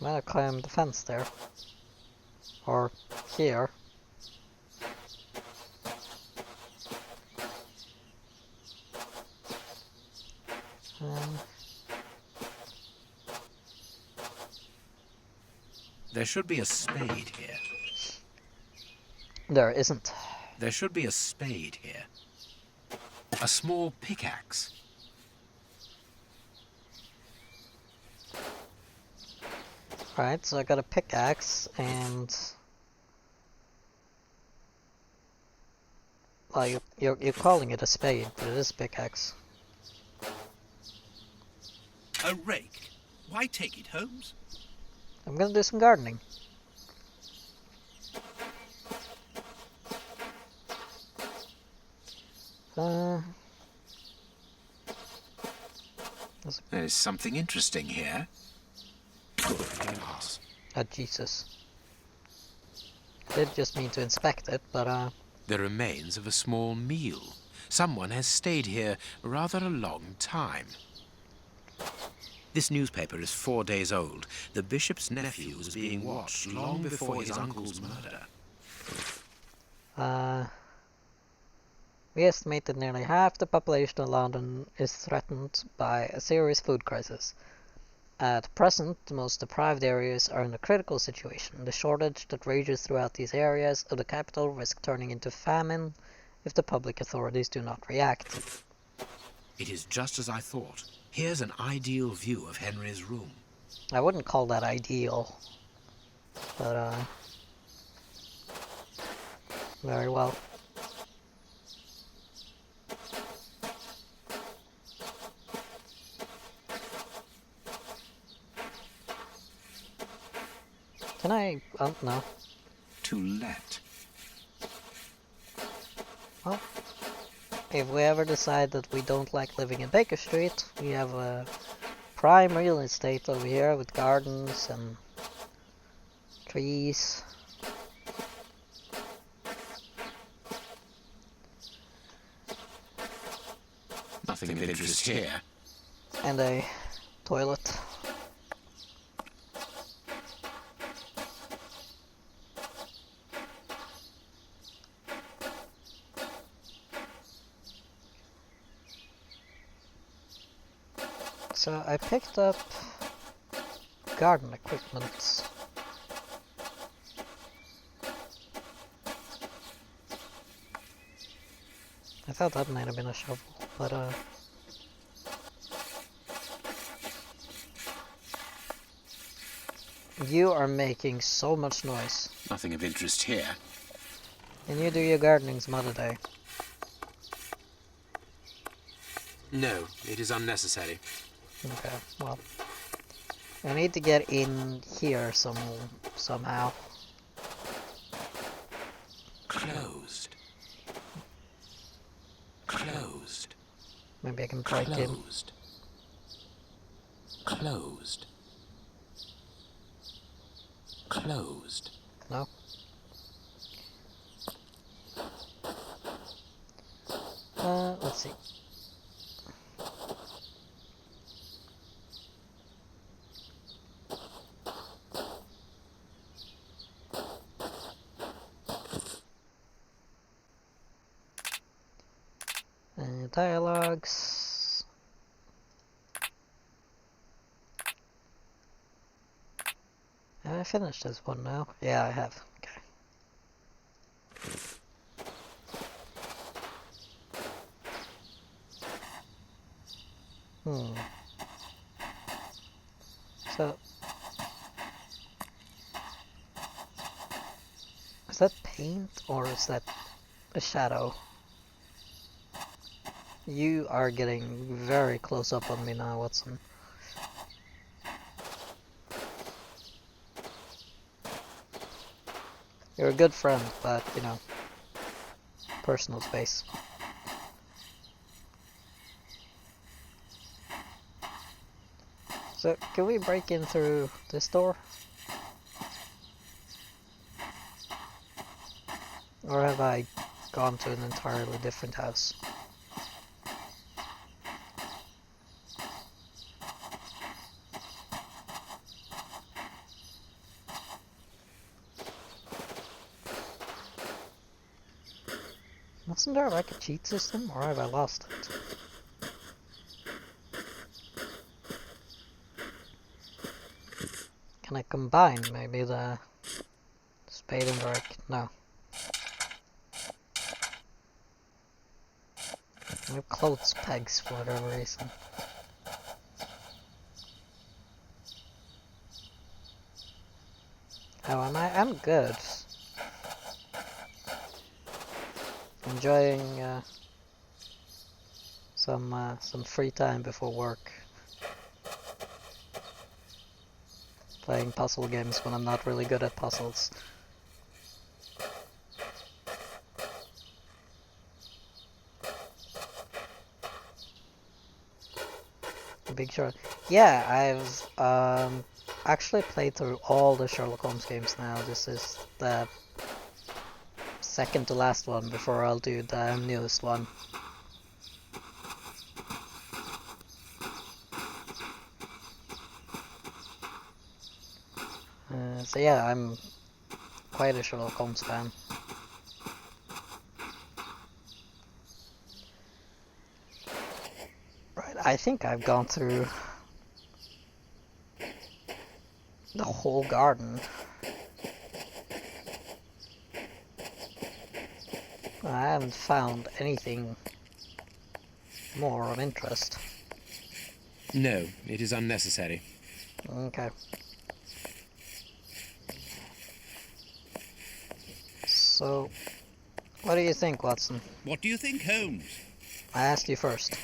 Might have climbed the fence there. Or here. There should be a spade here. There isn't. There should be a spade here. A small pickaxe. Right, so I got a pickaxe and... Well, you're calling it a spade, but it is a pickaxe. A rake. Why take it, Holmes? I'm gonna do some gardening. There's something interesting here. Oh, Jesus. Did just mean to inspect it, but The remains of a small meal. Someone has stayed here rather a long time. This newspaper is 4 days old. The bishop's nephew was being watched long before his uncle's murder. we estimate that nearly half the population of London is threatened by a serious food crisis. At present, the most deprived areas are in a critical situation. The shortage that rages throughout these areas of the capital risks turning into famine if the public authorities do not react. It is just as I thought. Here's an ideal view of Henry's room. I wouldn't call that ideal, but very well. Can I... Oh, no. To let. Well, if we ever decide that we don't like living in Baker Street, we have a prime real estate over here with gardens and trees. Nothing of interest here. And a toilet. So I picked up garden equipment. I thought that might have been a shovel, but you are making so much noise. Nothing of interest here. Can you do your gardening some other day? No, it is unnecessary. Okay, well, I need to get in here somehow. Closed. Closed. Maybe I can break in. Closed. Closed. Closed. No. Let's see. Dialogues. Have I finished this one now? Yeah, I have. Okay. So, is that paint or is that a shadow? You are getting very close up on me now, Watson. You're a good friend, but, you know, personal space. So, can we break in through this door? Or have I gone to an entirely different house? Wasn't there like a cheat system, or have I lost it? Can I combine maybe the spade and the rake? No. I have clothes pegs for whatever reason. How am I? I'm good. Enjoying some free time before work. Playing puzzle games when I'm not really good at puzzles. Big Short. Yeah, I've actually played through all the Sherlock Holmes games now. This is the second to last one before I'll do the newest one. So yeah, I'm quite a Sherlock Holmes fan. Right, I think I've gone through the whole garden. I haven't found anything more of interest. No, it is unnecessary. Okay. So, what do you think, Watson? What do you think, Holmes? I asked you first.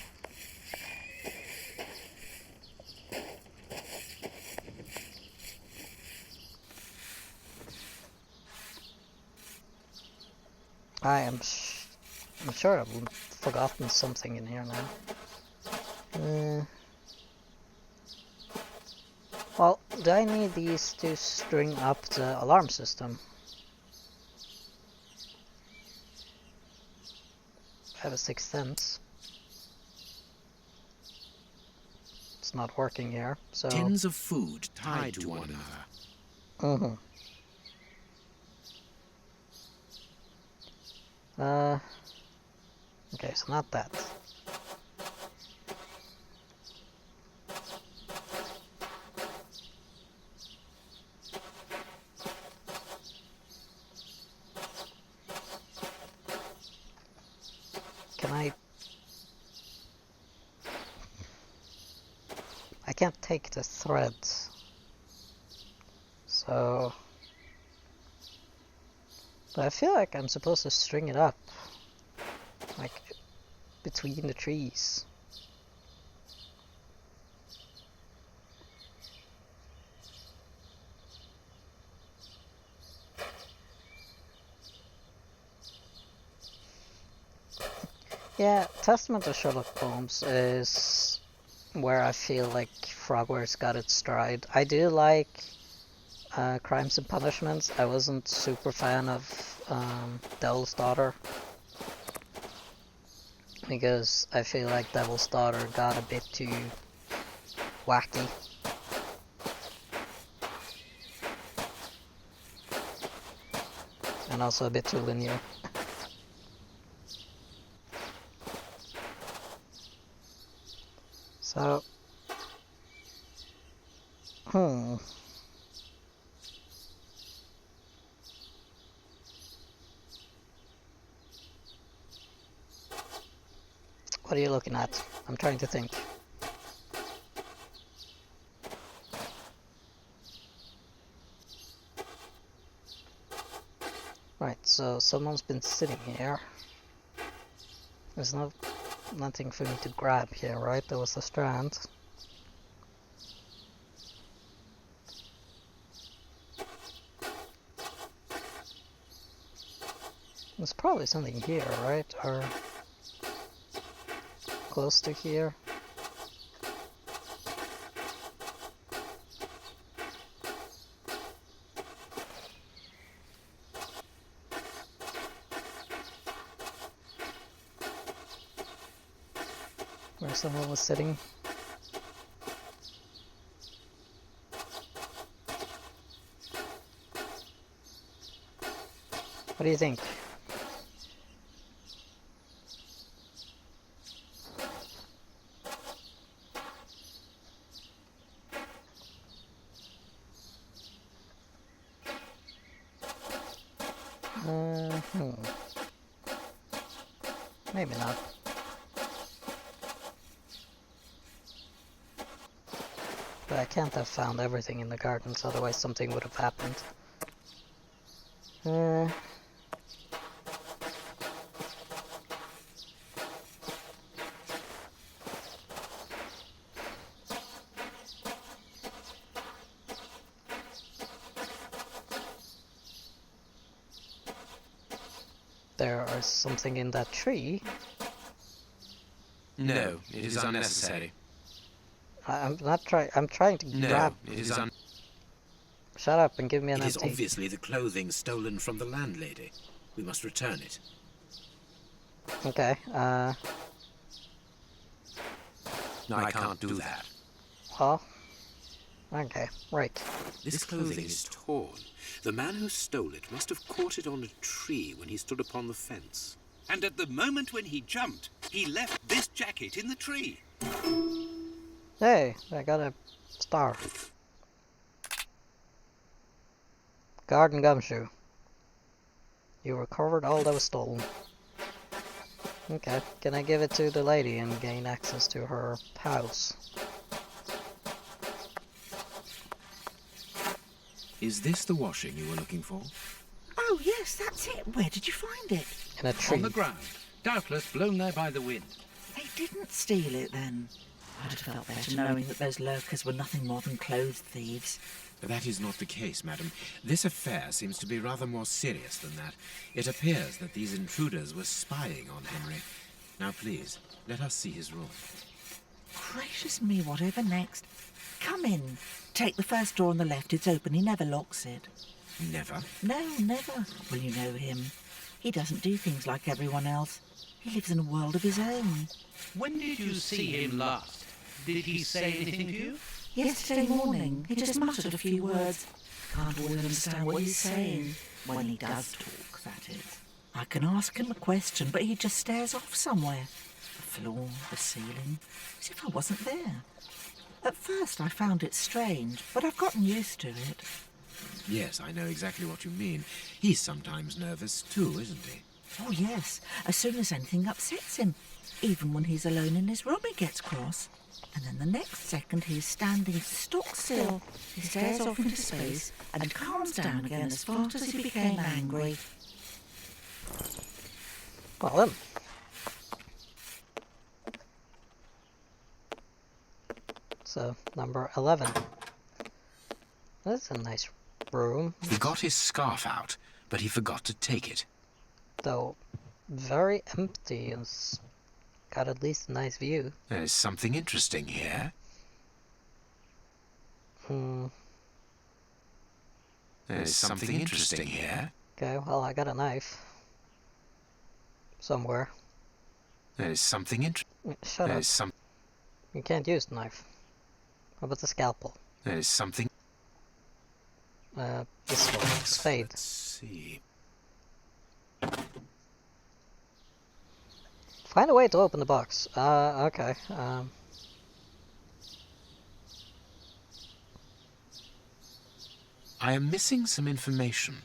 I'm sure I've forgotten something in here now. Well, do I need these to string up the alarm system? I have a 6th sense. is not working here, so... Tins of food tied to one another. Okay, so not that. I can't take the threads, so... But I feel like I'm supposed to string it up, like, between the trees. Yeah, Testament to Sherlock Holmes is where I feel like Frogwares got its stride. I do like Crimes and Punishments. I wasn't super fan of Devil's Daughter, because I feel like Devil's Daughter got a bit too wacky. And also a bit too linear. So, what are you looking at? I'm trying to think. Right, so someone's been sitting here. There's nothing for me to grab here, right? There was the strand. There's probably something here, right? Or close to here. Where someone was sitting. What do you think? Maybe not. But I can't have found everything in the gardens, otherwise something would have happened. There is something in that tree. No, it is unnecessary. I'm not trying. I'm trying to grab. No, it is Shut up and give me an It is empty. obviously the clothing stolen from the landlady. We must return it. Okay. No, I can't do that. Well. Okay. Right. This clothing is torn. The man who stole it must have caught it on a tree when he stood upon the fence. And at the moment when he jumped, he left this jacket in the tree. Hey, I got a star. Garden gumshoe. You recovered all that was stolen. Okay, can I give it to the lady and gain access to her house? Is this the washing you were looking for? Oh, yes, that's it. Where did you find it? In a tree. On the ground, doubtless blown there by the wind. They didn't steal it, then. I'd have felt better knowing that those lurkers were nothing more than clothes thieves. That is not the case, madam. This affair seems to be rather more serious than that. It appears that these intruders were spying on Henry. Now, please, let us see his room. Gracious me, whatever next? Come in. Take the first door on the left. It's open. He never locks it. Never? No, never. Well, you know him. He doesn't do things like everyone else. He lives in a world of his own. When did you see him last? Did he say anything to you? Yesterday morning, he just muttered a few words. Can't always understand what he's saying. When he does talk, that is. I can ask him a question, but he just stares off somewhere. The floor, the ceiling, as if I wasn't there. At first I found it strange, but I've gotten used to it. Yes, I know exactly what you mean. He's sometimes nervous too, isn't he? Oh yes, as soon as anything upsets him. Even when he's alone in his room he gets cross. And then the next second he is standing stock still. He stares off into space and calms down again as fast as he became angry. Well then. So, number 11. That's a nice room. He got his scarf out, but he forgot to take it. Though, very empty and got at least a nice view. There's something interesting here. There's something interesting here. Okay, well, I got a knife. Somewhere. There's something interesting. Shut up. You can't use the knife. How about the scalpel? There's something. This one. Spade. Let's see. Find a way to open the box. Okay. I am missing some information.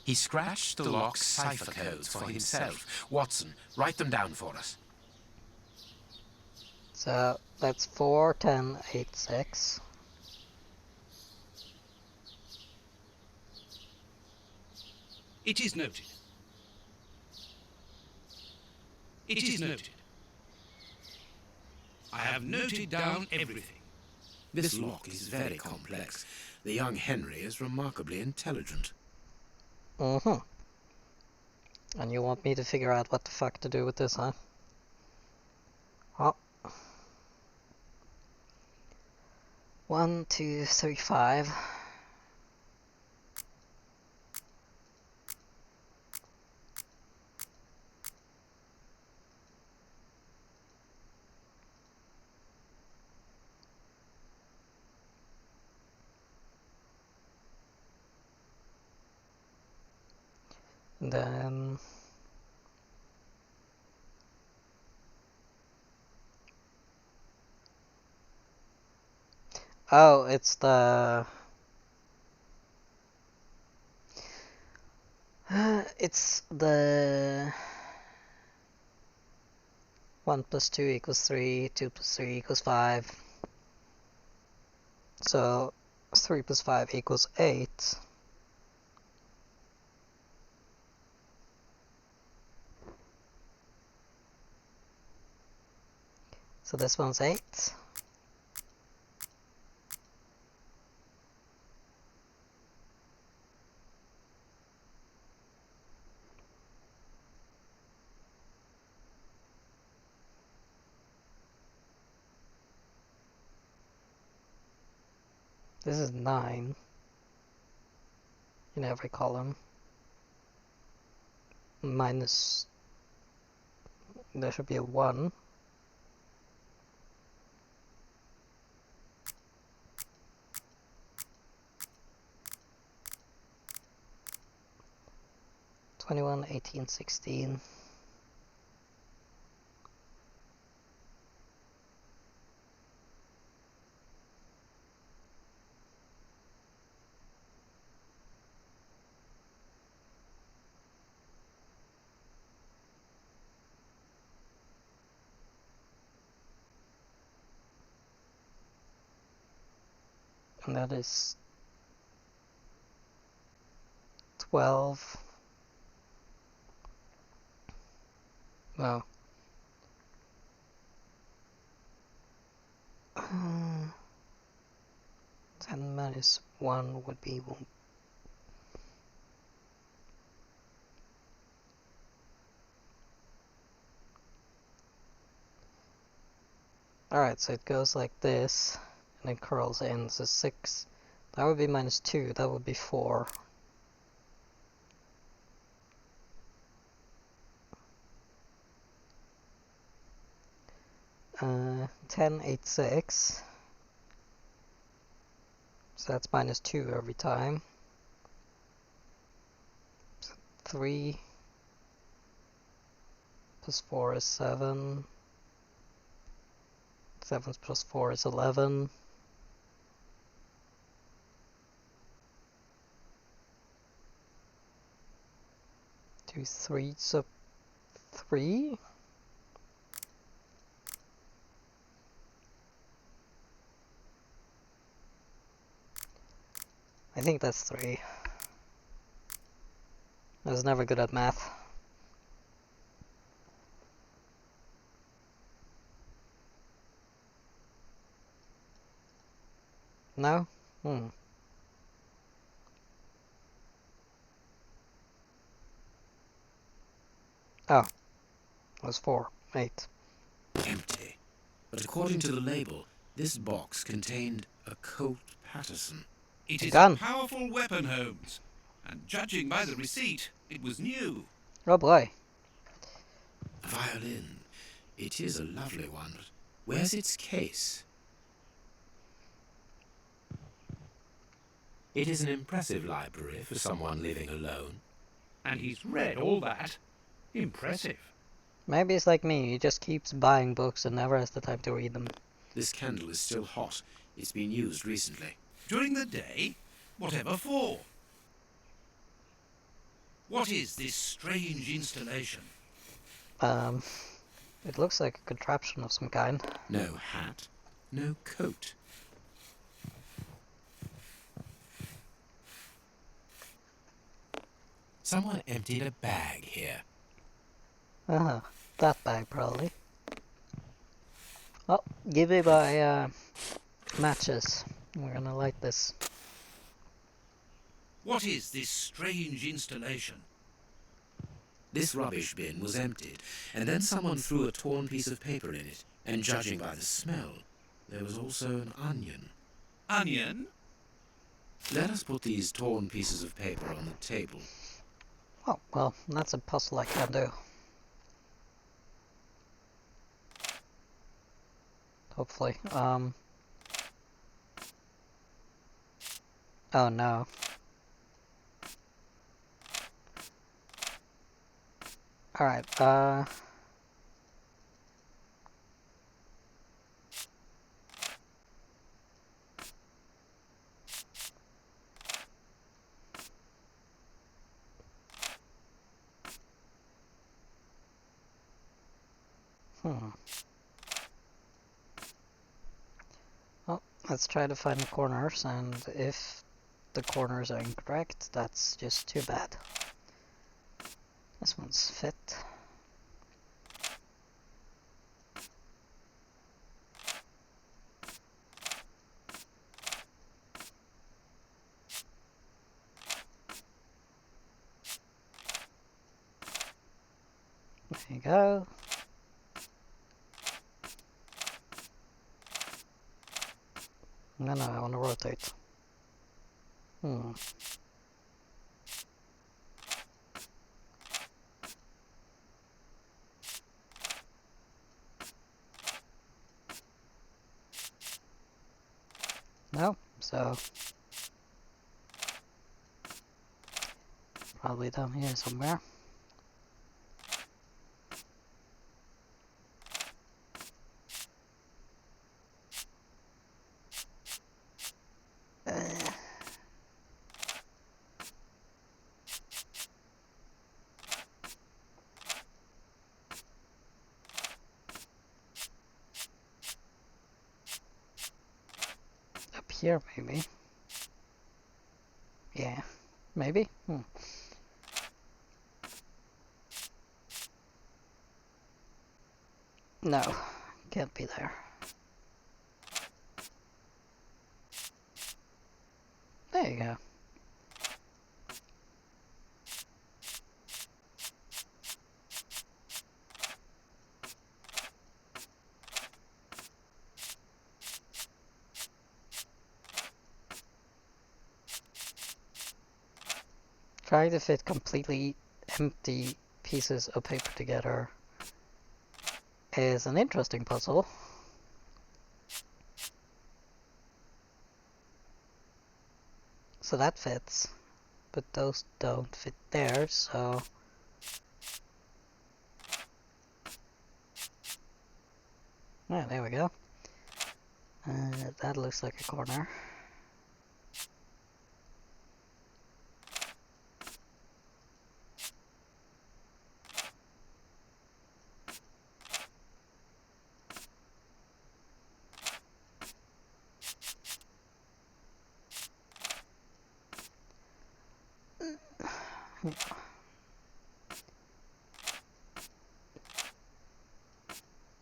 He scratched the lock's cipher codes for himself. Watson, write them down for us. So, that's 41086. It is noted. It is noted. I have noted down everything. This lock is very complex. The young Henry is remarkably intelligent. And you want me to figure out what the fuck to do with this, huh? Well. 1, 2, 3, 5. And then oh, it's the 1 plus 2 equals 3, 2 plus 3 equals 5. So 3 plus 5 equals 8. So this one's 8. This is 9 in every column. Minus, there should be a 1. (21, 18, 16). And that is 12. Well, 10 minus 1 would be 1. Alright, so it goes like this, and then curls in, so 6. That would be minus 2, that would be 4. 10, 8, 6. So that's -2 every time. 3 plus 4 is 7. 7 plus 4 is 11. 2, 3, so 3? I think that's 3. I was never good at math. No? Oh. It was 4. 8. Empty. But according to the label, this box contained a Colt Patterson. It is gun. a powerful weapon, Holmes. And judging by the receipt, it was new. Oh boy. A violin. It is a lovely one, but where's its case? It is an impressive library for someone living alone. And he's read all that. Impressive. Maybe it's like me, he just keeps buying books and never has the time to read them. This candle is still hot. It's been used recently. During the day? Whatever for? What is this strange installation? It looks like a contraption of some kind. No hat, no coat. Someone emptied a bag here. That bag probably. Oh, give me my matches. We're gonna light this. What is this strange installation? This rubbish bin was emptied, and then someone threw a torn piece of paper in it, and judging by the smell, there was also an onion. Onion? Let us put these torn pieces of paper on the table. Oh, well, that's a puzzle I can do. Hopefully. Oh no. Alright, Well, let's try to find the corners, and if the corners are incorrect, that's just too bad. This one's fit. There you go. No, I want to rotate. No, so probably down here somewhere. Up here, maybe. Yeah, maybe. No, can't be there. There you go. Trying to fit completely empty pieces of paper together is an interesting puzzle. So that fits. But those don't fit there, so... Yeah, there we go. That looks like a corner.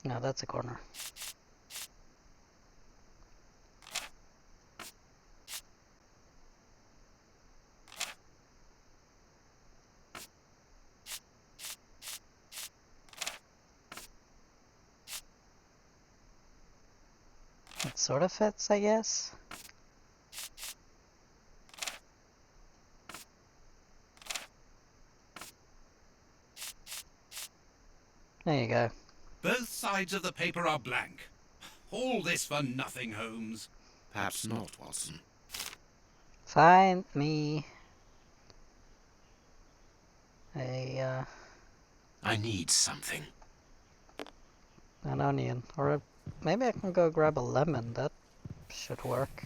No, that's a corner. It sort of fits, I guess. There you go. Both sides of the paper are blank. All this for nothing, Holmes. Perhaps not, Watson. Find me I need something. an onion, or maybe I can go grab a lemon. That should work.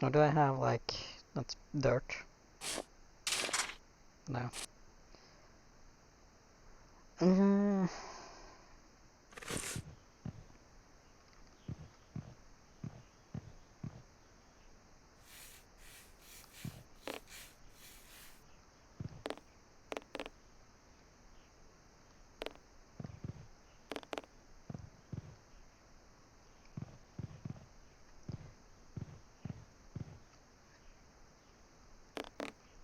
Or do I have like that's dirt? No.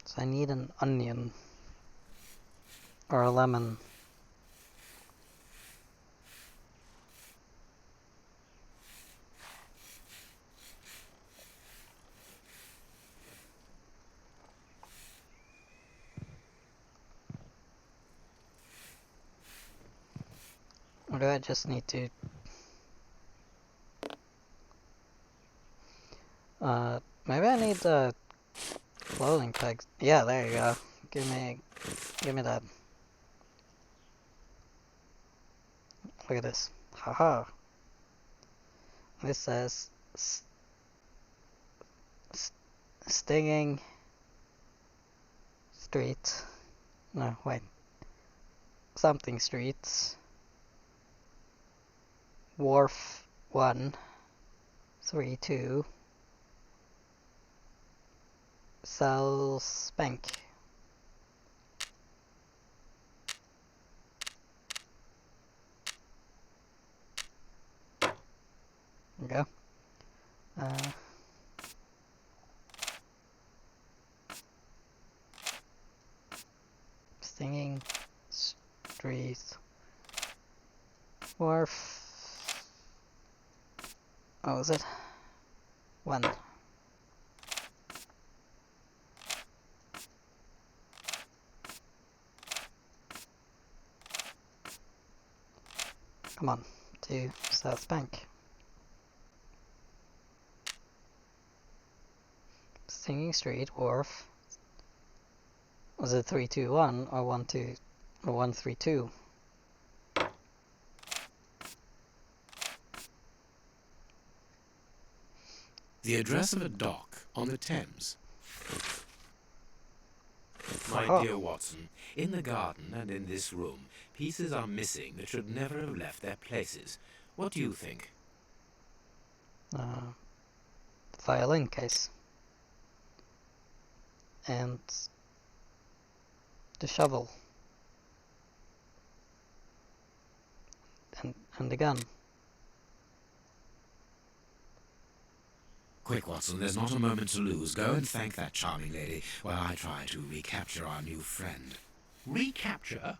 So I need an onion or a lemon. Or do I just need to maybe I need the clothing pegs. Yeah, there you go. Give me that. Look at this. Haha. This says stinging street. No, wait. Something streets. Wharf 132. Sells bank. There we go. Stinging street. Wharf. Oh, is it? 1. Come on, to South Bank. Singing Street, Wharf. Was it 321 or 132? The address of a dock on the Thames. My Oh. dear Watson, in the garden and in this room, pieces are missing that should never have left their places. What do you think? The violin case. And the shovel. And the gun. Quick, Watson, there's not a moment to lose. Go and thank that charming lady while I try to recapture our new friend. Recapture?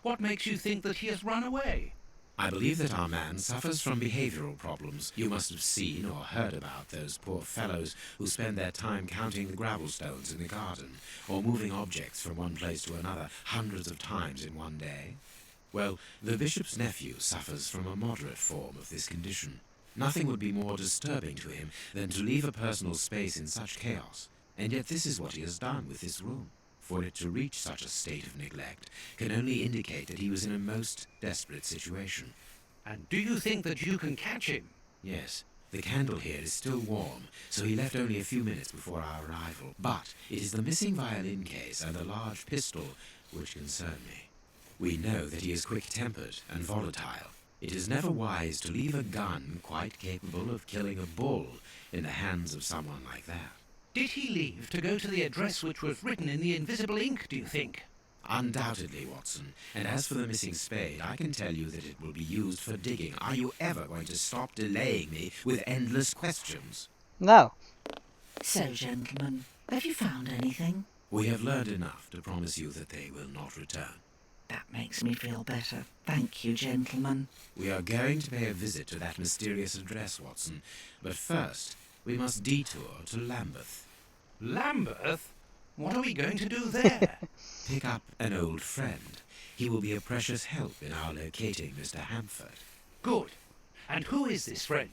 What makes you think that he has run away? I believe that our man suffers from behavioral problems. You must have seen or heard about those poor fellows who spend their time counting the gravel stones in the garden, or moving objects from one place to another hundreds of times in one day. Well, the bishop's nephew suffers from a moderate form of this condition. Nothing would be more disturbing to him than to leave a personal space in such chaos, and yet this is what he has done with this room. For it to reach such a state of neglect can only indicate that he was in a most desperate situation. And do you think that you can catch him? Yes, the candle here is still warm, so he left only a few minutes before our arrival. But it is the missing violin case and a large pistol which concern me. We know that he is quick-tempered and volatile. It is never wise to leave a gun quite capable of killing a bull in the hands of someone like that. Did he leave to go to the address which was written in the invisible ink, do you think? Undoubtedly, Watson. And as for the missing spade, I can tell you that it will be used for digging. Are you ever going to stop delaying me with endless questions? No. So, gentlemen, have you found anything? We have learned enough to promise you that they will not return. That makes me feel better. Thank you, gentlemen. We are going to pay a visit to that mysterious address, Watson. But first, we must detour to Lambeth. Lambeth? What are we going to do there? Pick up an old friend. He will be a precious help in our locating Mr. Hamford. Good. And who is this friend?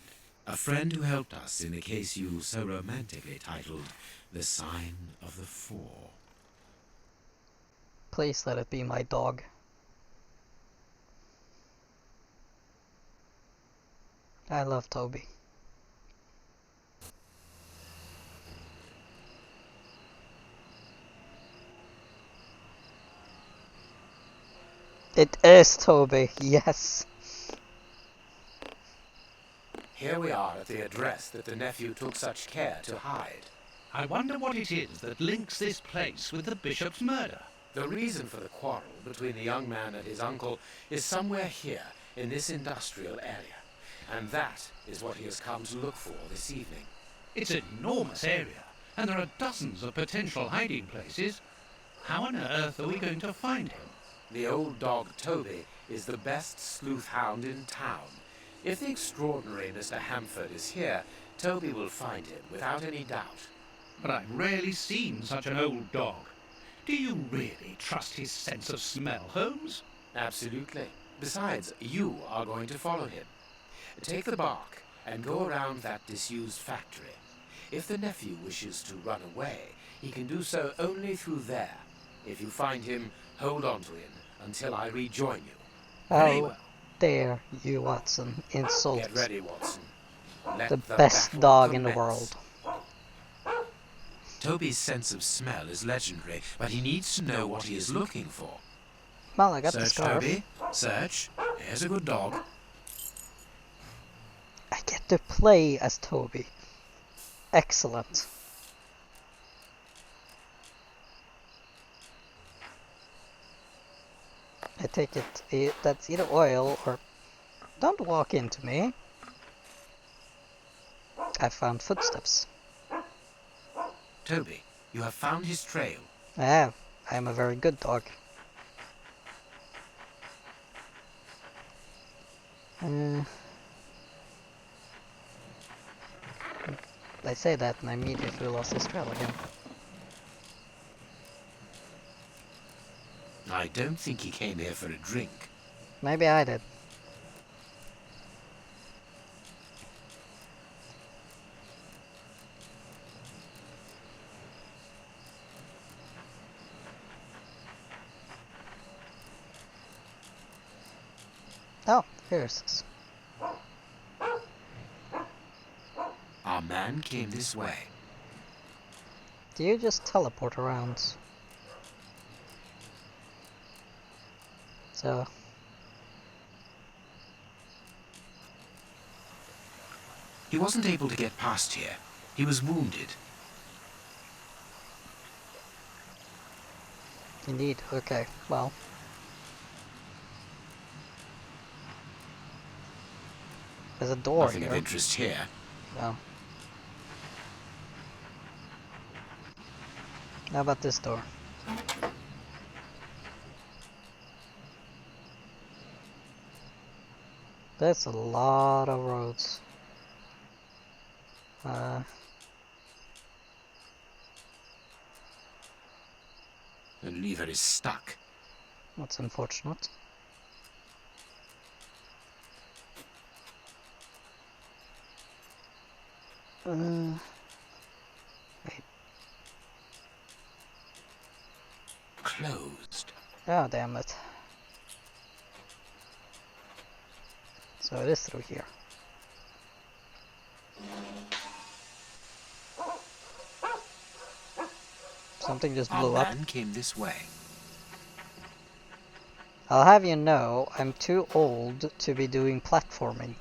A friend who helped us in the case you so romantically titled The Sign of the Four. Please let it be my dog. I love Toby. It is Toby, yes. Here we are at the address that the nephew took such care to hide. I wonder what it is that links this place with the bishop's murder. The reason for the quarrel between the young man and his uncle is somewhere here in this industrial area. And that is what he has come to look for this evening. It's an enormous area, and there are dozens of potential hiding places. How on earth are we going to find him? The old dog Toby is the best sleuth hound in town. If the extraordinary Mr. Hamford is here, Toby will find him without any doubt. But I've rarely seen such an old dog. Do you really trust his sense of smell, Holmes? Absolutely. Besides, you are going to follow him. Take the bark and go around that disused factory. If the nephew wishes to run away, he can do so only through there. If you find him, hold on to him until I rejoin you. Very Oh, well. dare you, Watson, insult Get ready, Watson. Let the best battle dog in the commence. world. Toby's sense of smell is legendary, but he needs to know what he is looking for. Well, I got the Search, scarf. Toby. Search. Here's a good dog. I get to play as Toby. Excellent. I take it, that's either oil or... Don't walk into me. I found footsteps. Toby, you have found his trail. I have. I am a very good dog. I say that and I immediately lost his trail again. I don't think he came here for a drink. Maybe I did. Oh, here's this. Our man came this way. Do you just teleport around? So... He wasn't able to get past here. He was wounded. Indeed, okay, well... There's a door Nothing here. of interest here. No. How about this door? That's a lot of roads. The lever is stuck. That's unfortunate. Wait. Closed. Oh, damn it. So it is through here. Something just blew Our up. man came this way. I'll have you know, I'm too old to be doing platforming.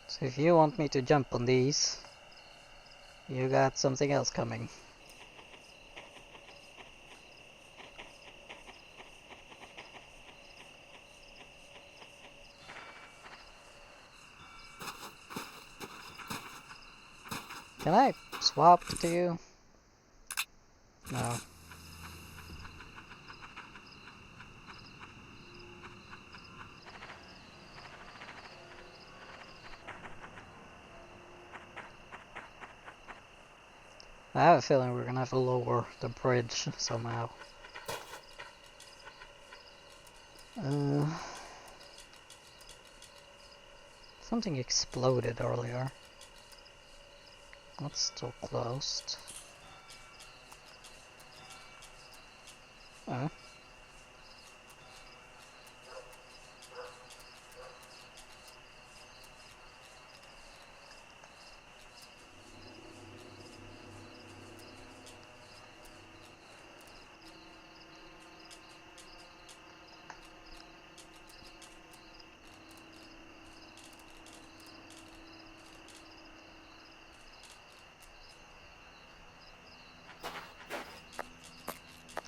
So if you want me to jump on these, you got something else coming. Can I swap to you? No. I have a feeling we're gonna have to lower the bridge somehow. Something exploded earlier. That's still closed. Oh.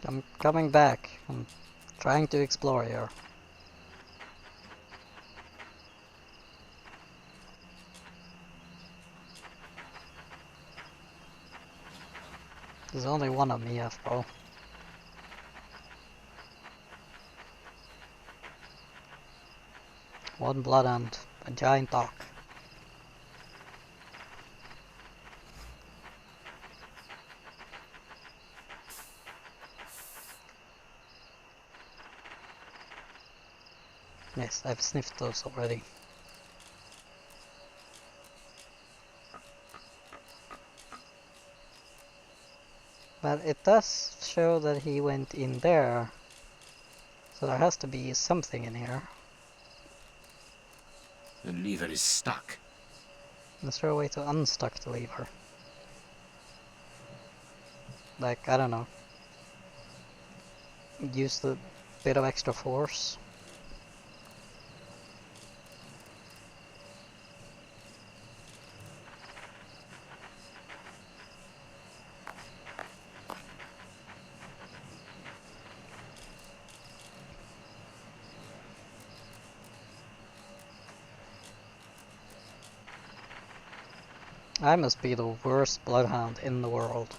I'm coming back. I'm trying to explore here. There's only one of me after all. One blood and a giant dog. Yes, I've sniffed those already. But it does show that he went in there. So there has to be something in here. The lever is stuck. Is there a way to unstuck the lever? Like, I don't know. Use the bit of extra force. I must be the worst bloodhound in the world.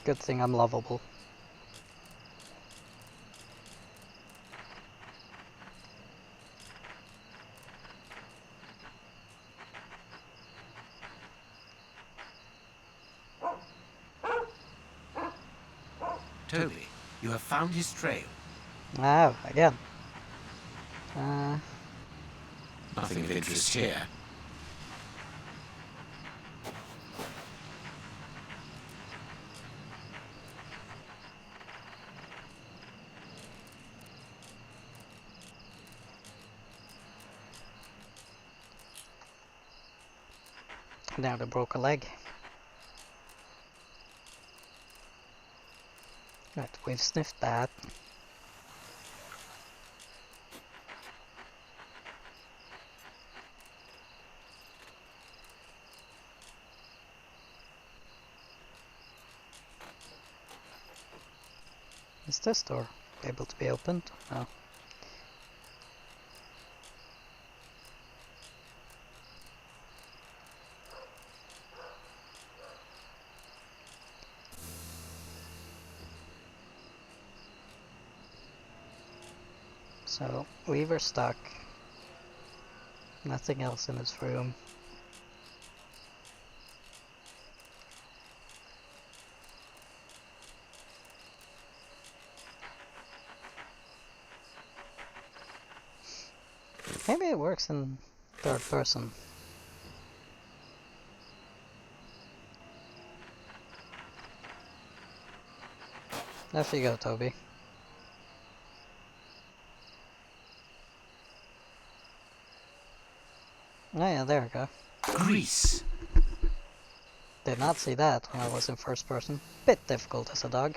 Good thing I'm lovable. Toby, you have found his trail. I have, again. Nothing of interest here. Now they broke a leg. Right, we've sniffed that. Is this door able to be opened? No. So, we were stuck. Nothing else in this room. Maybe it works in third person. Off you go, Toby. Oh yeah, there we go. Grease. Did not see that when I was in first person. Bit difficult as a dog.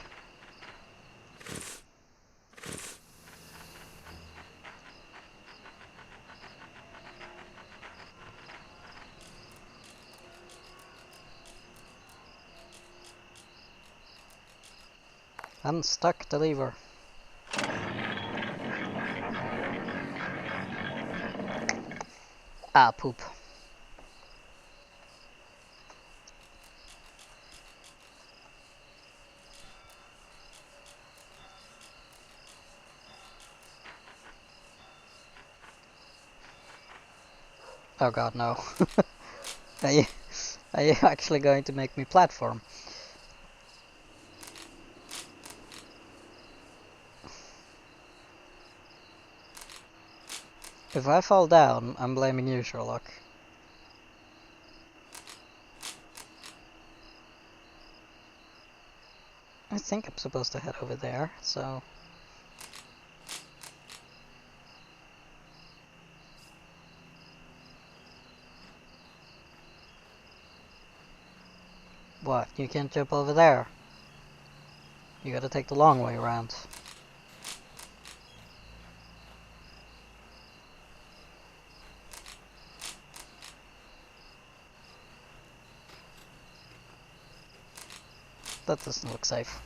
Unstuck the lever. Ah, poop. Oh god, no. Are you actually going to make me platform? If I fall down, I'm blaming you, Sherlock. I think I'm supposed to head over there, so... What? You can't jump over there? You gotta take the long way around. That doesn't look safe.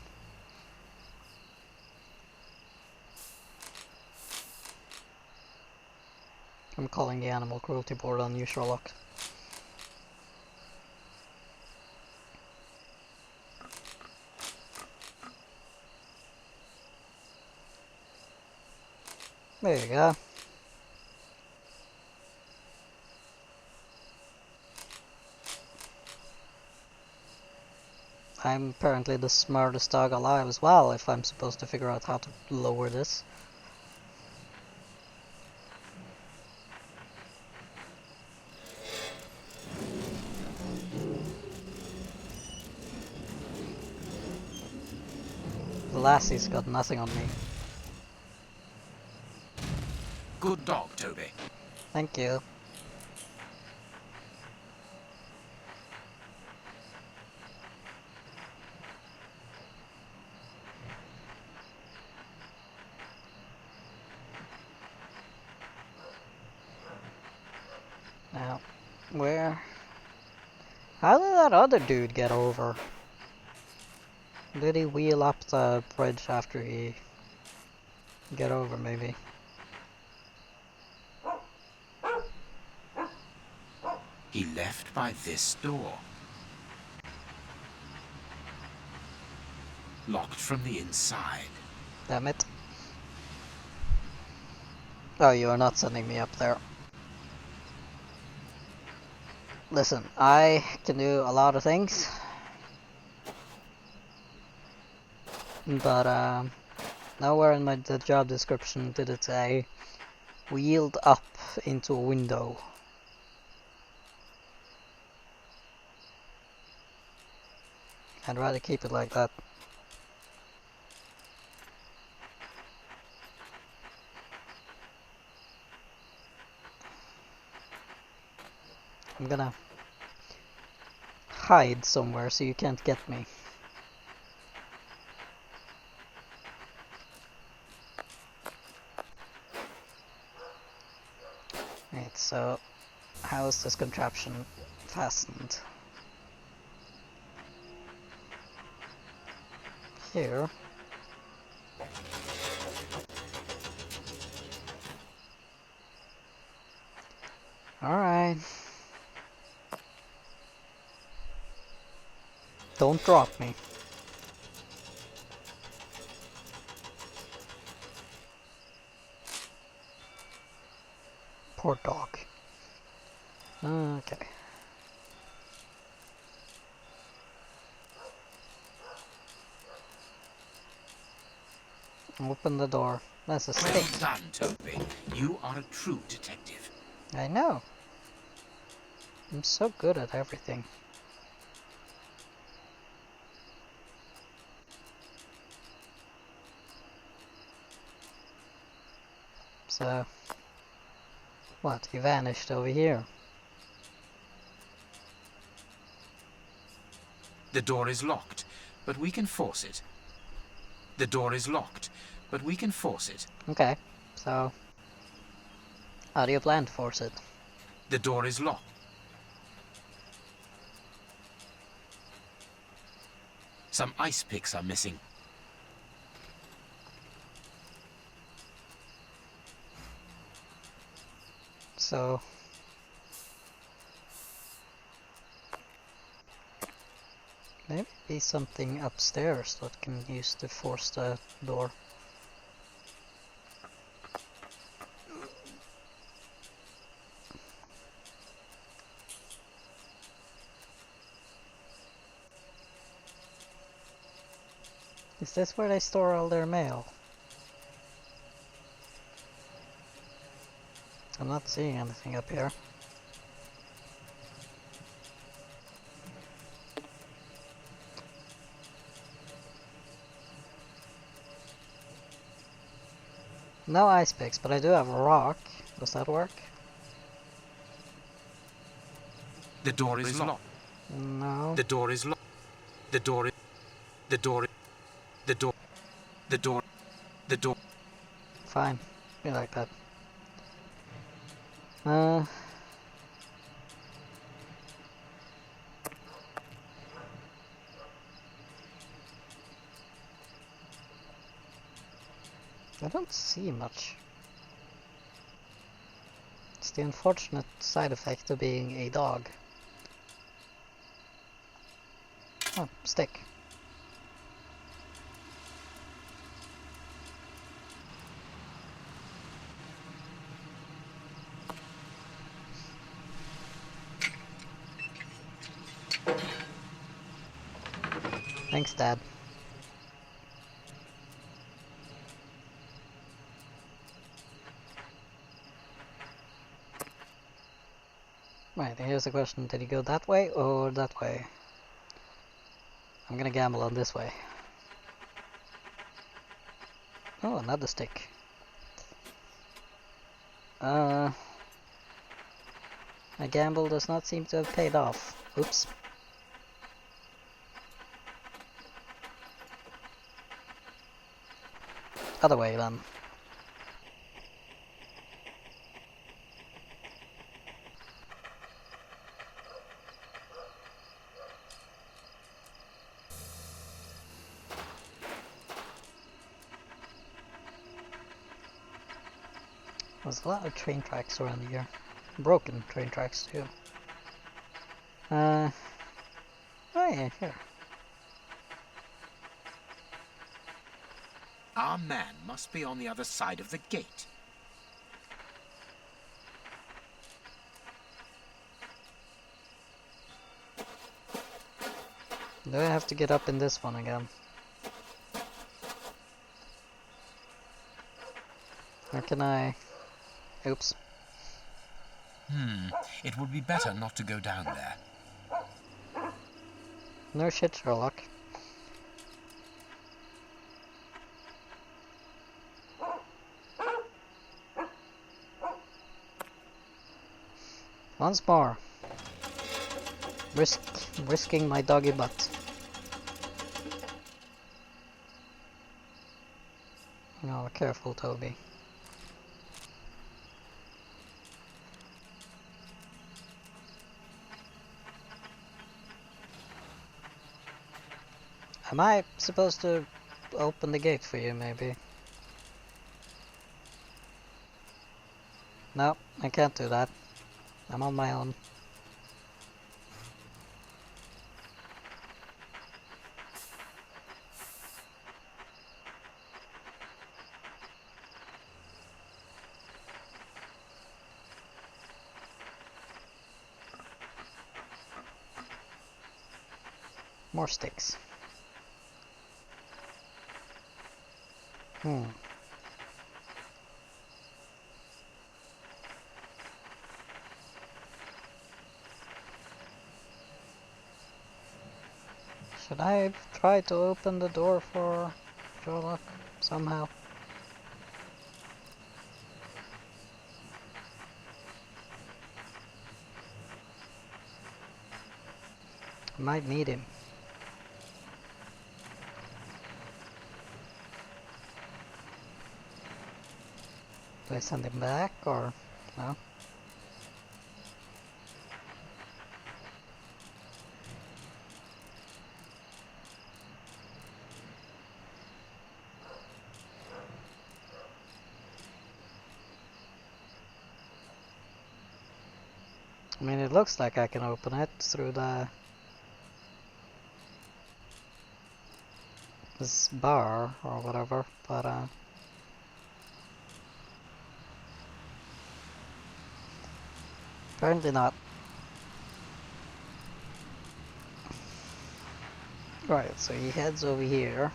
I'm calling the Animal Cruelty Board on you, Sherlock. There you go. I'm apparently the smartest dog alive as well, if I'm supposed to figure out how to lower this. The lassie's got nothing on me. Good dog, Toby. Thank you. Now, where? How did that other dude get over? Did he wheel up the bridge after he get over, maybe? He left by this door. Locked from the inside. Damn it. Oh, you are not sending me up there. Listen, I can do a lot of things. But, nowhere in the job description did it say wheeled up into a window. I'd rather keep it like that. I'm gonna hide somewhere so you can't get me. Right, so how is this contraption fastened? Here. Alright. Don't drop me. Poor dog. Okay. Open the door. That's a Well stick. done, Toby. You are a true detective. I know. I'm so good at everything. So, what? He vanished over here. The door is locked, but we can force it. The door is locked, but we can force it. Okay, so how do you plan to force it? The door is locked. Some ice picks are missing. So maybe be something upstairs that can use to force the door. Is this where they store all their mail? I'm not seeing anything up here. No ice picks, but I do have a rock. Does that work? The door is locked. No. The door is locked. The door is... The door... The door... The door... The door... Fine. Be like that. I don't see much. It's the unfortunate side effect of being a dog. Oh, stick. Thanks, Dad. Right, here's the question. Did he go that way or that way? I'm gonna gamble on this way. Oh, another stick. My gamble does not seem to have paid off. Oops. Other way then. There's a lot of train tracks around here. Broken train tracks too. Oh yeah, here. Our man must be on the other side of the gate. Do I have to get up in this one again? Or can I... Oops. It would be better not to go down there. No shit, Sherlock. Once more. Risking my doggy butt. Oh, careful, Toby. Am I supposed to open the gate for you, maybe? No, I can't do that. I'm on my own. More sticks. Should I try to open the door for Sherlock somehow? I might need him. Do I send him back or no? I mean, it looks like I can open it through this bar or whatever, but apparently not. Right, so he heads over here.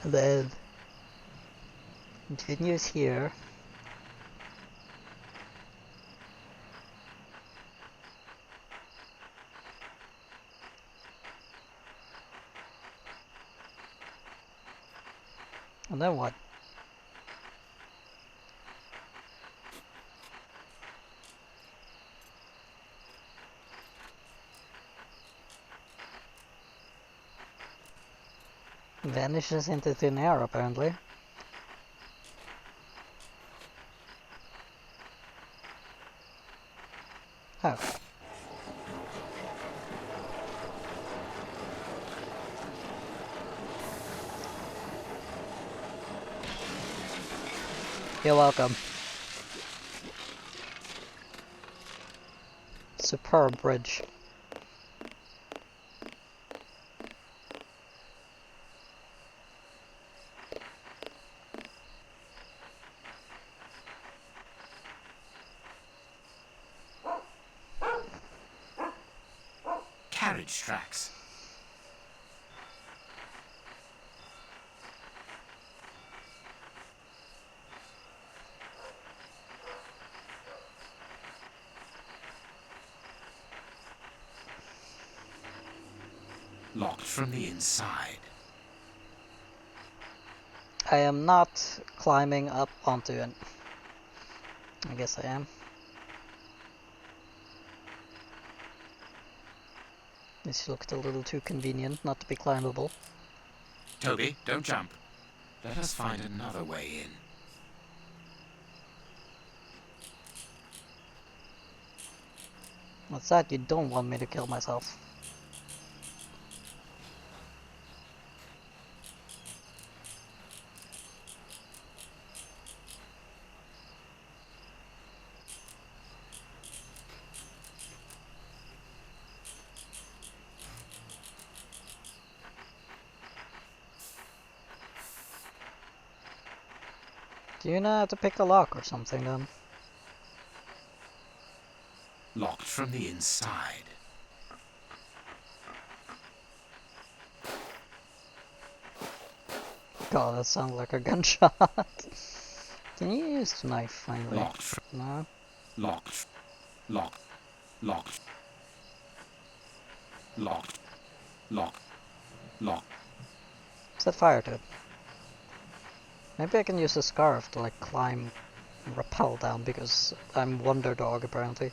And then continues here. And then what? Vanishes into thin air, apparently. Oh. You're welcome. Superb bridge. Carriage tracks. Locked from the inside. I am not climbing up onto it. I guess I am. This looked a little too convenient not to be climbable. Toby, don't jump. Let us find another way in. What's that? You don't want me to kill myself. Do you know how to pick a lock or something then? Locked from the inside. God, that sounds like a gunshot. Can you use the knife finally? Locked. No? Locked. Locked. Locked. Locked. Locked. Locked. Set fire to it. Maybe I can use a scarf to like climb and rappel down because I'm Wonder Dog apparently.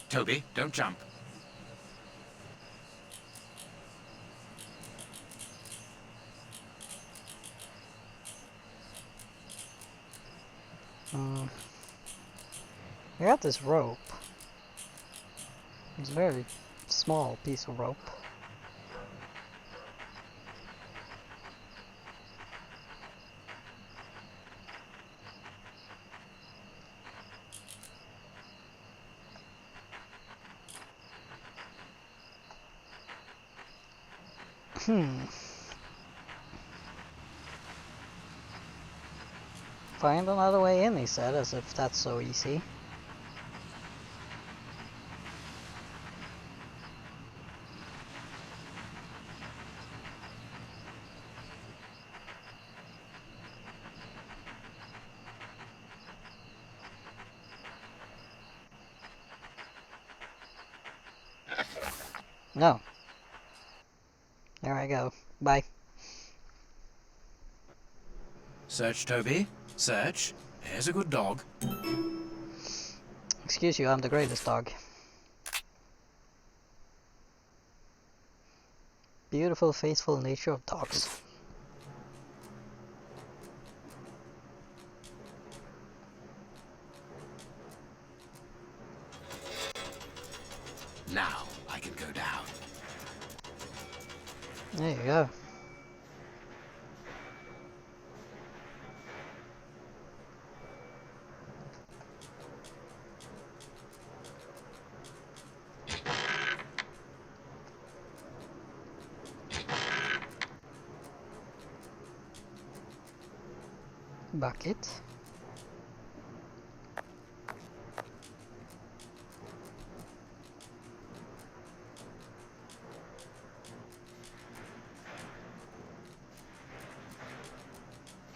Toby, don't jump. I got this rope. It's a very small piece of rope. Find another way in, he said, as if that's so easy. No. There I go. Bye. Search, Toby. Search. Here's a good dog. Excuse you, I'm the greatest dog. Beautiful, faithful nature of dogs. Now I can go down. There you go. Bucket.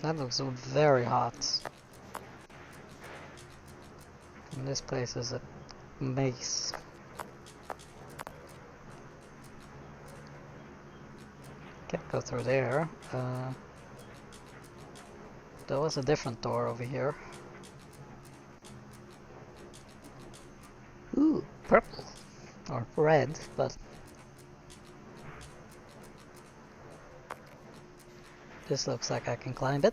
That looks very hot. And this place is a maze. Can't go through there. There was a different door over here. Ooh, purple. Or red, but... This looks like I can climb it.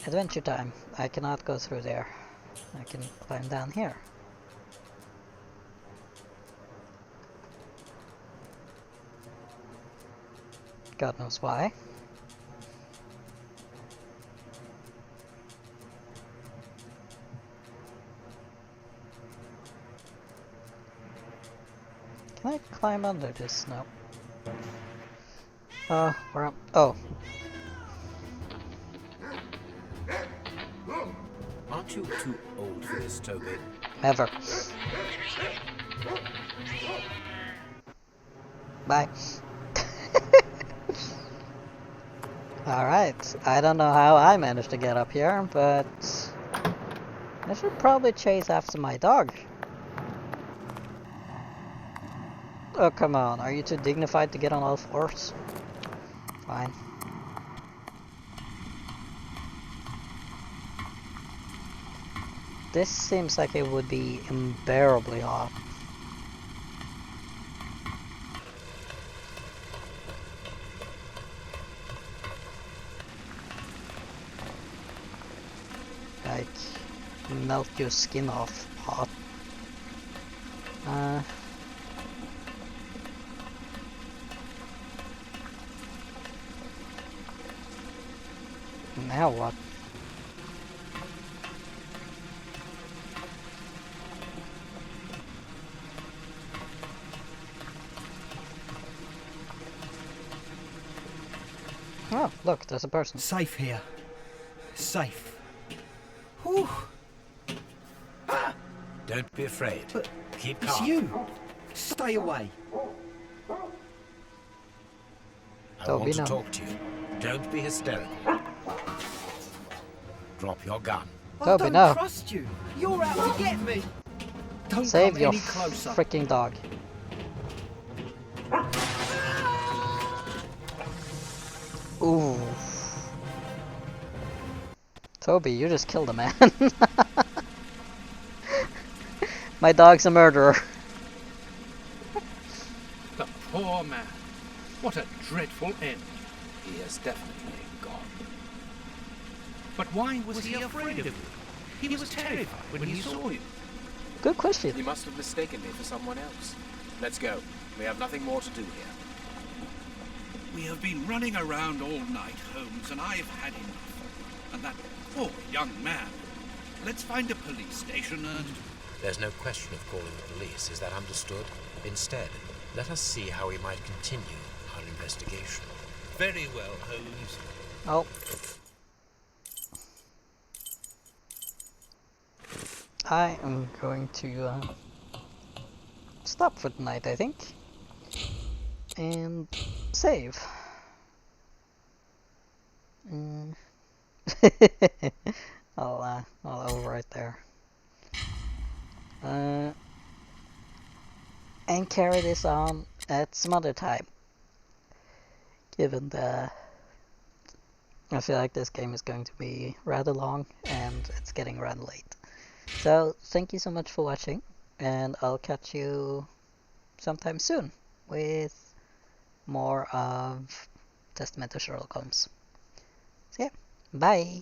Adventure time. I cannot go through there. I can climb down here. God knows why. Can I climb under this? No. Where am... Oh. Aren't you too old for this, Toby? Never. Bye. Alright, I don't know how I managed to get up here, but I should probably chase after my dog. Oh, come on, are you too dignified to get on all fours? Fine. This seems like it would be unbearably hot. Like, melt your skin off hot. Now what? Oh, look, there's a person. Safe here. Safe. Whew. Don't be afraid. But keep it's calm. you. Stay away. I want to talk to you. Don't be hysterical. Drop your gun. I don't trust you. You're out to get me. Don't Save come your any closer. freaking dog. Ooh. Toby, you just killed a man. My dog's a murderer. The poor man. What a dreadful end. He is definitely gone. But why was he afraid of you? He was terrified when he saw you. Good question. He must have mistaken me for someone else. Let's go. We have nothing more to do here. We have been running around all night, Holmes, and I've had enough. And that poor young man. Let's find a police station and... There's no question of calling the police, is that understood? Instead, let us see how we might continue our investigation. Very well, Holmes. Oh. I am going to stop for tonight, I think. And save. I'll overwrite there. And carry this on at some other time. Given the... I feel like this game is going to be rather long and it's getting rather late. So, thank you so much for watching, and I'll catch you sometime soon with more of Testament of Sherlock Holmes. So yeah, bye!